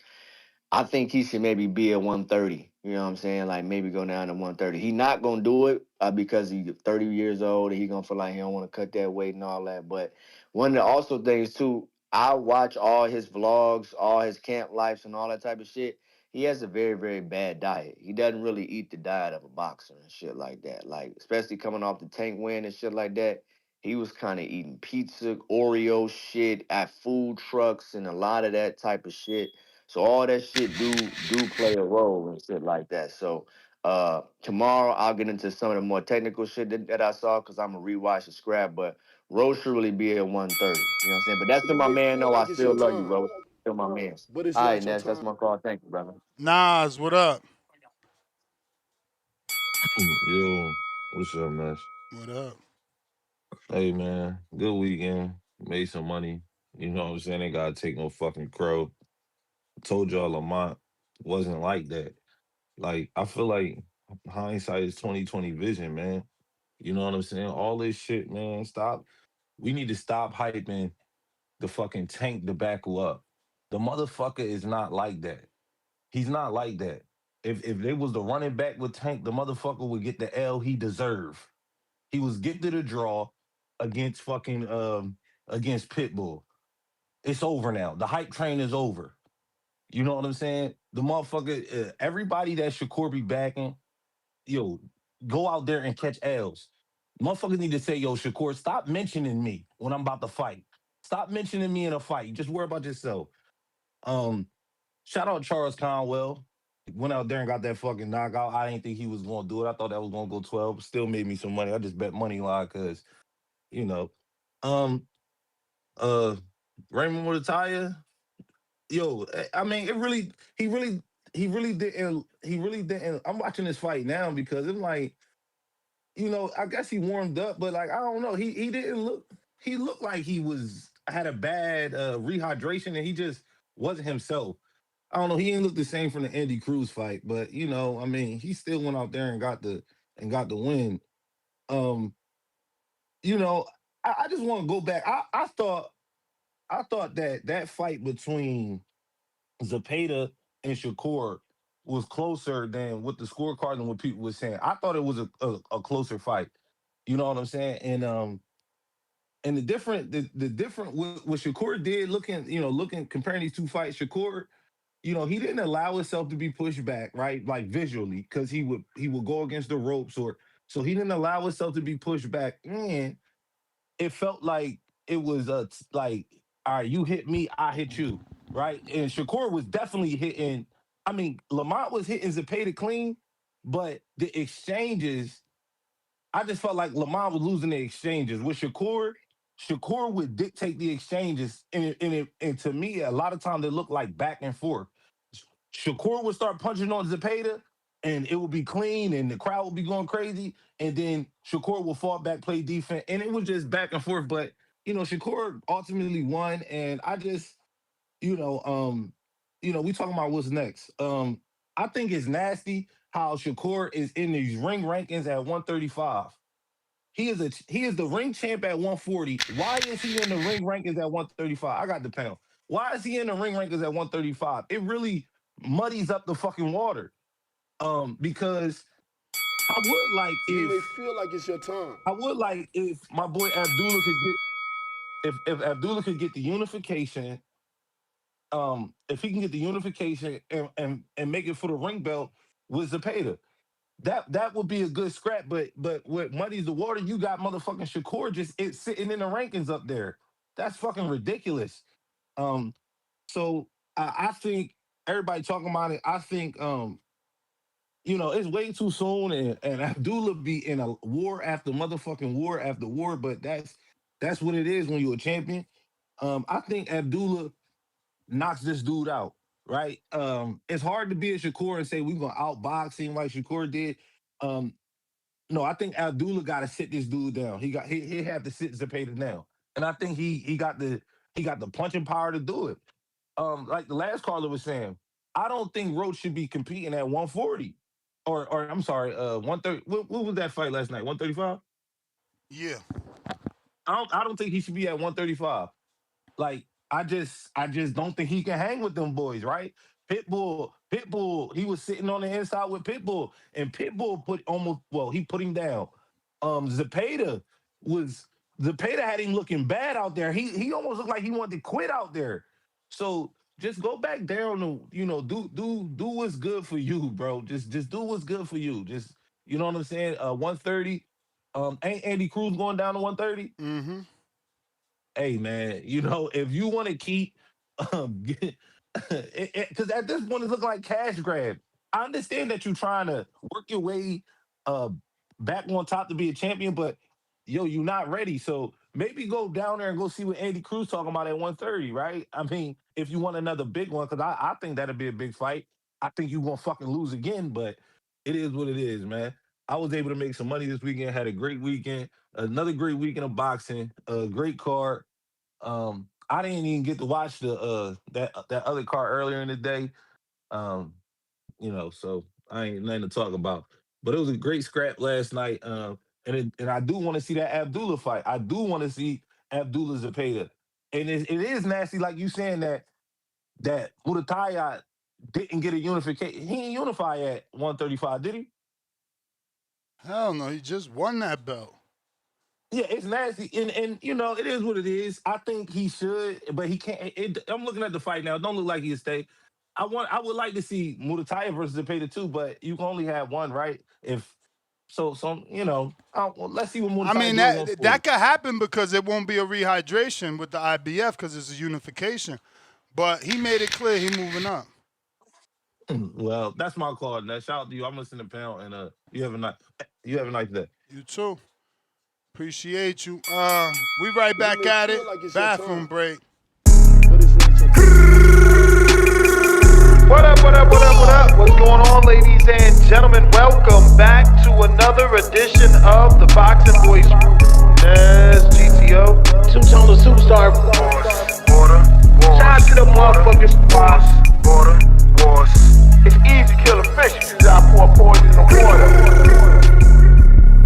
I think he should maybe be at 130. You know what I'm saying? Like maybe go down to 130. He not gonna do it because he's 30 years old and he gonna feel like he don't want to cut that weight and all that. But one of the also things too, I watch all his vlogs, all his camp lives and all that type of shit. He has a very, very bad diet. He doesn't really eat the diet of a boxer and shit like that. Like, especially coming off the Tank win and shit like that. He was kind of eating pizza, Oreo shit at food trucks and a lot of that type of shit. So all that shit do play a role and shit like that. So tomorrow I'll get into some of the more technical shit that I saw because I'm gonna rewatch the scrap. But Rose should really be at 130. You know what I'm saying? But that's You to my may man. feel No, I like it's still your love you, time, Rose. Still my man. but it's All right, not your Ness, that's time. my call. Thank you, brother. Nas, what up? Yo, what's up, man? What up? Hey, man, good weekend. Made some money. You know what I'm saying? Ain't gotta take no fucking crow. Told y'all Lamont wasn't like that. Like, I feel like hindsight is 2020 vision, man. You know what I'm saying? All this shit, man. Stop. We need to stop hyping the fucking tank debacle up. The motherfucker is not like that. He's not like that. If they was the running back with Tank, the motherfucker would get the L he deserved. He was gifted a draw against fucking against Pitbull. It's over now. The hype train is over. You know what I'm saying? The motherfucker, everybody that Shakur be backing, yo, go out there and catch L's. Motherfuckers need to say, yo, Shakur, stop mentioning me when I'm about to fight. Stop mentioning me in a fight. Just worry about yourself. Um, Shout out Charles Conwell. Went out there and got that fucking knockout. I didn't think he was gonna do it. I thought that was gonna go 12. Still made me some money. I just bet money line because, you know. Um uh Raymond Muratalla, yo, I mean, he really he really didn't. He really didn't. I'm watching this fight now because it's like, I guess he warmed up, but like I don't know. He didn't look. He looked like he had a bad rehydration, and he just wasn't himself. I don't know. He didn't look the same from the Andy Cruz fight, but I mean, he still went out there and got the win. Um, I just want to go back. I thought that fight between Zepeda and Shakur was closer than what the scorecard and what people were saying. I thought it was a closer fight. You know what I'm saying? And the different what Shakur did, looking comparing these two fights, Shakur, he didn't allow himself to be pushed back, right? Like visually, because he would go against the ropes, or so he didn't allow himself to be pushed back. And it felt like it was like, all right, you hit me, I hit you, right? And Shakur was definitely hitting. I mean, Lamont was hitting Zepeda clean, but the exchanges, I just felt like Lamont was losing the exchanges. With Shakur would dictate the exchanges, and to me, a lot of times they look like back and forth. Shakur would start punching on Zepeda, and it would be clean, and the crowd would be going crazy. And then Shakur will fall back, play defense, and it was just back and forth. But Shakur ultimately won, and I just, we talking about what's next. I think it's nasty how Shakur is in these ring rankings at 135. He is the ring champ at 140. Why is he in the ring rankings at 135? I got the pound. Why is he in the ring rankings at 135? It really muddies up the fucking water. Because I would like You may if feel like it's your time. My boy Abdullah could get if Abdullah could get the unification. If he can get the unification and make it for the ring belt with Zepeda. That would be a good scrap, but what muddies the water, you got motherfucking Shakur just sitting in the rankings up there. That's fucking ridiculous. So I think everybody talking about it. I think it's way too soon, and Abdullah be in a war after motherfucking war after war. But that's what it is when you're a champion. I think Abdullah knocks this dude out. Right? It's hard to be a Shakur and say we're gonna outbox him like Shakur did. Um, no, I think Abdullah got to sit this dude down. He had to sit Zepeda down, and I think he got the punching power to do it. Like the last caller was saying, I don't think Roach should be competing at 140, or I'm sorry, 130. What was that fight last night? 135. Yeah. I don't think he should be at 135. Like I just don't think he can hang with them boys, right? Pitbull, he was sitting on the inside with Pitbull, and Pitbull he put him down. Zepeda had him looking bad out there. He almost looked like he wanted to quit out there. So just go back down to, do what's good for you, bro. Just do what's good for you. Just, you know what I'm saying? 130. Ain't Andy Cruz going down to 130? Mm-hmm. Hey man, if you want to keep, because at this point it looks like cash grab. I understand that you're trying to work your way uh back on top to be a champion, but you're not ready. So maybe go down there and go see what Andy Cruz talking about at 130, right? I mean, if you want another big one, because I think that'd be a big fight. I think you're gonna fucking lose again, but it is what it is, man. I was able to make some money this weekend, had a great weekend, another great weekend of boxing, a great card. I didn't even get to watch that other card earlier in the day. Um, so I ain't nothing to talk about. But it was a great scrap last night. And I do want to see that Abdullah fight. I do want to see Abdullah Zepeda. And it is nasty, like you saying that Muratalla didn't get a unification. He didn't unify at 135, did he? Hell no, he just won that belt. Yeah, it's nasty, and it is what it is. I think he should, but he can't. I'm looking at the fight now. It don't look like he'll stay. I would like to see Muratalla versus Zepeda too, but you can only have one, right? If so, let's see what Muratalla I mean, do. that could happen because it won't be a rehydration with the IBF because it's a unification. But he made it clear he moving up. Well, that's my call. Now, shout out to you. I'm listening to Pound, and you have a nice day. You too. Appreciate you. We right back at it. Bathroom break. What up, what up, what up, what up? What's going on, ladies and gentlemen? Welcome back to another edition of the Boxing Voice. Yes, GTO. Two-tone superstar. Shout out to the motherfucking boss. It's easy to kill a fish. You just gotta pour poison in the water.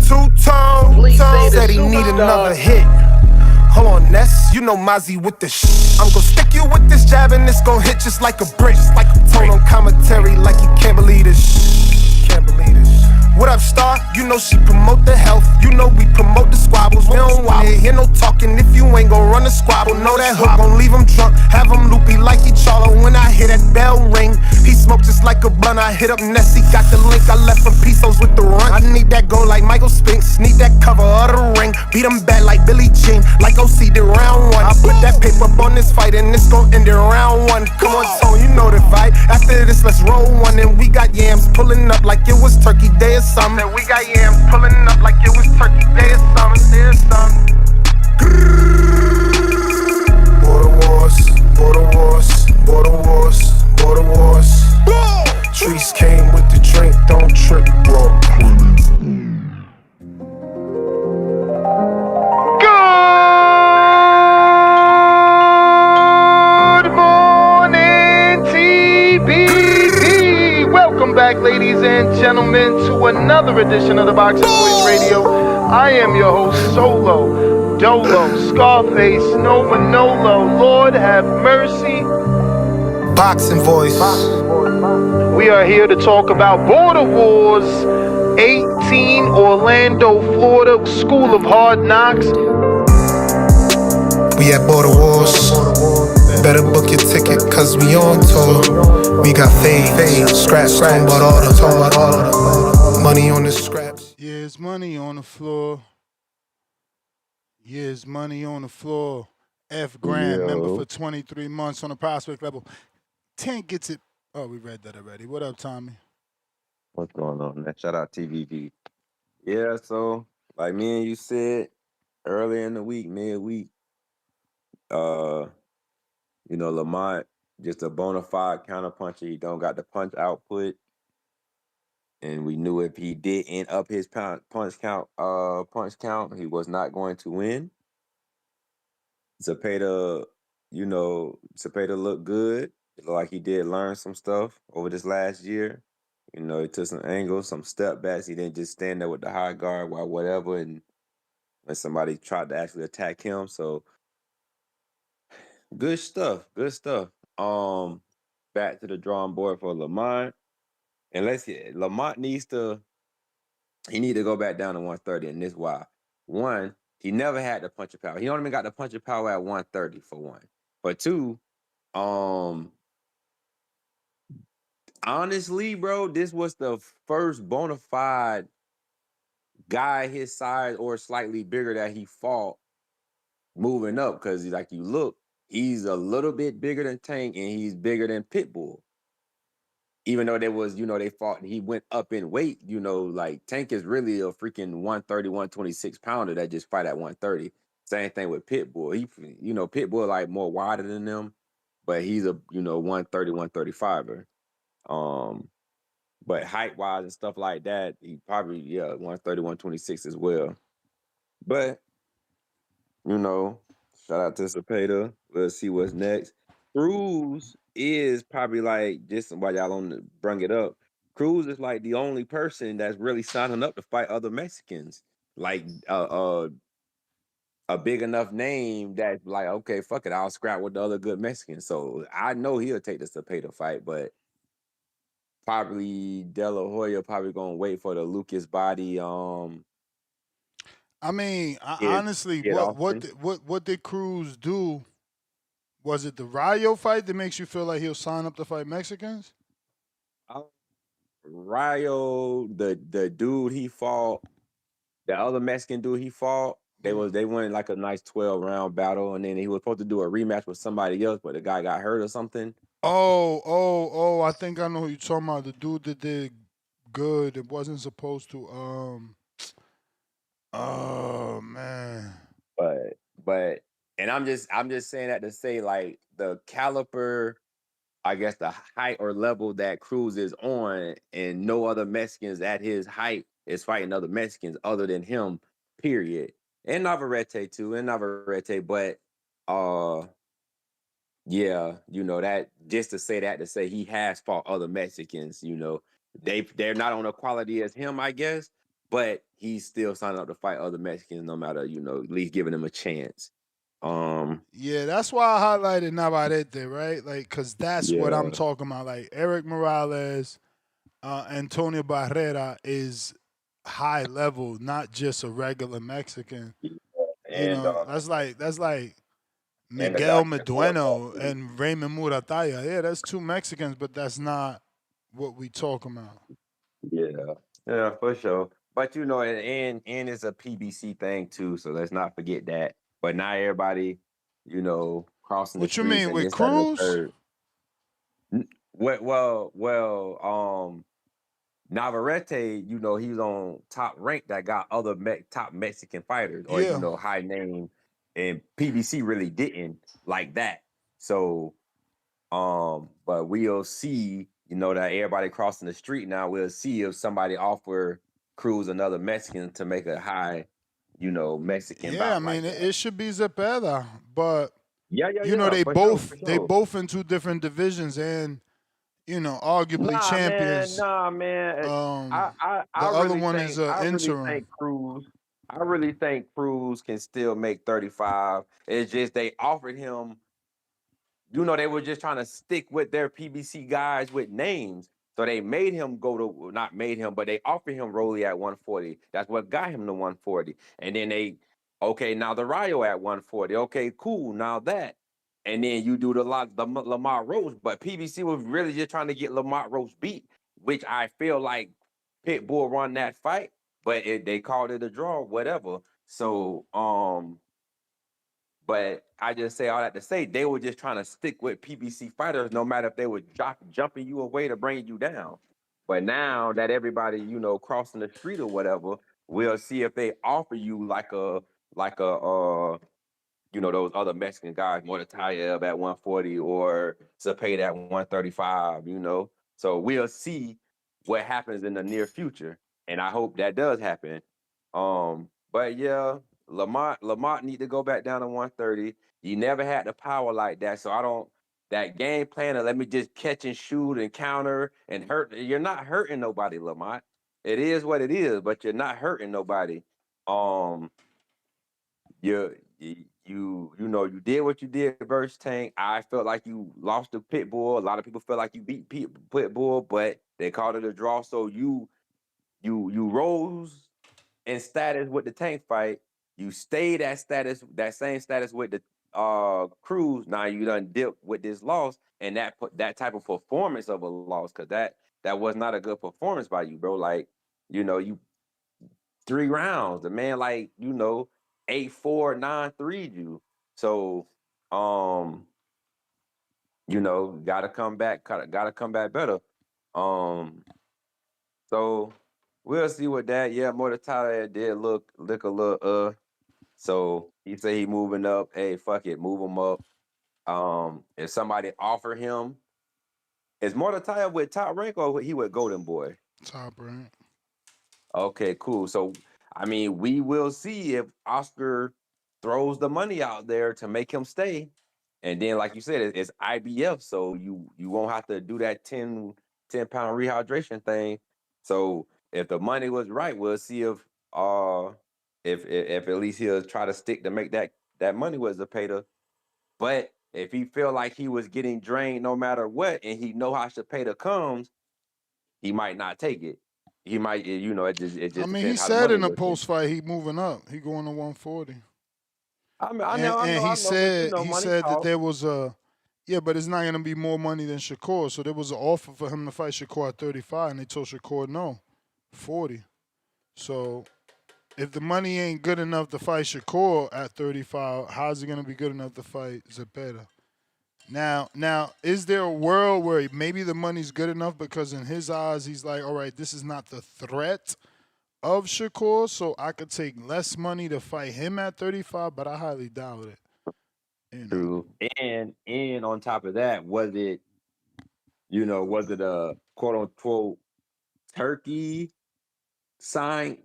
Two-tone said he need another hit. Hold on, Ness, you know Mozzie with the I'm gon' stick you with this jab and it's gon' hit just like a brick. Tone on commentary like you can't believe this. Can't believe this. What up, Star? You know she promote the health. You know we promote the squabbles. We don't wanna hear no talking if you ain't gon' run the squabble. Know that hook gon' leave him drunk, have him loopy like he Charlo. When I hear that bell ring, he smoke just like a blunt. I hit up Nessie, got the link. I left him pesos with the run. I need that goal like Michael Spinks. Need that cover of the ring. Beat him bad like Billie Jean, like OC did round one. I put that paper up on this fight and it's gon' end in round one. Come on, Tone, you know the fight. After this, let's roll one. And we got yams pulling up like it was Turkey Day or something. And we got yams pulling up like it was Turkey Day or something. There's something. Border wars, border wars, border wars, border wars. Trees came with the drink, don't trip, bro. Good morning, TBV. Welcome back, ladies and gentlemen, to another edition of the Boxing Voice Radio. I am your host, Solo, Dolo, Scarface, No Manolo. Lord have mercy. Boxing Voice. We are here to talk about Border Wars 18, Orlando, Florida, School of Hard Knocks. We at Border Wars. Better book your ticket, cause we on tour. We got fades, scraps, talking about all the money on the scraps. Yeah, it's money on the floor. Yeah, it's money on the floor. F. Grant, member for 23 months on the prospect level. Tank gets it. Oh, we read that already. What up, Tommy? What's going on, man? Shout out TVV. Yeah, so like me and you said earlier in the week, midweek, Lamont just a bona fide counterpuncher. He don't got the punch output, and we knew if he didn't up his punch count, he was not going to win. Zepeda looked good. It looked like he did learn some stuff over this last year. He took some angles, some step backs. He didn't just stand there with the high guard while whatever, and when somebody tried to actually attack him. So good stuff. Good stuff. Back to the drawing board for Lamont. And Lamont needs to go back down to 130, and this why. One, he never had the puncher power. He only even got the puncher power at 130 for one. For two, honestly, bro, this was the first bona fide guy his size or slightly bigger that he fought moving up, because like you look, he's a little bit bigger than Tank and he's bigger than Pitbull. Even though there was, they fought and he went up in weight, like Tank is really a freaking 130, 126 pounder that just fight at 130. Same thing with Pitbull. Pitbull like more wider than them, but he's a, 130, 135er. But height wise and stuff like that, he probably, 130, 126 as well. But, shout out to Zepeda. Let's see what's next. Cruz is probably like, just while y'all on the bring it up, Cruz is like the only person that's really signing up to fight other Mexicans. Like a big enough name that's like, okay, fuck it, I'll scrap with the other good Mexicans. So I know he'll take the Zepeda fight, but probably De La Hoya probably gonna wait for the Lucas body. I mean, honestly, what did Cruz do? Was it the Rayo fight that makes you feel like he'll sign up to fight Mexicans? Rayo, the dude he fought, the other Mexican dude he fought, they went like a nice 12-round battle, and then he was supposed to do a rematch with somebody else, but the guy got hurt or something. Oh, I think I know who you're talking about. The dude that did good. It wasn't supposed to. Oh man. But and I'm just saying that to say, like, the caliber I guess the height or level that Cruz is on, and no other Mexicans at his height is fighting other Mexicans other than him. Period. And Navarrete too, but uh, yeah, that just to say he has fought other Mexicans. They're not on a quality as him, I guess, but he's still signing up to fight other Mexicans, no matter at least giving them a chance. Yeah, that's why I highlighted Navarrete, right? Like, cause that's what I'm Yeah, talking about. Like Eric Morales, Antonio Barrera is high level, not just a regular Mexican. and That's like and the guy Miguel Shakur fought Medueno too. and Raymond Muratalla. Yeah, that's two Mexicans, but that's not what we talking about. Yeah, yeah, for sure. But and it's a PBC thing too, so let's not forget that. But not everybody, crossing the What you streets mean and with this, that, and the Cruz? third. Well, Navarrete, he's on top rank that got other top Mexican fighters or Yeah, high name, and PBC really didn't like that. So, but we'll see, that everybody crossing the street now. We'll see if somebody offer Cruz another Mexican to make a high, Mexican yeah. I bout mean, like it, that. it should be Zepeda, but Yeah, they for sure, both for they sure. both in two different divisions and arguably champions. Nah, man. The I other really one is think I really interim. think Cruz. I really think Cruz can still make 35. It's just they offered him. They were just trying to stick with their PBC guys with names. So they made him not made him, but they offered him Rolly at 140. That's what got him to 140. And then okay, now the Rayo at 140. Okay, cool. Now that. And then you do the Lamont Roach, but PBC was really just trying to get Lamont Roach beat, which I feel like Pitbull won that fight, but they called it a draw, whatever. So, but I just say all that to say they were just trying to stick with PBC fighters, no matter if they were jumping you away to bring you down. But now that everybody, crossing the street or whatever, we'll see if they offer you those other Mexican guys, Muratalla at 140 or Zepeda at 135, So we'll see what happens in the near future. And I hope that does happen. But yeah, Lamont need to go back down to 130. You never had the power like that. So that game plan of let me just catch and shoot and counter and hurt. You're not hurting nobody, Lamont. It is what it is, but you're not hurting nobody. You did what you did versus Tank. I felt like you lost to Pitbull. A lot of people felt like you beat Pitbull, but they called it a draw. So you rose in status with the Tank fight. You stayed at that same status with the Cruz. Now you done dipped with this loss and that type of performance of a loss, because that was not a good performance by you, bro. Like, you 3 rounds. The man, 8-4, 9-3'd you. So, gotta come back, gotta come back better. So we'll see what that. Yeah, Muratalla did look a little So he said he moving up. Hey, fuck it, move him up. If somebody offer him, is Muratalla with Top Rank or he with Golden Boy? Top rank. Okay, cool. So, I mean, we will see if Oscar throws the money out there to make him stay. And then, like you said, it's IBF, so you won't have to do that 10-pound rehydration thing. So if the money was right, we'll see if at least he'll try to stick to make that money with Zepeda. But if he feel like he was getting drained no matter what, and he know how Zepeda comes, he might not take it. He might, it I just mean, he depends how the said money in the looking. post fight he moving up. He going to 140. I mean, I And know, I and know, he I know, but said money that talk. there was but it's not gonna be more money than Shakur. So there was an offer for him to fight Shakur at 35, and they told Shakur no, 40. So if the money ain't good enough to fight Shakur at 35, how's it gonna be good enough to fight Zepeda? Now, is there a world where maybe the money's good enough because in his eyes he's like, all right, this is not the threat of Shakur, so I could take less money to fight him at 35, but I highly doubt it. True. And on top of that, was it Was it a quote unquote turkey sign,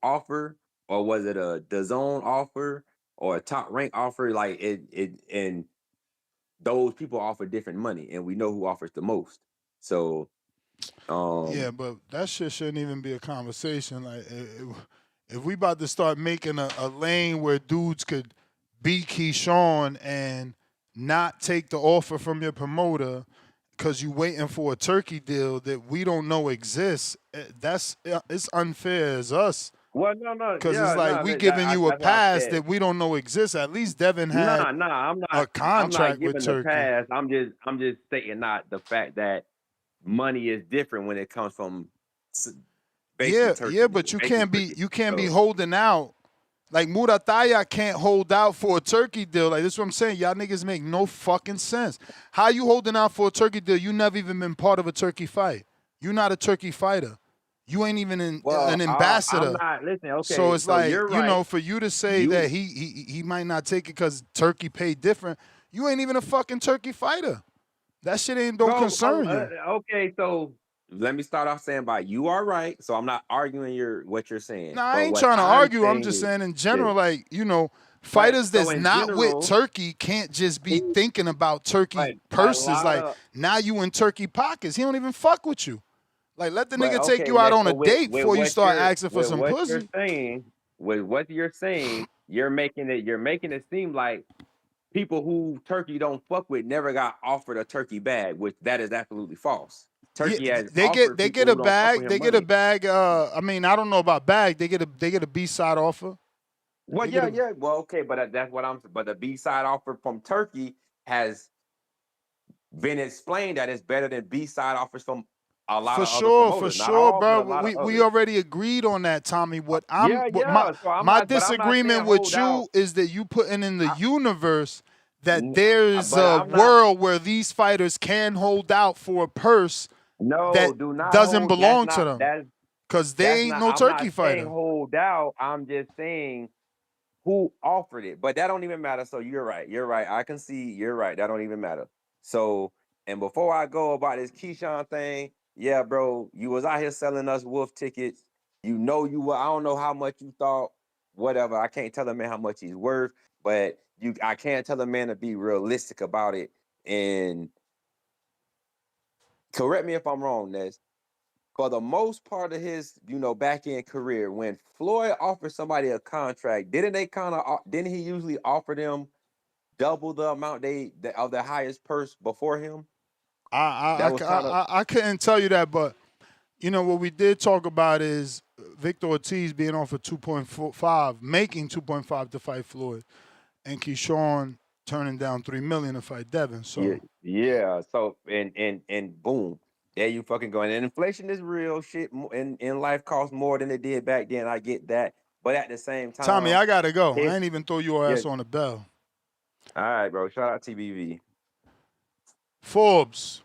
offer, or was it a DAZN offer or a top rank offer? Like and those people offer different money, and we know who offers the most. So, Yeah, but that shit shouldn't even be a conversation. Like, if we about to start making a lane where dudes could beat Keyshawn and not take the offer from your promoter because you waiting for a turkey deal that we don't know exists, it's unfair as us. well, no, Because it's yeah, like no, we giving you a that's why I pass said that we don't know exists. At least Devin had nah. I'm a not. I'm not contract with giving the Turkey. pass. I'm just stating not the fact that money is different when it comes from basically turkey. Yeah, but you can't be holding out. Like Muratalla can't hold out for a turkey deal. Like this is what I'm saying. Y'all niggas make no fucking sense. How you holding out for a turkey deal? You never even been part of a turkey fight. You not a turkey fighter. You ain't even an ambassador. I'm not. Listen, okay. So it's like, you're right. for you to say that he might not take it because turkey paid different, you ain't even a fucking turkey fighter. That shit don't concern you. Okay, so let me start off saying you are right. So I'm not arguing what you're saying. No, I ain't trying to argue. I'm just saying in general, like, fighters that's not with turkey can't just be thinking about turkey purses. Like, now you in turkey pockets. He don't even fuck with you. Like, let the nigga take you out on a date before you start asking for some pussy. With what you're saying, you're making it seem like people who turkey don't fuck with never got offered a turkey bag, which that is absolutely false. Turkey has they get a bag. They get a money. bag. I mean, I don't know about bag. They get a B-side offer. Well, yeah. Well, okay, but that's what But the B-side offer from Turkey has been explained that it's better than B-side offers from a lot of other promoters. For sure, bro. We already agreed on that, Tommy. My disagreement with you is that you putting in the universe that there's a world where these fighters can hold out for a purse that doesn't belong to them. Because they ain't no turkey fighter. Hold out. I'm just saying who offered it. But that don't even matter. So you're right. I can see you're right. That don't even matter. So, and before I go about this Keyshawn thing, yeah, bro, you was out here selling us wolf tickets. You were. I don't know how much you thought. Whatever. I can't tell a man how much he's worth, but I can't tell a man to be realistic about it. And correct me if I'm wrong, Ness. For the most part of his, back end career, when Floyd offered somebody a contract, didn't he usually offer them double the amount of the highest purse before him? I couldn't tell you that, but what we did talk about is Victor Ortiz being offered 2.5, making 2.5 to fight Floyd, and Keyshawn turning down $3 million to fight Devin. So yeah. So and boom, there you fucking go. And inflation is real shit, and life costs more than it did back then. I get that, but at the same time, Tommy, I gotta go. I ain't even throw your ass on the bell. All right, bro. Shout out TBV. Forbes.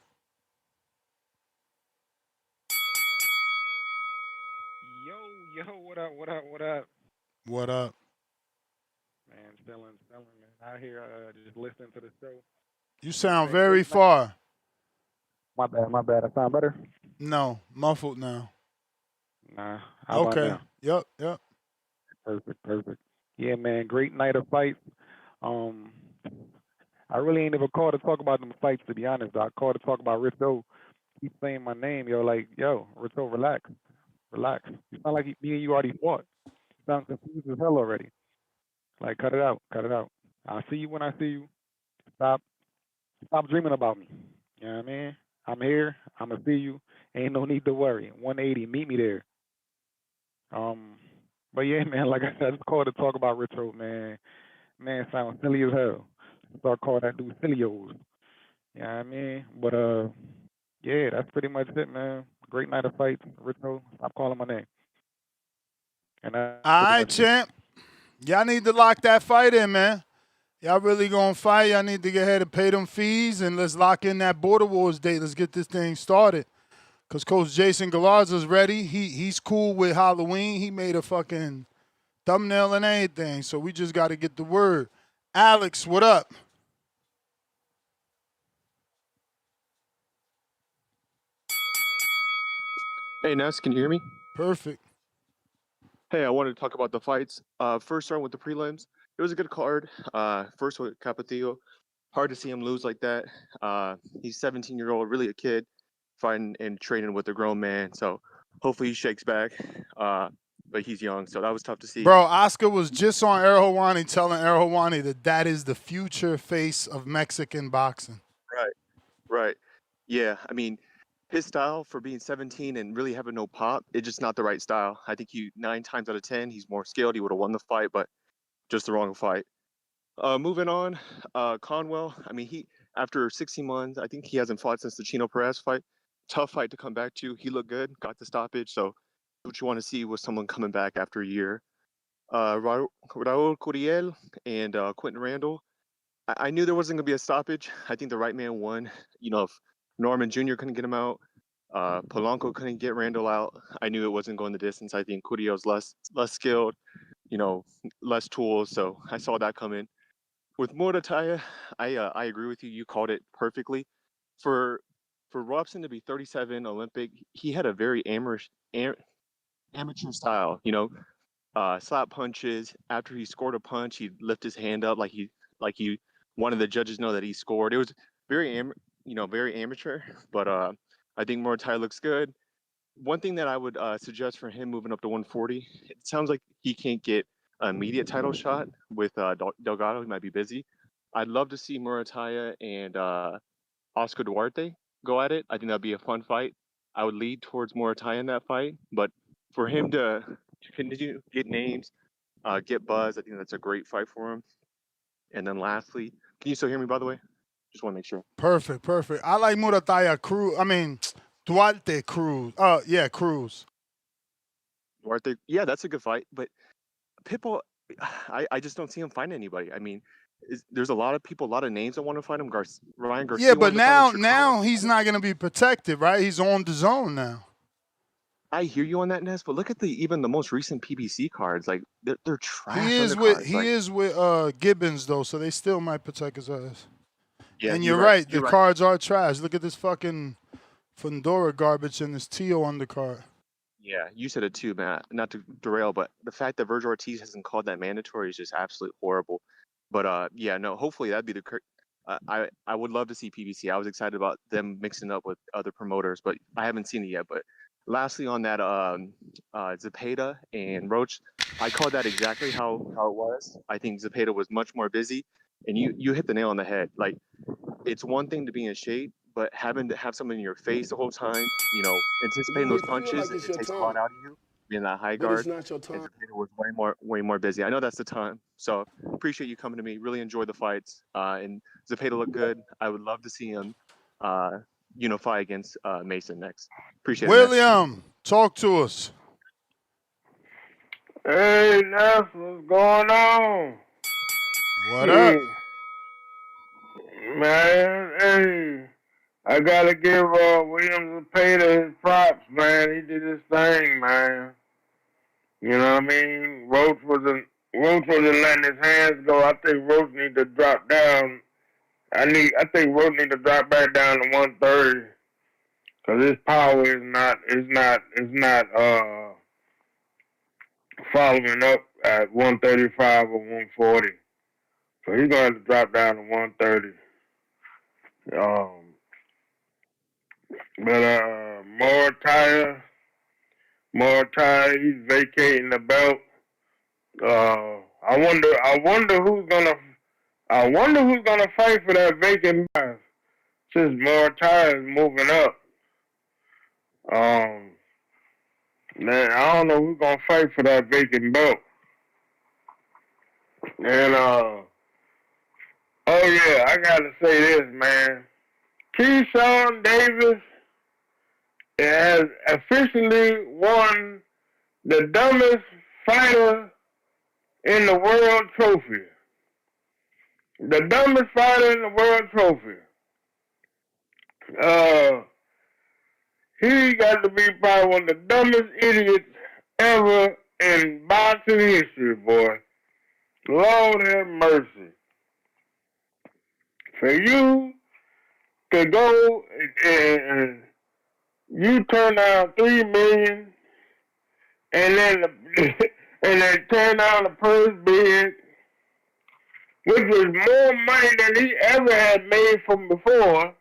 Yo, what up? What up? Man, chilling, man. Out here just listening to the show. You sound very far. My bad. I sound better? No, muffled now. Nah. How about now? Yep. Perfect. Yeah, man, great night of fights. I really ain't never called to talk about them fights, to be honest. I called to talk about Rizzo. Keep saying my name, Rizzo, relax. You sound like me and you already fought. You sound confused as hell already. Like, cut it out. I'll see you when I see you. Stop dreaming about me. You know what I mean? I'm here. I'm going to see you. Ain't no need to worry. 180, meet me there. But yeah, man, like I said, I just called to talk about Rizzo, man. Man, sounds silly as hell. Start calling that dude Sillios. You know what I mean? But, yeah, that's pretty much it, man. Great night of fights. Rizzo, stop calling my name. All right, champ. Y'all need to lock that fight in, man. Y'all really gonna fight. Y'all need to get ahead and pay them fees, and let's lock in that Border Wars date. Let's get this thing started. Because Coach Jason Galarza's ready. He's cool with Halloween. He made a fucking thumbnail and everything. So we just got to get the word. Alex, what up? Hey, Ness, can you hear me? Perfect. Hey, I wanted to talk about the fights. First, starting with the prelims. It was a good card. First with Capetillo. Hard to see him lose like that. He's 17-year-old, really a kid, fighting and training with a grown man. So hopefully he shakes back. But he's young, so that was tough to see. Bro, Oscar was just on Errol Hawani telling Errol Hawani that is the future face of Mexican boxing. Right. Yeah, I mean, his style for being 17 and really having no pop, it's just not the right style. I think 9 times out of 10, he's more skilled. He would have won the fight, but just the wrong fight. Moving on, Conwell. I mean, after 16 months, I think he hasn't fought since the Chino Perez fight. Tough fight to come back to. He looked good, got the stoppage. So what you want to see was someone coming back after a year. Raul Curiel and Quentin Randall. I knew there wasn't going to be a stoppage. I think the right man won. You know, if Norman Jr. couldn't get him out, Polanco couldn't get Randall out, I knew it wasn't going the distance. I think Curiel's less skilled, you know, less tools. So I saw that coming. With Muratalla, I agree with you. You called it perfectly. For Robson to be 37 Olympic, he had a very amateur style. You know, slap punches. After he scored a punch, he'd lift his hand up like he wanted the judges to know that he scored. It was very very amateur. But I think Muratalla looks good. One thing that I would suggest for him moving up to 140, it sounds like he can't get an immediate title shot with Delgado. He might be busy. I'd love to see Muratalla and Oscar Duarte go at it. I think that'd be a fun fight. I would lead towards Muratalla in that fight, but for him to continue to get names, get buzz, I think that's a great fight for him. And then lastly, can you still hear me, by the way? Just want to make sure. Perfect. I like Muratalla Duarte Cruz. Yeah, Cruz. Duarte, yeah, that's a good fight. But Pitbull, I just don't see him fighting anybody. I mean, there's a lot of people, a lot of names that want to fight him. Ryan Garcia. Yeah, but now he's not going to be protected, right? He's on the zone now. I hear you on that, Ness, but look at even the most recent PBC cards. Like they're trash. He is with Gibbons though, so they still might protect his ass. Yeah, and you're right. The cards are trash. Look at this fucking Fundora garbage and this Tio undercard. Yeah, you said it too, Matt. Not to derail, but the fact that Virgil Ortiz hasn't called that mandatory is just absolutely horrible. But yeah, no. Hopefully that'd be the. I would love to see PBC. I was excited about them mixing up with other promoters, but I haven't seen it yet. But lastly, on that Zepeda and Roach, I called that exactly how it was. I think Zepeda was much more busy, and you hit the nail on the head. Like, it's one thing to be in shape, but having to have something in your face the whole time, you know, anticipating those punches, it takes a lot out of you. Being that high guard, and Zepeda was way more busy. I know that's the time, so appreciate you coming to me. Really enjoyed the fights, and Zepeda looked good. I would love to see him unify against Mason next. Appreciate it. William, talk to us. Hey, Ness, what's going on? What up? Man, hey, I gotta give William Zepeda his props, man. He did his thing, man. You know what I mean? Roach wasn't letting his hands go. I think Roach need to drop down. I think Roach need to drop back down to 130. Cause his power is not following up at 135 or 140. So he's gonna have to drop down to 130. But Muratalla, he's vacating the belt. I wonder who's gonna fight for that vacant belt since Muratalla is moving up. Man, I don't know who's gonna fight for that vacant belt. And oh yeah, I gotta say this, man. Keyshawn Davis has officially won the dumbest fighter in the world trophy. The dumbest fighter in the world trophy. He got to be probably one of the dumbest idiots ever in boxing history, boy. Lord have mercy. For you to go and you turn down $3 million, and then and then turn down the first bid, which was more money than he ever had made from before.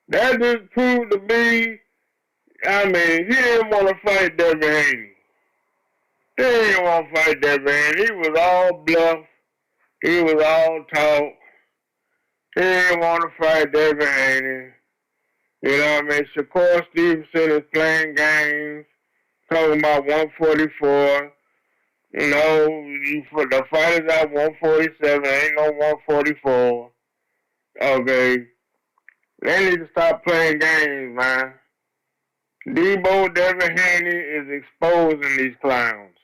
That just proved to be, I mean, he didn't want to fight Devin Haney. He didn't want to fight Devin Haney. He was all bluff. He was all talk. He didn't want to fight Devin Haney. You know what I mean? Shakur Stevenson is playing games, talking about 144. You know, for the fighters at 147, ain't no 144. Okay. They need to stop playing games, man. Debo Devin Haney is exposing these clowns.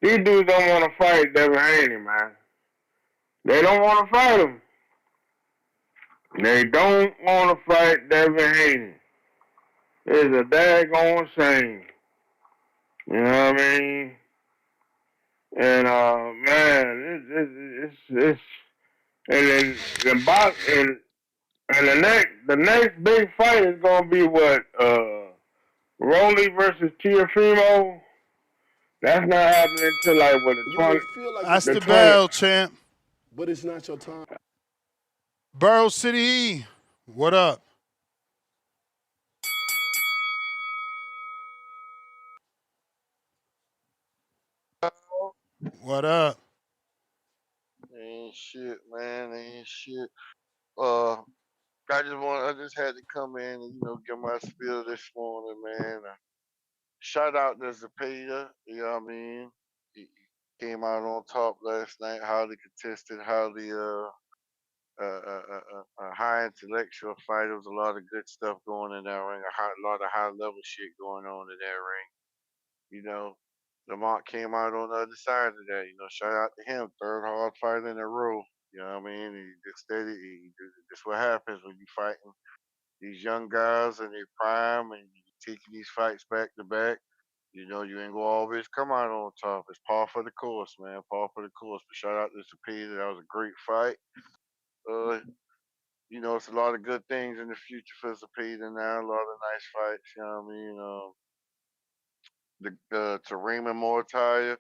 These dudes don't want to fight Devin Haney, man. They don't want to fight him. They don't want to fight Devin Haney. It's a daggone shame. You know what I mean? And man, it's and then the box and the next big fight is gonna be what Rolly versus Teofimo. That's not happening until like what That's the the 20. bell, champ. But it's not your time. Borough City E, what up? What up? Ain't shit, man. Ain't shit. I just had to come in and get my spiel this morning, man. Shout out to Zepeda. You know what I mean? He came out on top last night. Highly contested. Highly high intellectual fight. There was a lot of good stuff going in that ring. A lot of high level shit going on in that ring. You know, Lamont came out on the other side of that. Shout out to him. Third hard fight in a row. You know what I mean? He just steady. That's what happens when you fighting these young guys in their prime and you taking these fights back to back. You ain't gonna always come out on top. It's par for the course, man. Par for the course. But shout out to Zepeda. That was a great fight. Uh, it's a lot of good things in the future for Zepeda now. A lot of nice fights. You know what I mean? To Raymond Muratalla.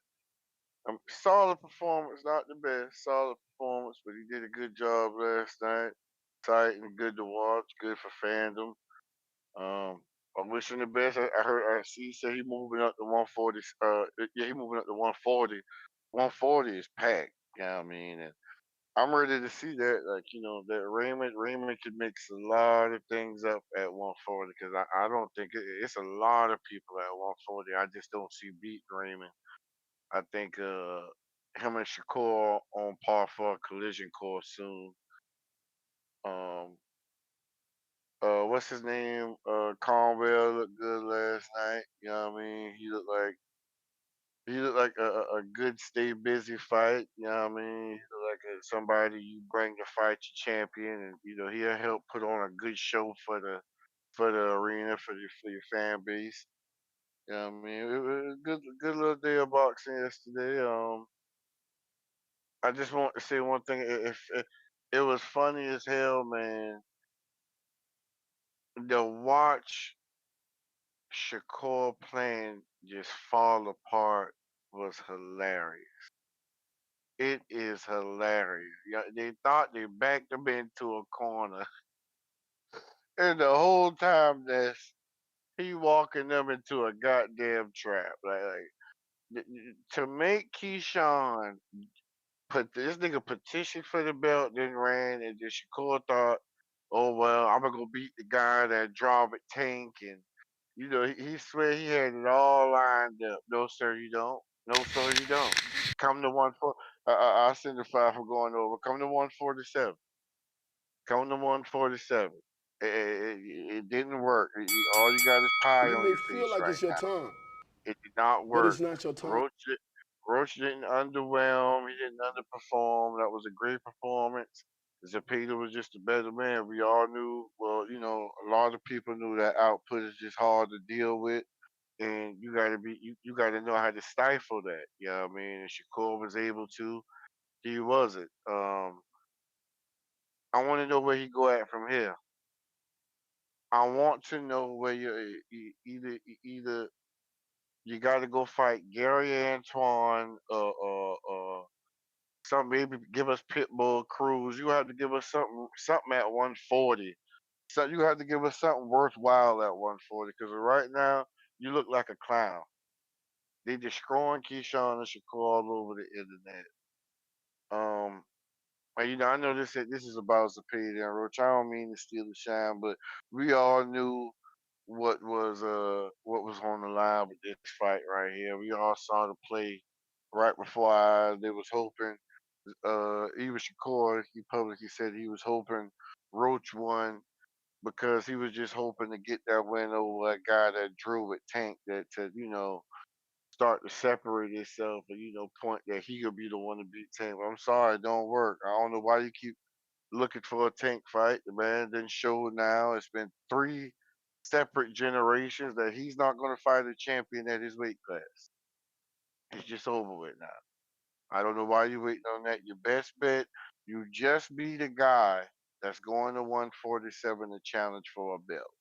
Solid performance, not the best. Solid performance, but he did a good job last night. Tight and good to watch. Good for fandom. I wish him the best. I see he said he moving up to 140. Yeah, he moving up to 140. 140 is packed. You know what I mean? And I'm ready to see that. Like, that Raymond could mix a lot of things up at 140 because I don't think it's a lot of people at 140. I just don't see beating Raymond. I think him and Shakur on par for a collision course soon. Um, what's his name? Conwell looked good last night. You know what I mean? He looked like a good stay busy fight. You know what I mean? He looked like somebody you bring to fight your champion, and he'll help put on a good show for the arena for your fan base. You know what I mean? It was a good little day of boxing yesterday. I just want to say one thing. If it was funny as hell, man. To watch Shakur playing just fall apart was hilarious. It is hilarious. Yeah, they thought they backed him into a corner, and the whole time he walking them into a goddamn trap. To make Keyshawn put this nigga petition for the belt, then ran, and then Shakur thought, oh well, I'm gonna go beat the guy that drove it tank, and he swear he had it all lined up. No sir, you don't. No sir, you don't. Come to 140. I'll send the file for going over. Come to 147. Come to 147. It didn't work. All you got is pie You on may your feel face like right it's your now. time, It did not but work. it's not your time. Roach didn't underwhelm. He didn't underperform. That was a great performance. Zepeda was just a better man. We all knew. Well, a lot of people knew that output is just hard to deal with, and you got to know how to stifle that. You know what I mean? And Shakur was able to. He wasn't. I want to know where he go at from here. I want to know where either you got to go fight Gary Antoine or some, maybe give us Pitbull Cruz. You have to give us something at 140. So you have to give us something worthwhile at 140 because right now you look like a clown. They destroying Keyshawn and Shakur all over the internet. Um, and I know this is about Zepeda and Roach. I don't mean to steal the shine, but we all knew what was on the line with this fight right here. We all saw the play right before our eyes. They was hoping. Even Shakur, he publicly said he was hoping Roach won because he was just hoping to get that win over that guy that drew with Tank that to start to separate himself and point that he could be the one to beat Tank. But I'm sorry, it don't work. I don't know why you keep looking for a Tank fight. The man didn't show now. It's been 3 separate generations that he's not going to fight a champion at his weight class. It's just over with now. I don't know why you're waiting on that. Your best bet, you just be the guy that's going to 147 to challenge for a belt.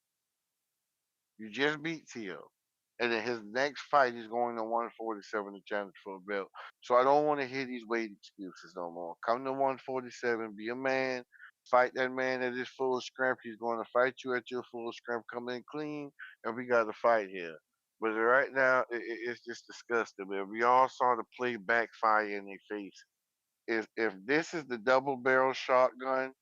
You just beat Tio. And then his next fight is going to 147 to challenge for a belt. So I don't want to hear these weight excuses no more. Come to 147, be a man, fight that man at his full strength. He's going to fight you at your full strength. Come in clean, and we got to fight here. But right now, it's just disgusting, man. We all saw the play backfire in their face. If this is the double barrel shotgun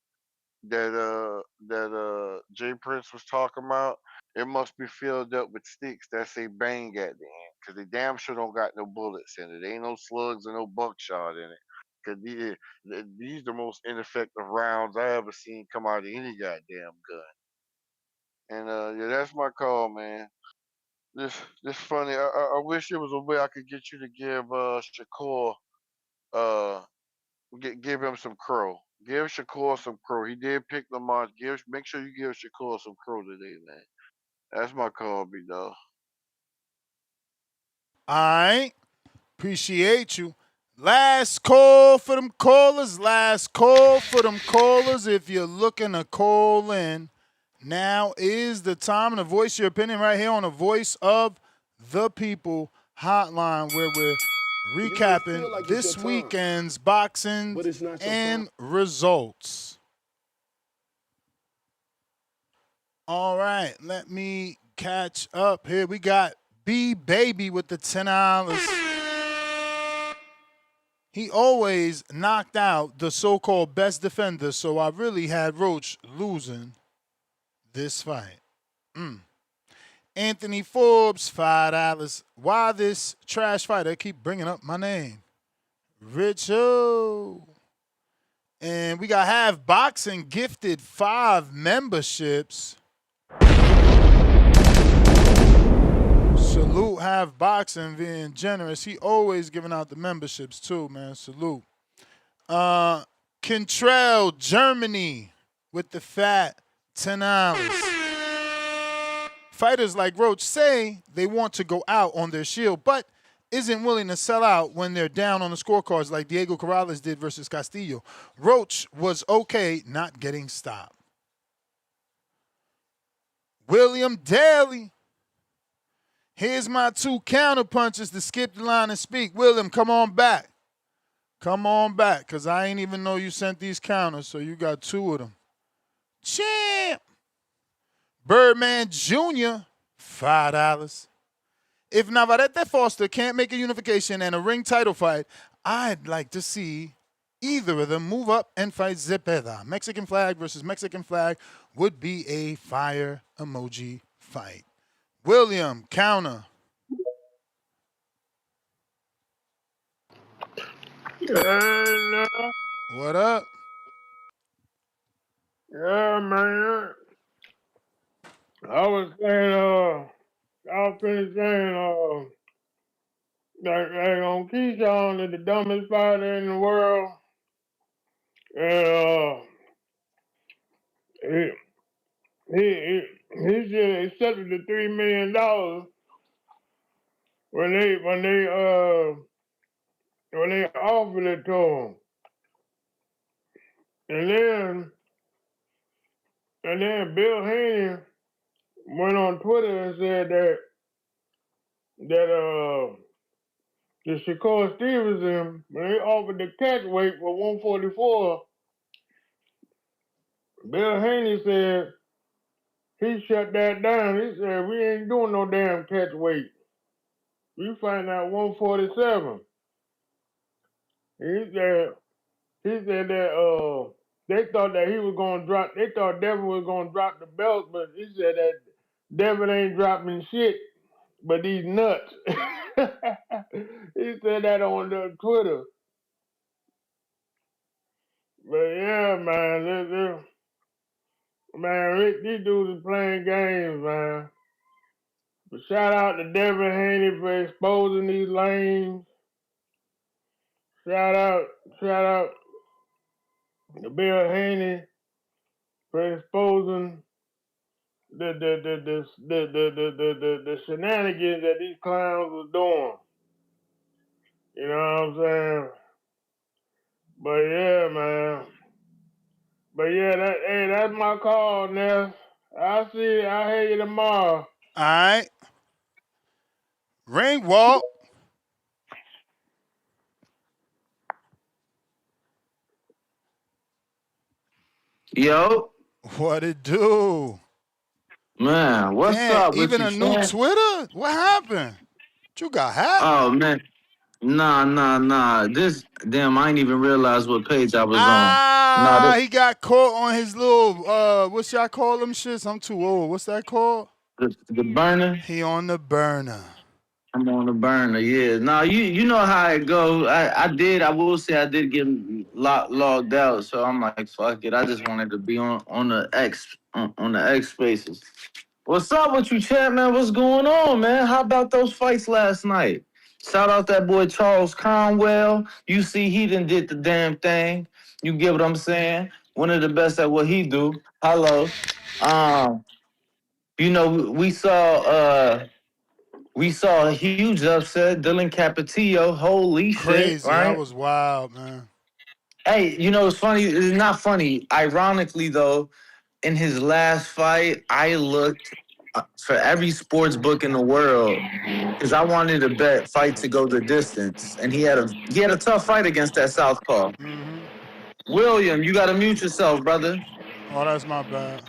that Jay Prince was talking about, it must be filled up with sticks that say bang at the end, cause they damn sure don't got no bullets in it. There ain't no slugs or no buckshot in it. Cause these the most ineffective rounds I ever seen come out of any goddamn gun. And yeah, that's my call, man. This funny. I wish there was a way I could get you to give Shakur uh give him some crow. Give Shakur some crow. He did pick Lamont. Make sure you give Shakur some crow today, man. That's my call, big dog. I appreciate you. Last call for them callers. Last call for them callers. If you're looking to call in, now is the time to voice your opinion right here on the Voice of the People hotline, where we're recapping like this your time, weekend's boxing but it's not your and results. All right, let me catch up here. We got B Baby with the $10. He always knocked out the so-called best defender, so I really had Roach losing this fight. Anthony Forbes, $5. Why this trash fighter keep bringing up my name? Richo. And we got Have Boxing gifted 5 memberships. Salute Have Boxing being generous. He always giving out the memberships too, man. Salute. Contrell, Germany with the fat $10. Fighters like Roach say they want to go out on their shield, but isn't willing to sell out when they're down on the scorecards like Diego Corrales did versus Castillo. Roach was okay not getting stopped. William Daly. Here's my 2 counter punches to skip the line and speak. William, come on back. Come on back, because I ain't even know you sent these counters, so you got 2 of them. Champ. Birdman Jr., $5. If Navarrete Foster can't make a unification and a ring title fight, I'd like to see either of them move up and fight Zepeda. Mexican flag versus Mexican flag would be a fire emoji fight. William, counter. What up? Yeah, man. I was saying, I was finna saying, that on Keyshawn is the dumbest fighter in the world. And, he should have accepted the $3 million when they offered it to him. And then Bill Haney went on Twitter and said that the Shakur Stevenson, when they offered the catch weight for 144, Bill Haney said he shut that down. He said, we ain't doing no damn catch weight. We fighting out 147. He said that they thought that he was gonna drop. They thought Devin was gonna drop the belt, but he said that Devin ain't dropping shit, but he's nuts. He said that on the Twitter. But yeah, man, these dudes are playing games, man. But shout out to Devin Haney for exposing these lanes. Shout out to Bill Haney for exposing the shenanigans that these clowns was doing. You know what I'm saying? But yeah, man. But yeah, that's my call, Ness. I'll hear you tomorrow. All right. Ringwald. Yo. What it do? Man, what's Damn, up with even you, a new champ? Twitter? What happened? You got hacked? Oh, man. Nah. This, damn, I ain't even realize what page I was on. Nah, He got caught on his little, what y'all call them shits? I'm too old. What's that called? the burner. He on the burner. I'm on the burner, yeah. Nah, you know how it go. I will say I did get logged out, so I'm like, fuck it. I just wanted to be on the X spaces. What's up with you, champ, man? What's going on, man? How about those fights last night? Shout out that boy Charles Conwell. You see, he done did the damn thing. You get what I'm saying? One of the best at what he do. Hello. You know, we saw a huge upset. Dylan Capetillo. Holy shit, Crazy. That right? was wild, man. Hey, you know, it's funny. It's not funny. Ironically, though, in his last fight, I looked for every sports book in the world because I wanted to bet fight to go the distance, and he had a tough fight against that southpaw. Mm-hmm. William, you got to mute yourself, brother. Oh, that's my bad.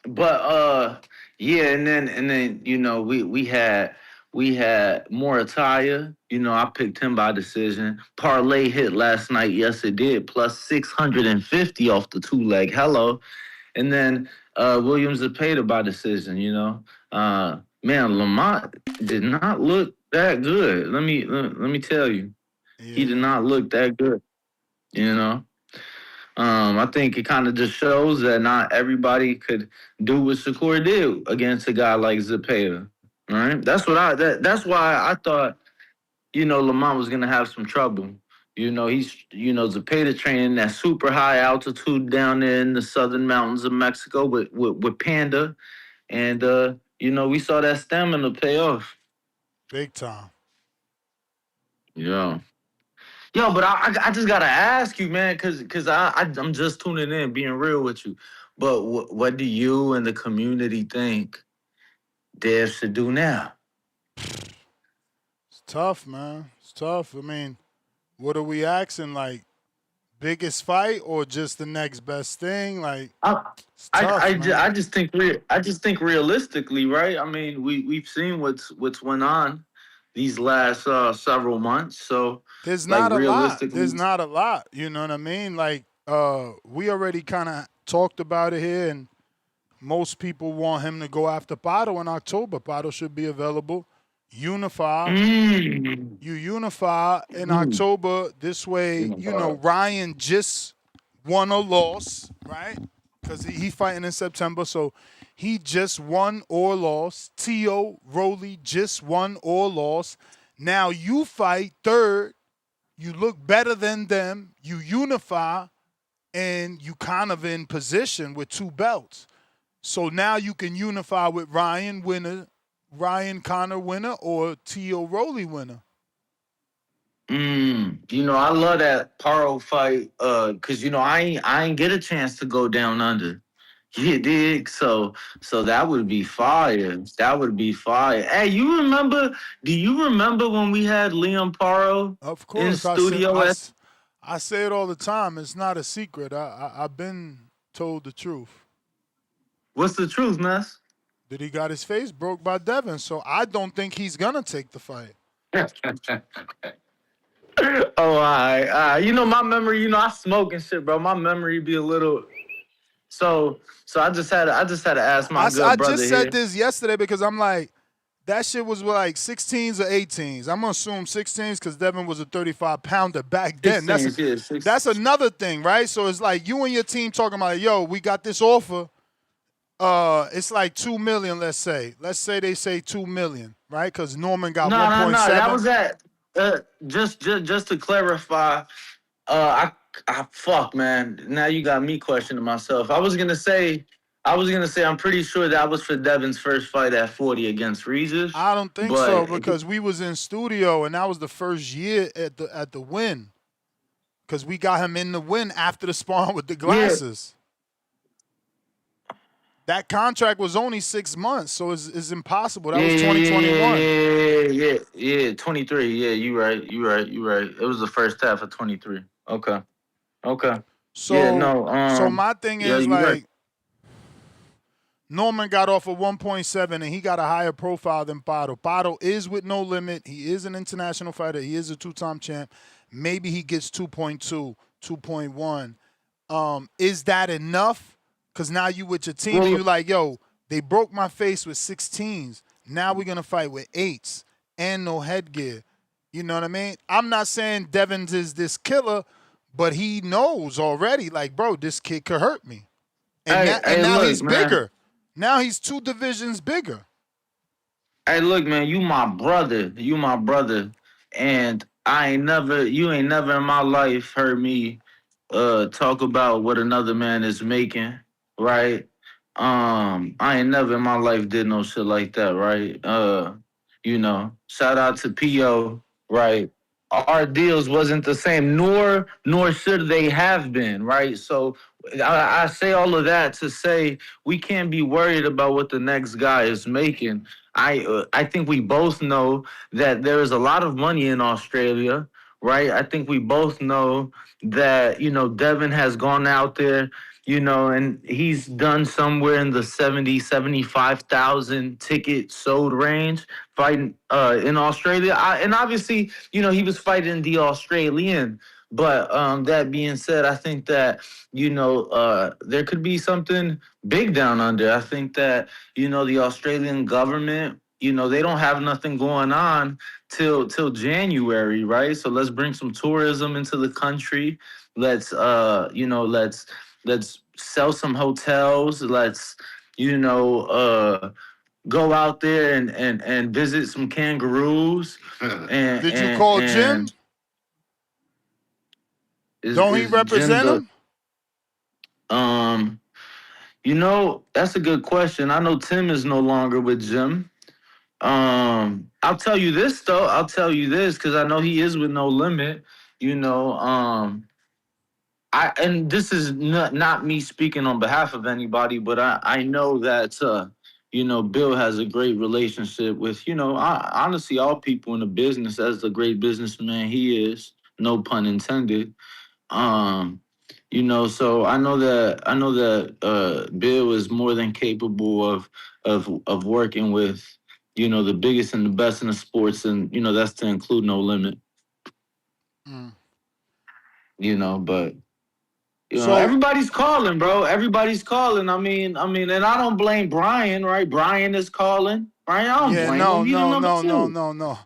But yeah, and then you know we had Muratalla. You know, I picked him by decision. Parlay hit last night. Yes, it did. Plus 650 off the 2-leg. Hello. And then William Zepeda by decision, you know. Man, Lamont did not look that good. Let me tell you. Yeah. He did not look that good, you know. I think it kind of just shows that not everybody could do what Shakur did against a guy like Zepeda. All right? That's why I thought, you know, Lamont was gonna have some trouble. You know, Zepeda training that super high altitude down there in the southern mountains of Mexico with Panda. And you know, we saw that stamina pay off. Big time. Yeah. Yo, but I just gotta ask you, man, cause I'm just tuning in, being real with you. But what do you and the community think Dev should do now? It's tough, man. It's tough. I mean, what are we asking? Like, biggest fight or just the next best thing? Like, it's tough, man. I just think realistically, right? I mean, we've seen what's went on these last several months. So There's like not a lot. realistically, There's not a lot. You know what I mean? Like, we already kind of talked about it here, and most people want him to go after Pato in October. Pato should be available. Unify. You unify in October. This way, you know, Ryan just won or lost, right? Because he fighting in September, so he just won or lost. T.O. Rowley just won or lost. Now you fight third. You look better than them. You unify, and you kind of in position with 2 belts. So now you can unify with Ryan Connor winner, or T.O. Rowley winner. You know, I love that Paro fight, cause you know I ain't get a chance to go down under. You dig? So that would be fire. That would be fire. Hey, you remember? Do you remember when we had Liam Paro Of in course, studio at I say it all the time. It's not a secret. I've been told the truth. What's the truth, Ness? That he got his face broke by Devin. So I don't think he's gonna take the fight. Oh, all right. You know, my memory, you know, I smoke and shit, bro. My memory be a little so I just had to ask my I good brother just here. said this yesterday because I'm like, that shit was like 16s or 18s. I'm gonna assume 16s because Devin was a 35-pounder back then. 16s, That's another thing, right? So it's like you and your team talking about, yo, we got this offer. It's like $2 million, let's say. Let's say they say $2 million, right? Because Norman got No. 1.7. That was at just to clarify. Fuck, man. Now you got me questioning myself. I was gonna say I'm pretty sure that was for Devin's first fight at 40 against Regis. I don't think so but because we was in studio and that was the first year at the win. Because we got him in the win after the sparring with the glasses. That contract was only 6 months, so it's impossible. That was 2021. Yeah, 23. Yeah, you right. It was the first half of 23. Okay. So my thing is you like right. Norman got off of 1.7 and he got a higher profile than Pato. Pato is with no limit. He is an international fighter. He is a two-time champ. Maybe he gets 2.2, 2.1. Is that enough? Because now you with your team and you like, yo, they broke my face with 16s. Now we're going to fight with 8s and no headgear. You know what I mean? I'm not saying Devins is this killer, but he knows already, like, bro, this kid could hurt me. And now look, he's man. bigger. Now he's 2 divisions bigger. Hey, look, man, you my brother. And you ain't never in my life heard me talk about what another man is making, right? I ain't never in my life did no shit like that, right? You know, shout out to P.O., right? Our deals wasn't the same, nor should they have been, right? So I say all of that to say we can't be worried about what the next guy is making. I think we both know that there is a lot of money in Australia, right? I think we both know that, you know, Devin has gone out there, you know, and he's done somewhere in the 75,000 tickets sold range fighting in Australia. And obviously, you know, he was fighting the Australian. But that being said, I think that, you know, there could be something big down under. I think that, you know, the Australian government, you know, they don't have nothing going on till January, right? So let's bring some tourism into the country. Let's you know, let's sell some hotels. Let's, you know, go out there and visit some kangaroos. And Did you call Jim? Don't he represent him? You know, that's a good question. I know Tim is no longer with Jim. I'll tell you this though. I'll tell you this because I know he is with No Limit. You know, and this is not me speaking on behalf of anybody, but I know that you know, Bill has a great relationship with, you know, honestly all people in the business, as the great businessman he is, no pun intended. You know, so I know that Bill is more than capable of working with, you know, the biggest and the best in the sports, and you know that's to include No Limit. You know, but you know, everybody's calling, bro. Everybody's calling. I mean, and I don't blame Brian, right? Brian is calling. Brian, I don't blame him. He's No.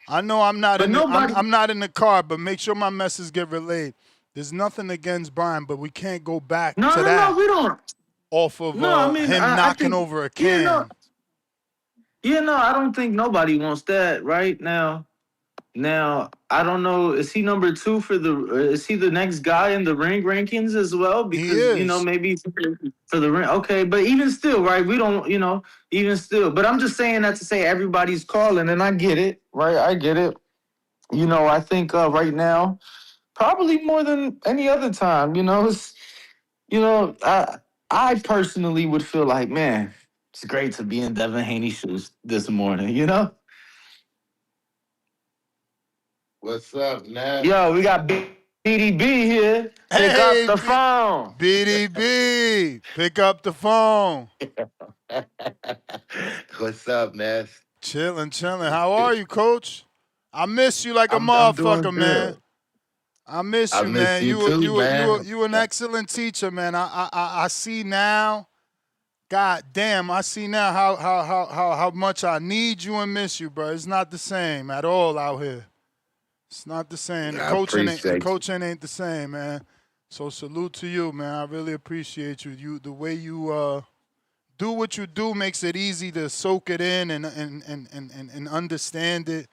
I know I'm not I'm not in the car, but make sure my message get relayed. There's nothing against Brian, but we can't go back to that. No, we don't. Off of him knocking over a can. I don't think nobody wants that right now. Now, I don't know. Is he number 2 for is he the next guy in the ring rankings as well? Because, you know, maybe for the ring. Okay, but even still, right? We don't, you know, even still. But I'm just saying that to say everybody's calling, and I get it, right? I get it. You know, I think right now, probably more than any other time, you know, it's, you know, I personally would feel like, man, it's great to be in Devin Haney's shoes this morning, you know? What's up, Nat? Yo, we got BDB here. Pick up Hey, the phone. BDB, pick up the phone. What's up, Nat? Chilling. How are you, Coach? I miss you like a I'm doing motherfucker, man. good. I miss I you, miss man. you too, man. You an excellent teacher, man. I see now. God damn, I see now how much I need you and miss you, bro. It's not the same at all out here. It's not the same. I appreciate The you. coaching ain't the same, man. So salute to you, man. I really appreciate you. The way you do what you do makes it easy to soak it in and understand it.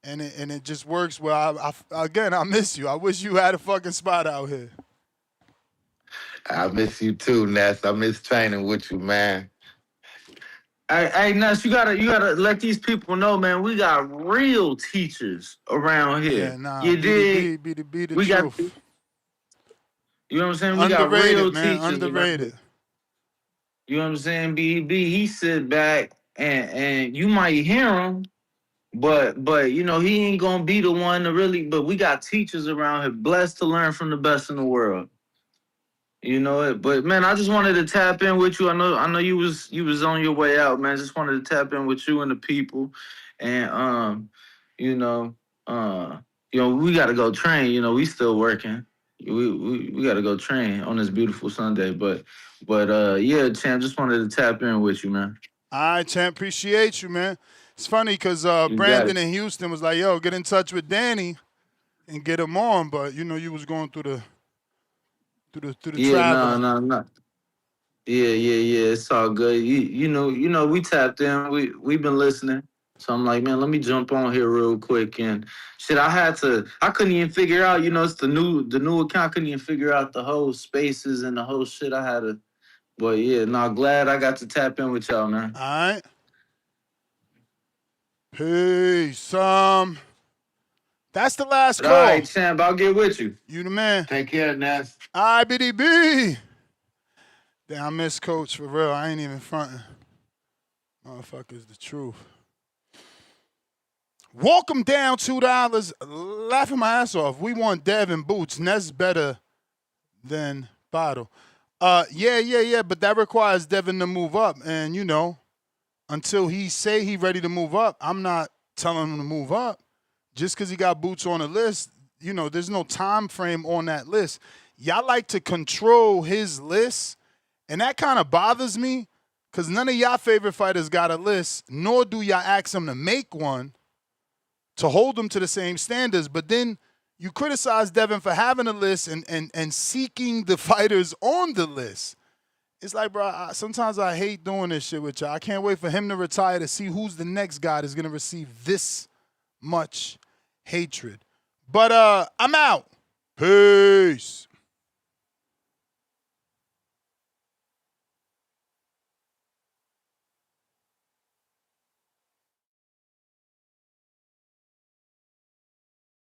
And it just works well. Again, I miss you. I wish you had a fucking spot out here. I miss you too, Ness. I miss training with you, man. Hey, Ness, you gotta let these people know, man. We got real teachers around here. Yeah, nah. You dig? Be the We got, truth. you know what I'm saying? We got Underrated, real man. teachers. Underrated. You know what I'm saying? BB, he sit back and you might hear him, but you know he ain't gonna be the one to really. But we got teachers around here, blessed to learn from the best in the world. You know it, but man, I just wanted to tap in with you. I know you was on your way out, man. Just wanted to tap in with you and the people, and you know, we got to go train. You know, we still working. We got to go train on this beautiful Sunday, but yeah, champ, just wanted to tap in with you, man. All right, champ. Appreciate you, man. It's funny because You got Brandon it. in Houston was like, "Yo, get in touch with Danny and get him on," but you know, you was going through the Yeah, traveling. no. Yeah. It's all good. You know, we tapped in. We've been listening. So I'm like, man, let me jump on here real quick and shit. I couldn't even figure out. You know, it's the new account. Couldn't even figure out the whole spaces and the whole shit. I had to, but yeah, no, glad I got to tap in with y'all, man. All right. Peace. That's the last All call. right, champ, I'll get with you. You the man. Take care, Ness. IBDB. Damn, I miss Coach for real. I ain't even fronting. Motherfuckers, the truth. Walk them down $2. Laughing my ass off. We want Dev and Boots. Ness better than Bottle. Yeah. But that requires Devin to move up. And, you know, until he say he ready to move up, I'm not telling him to move up. Just because he got Boots on the list, you know, there's no time frame on that list. Y'all like to control his list, and that kind of bothers me because none of y'all favorite fighters got a list, nor do y'all ask them to make one to hold them to the same standards. But then you criticize Devin for having a list and seeking the fighters on the list. It's like, bro, sometimes I hate doing this shit with y'all. I can't wait for him to retire to see who's the next guy that's going to receive this much hatred. But I'm out. Peace.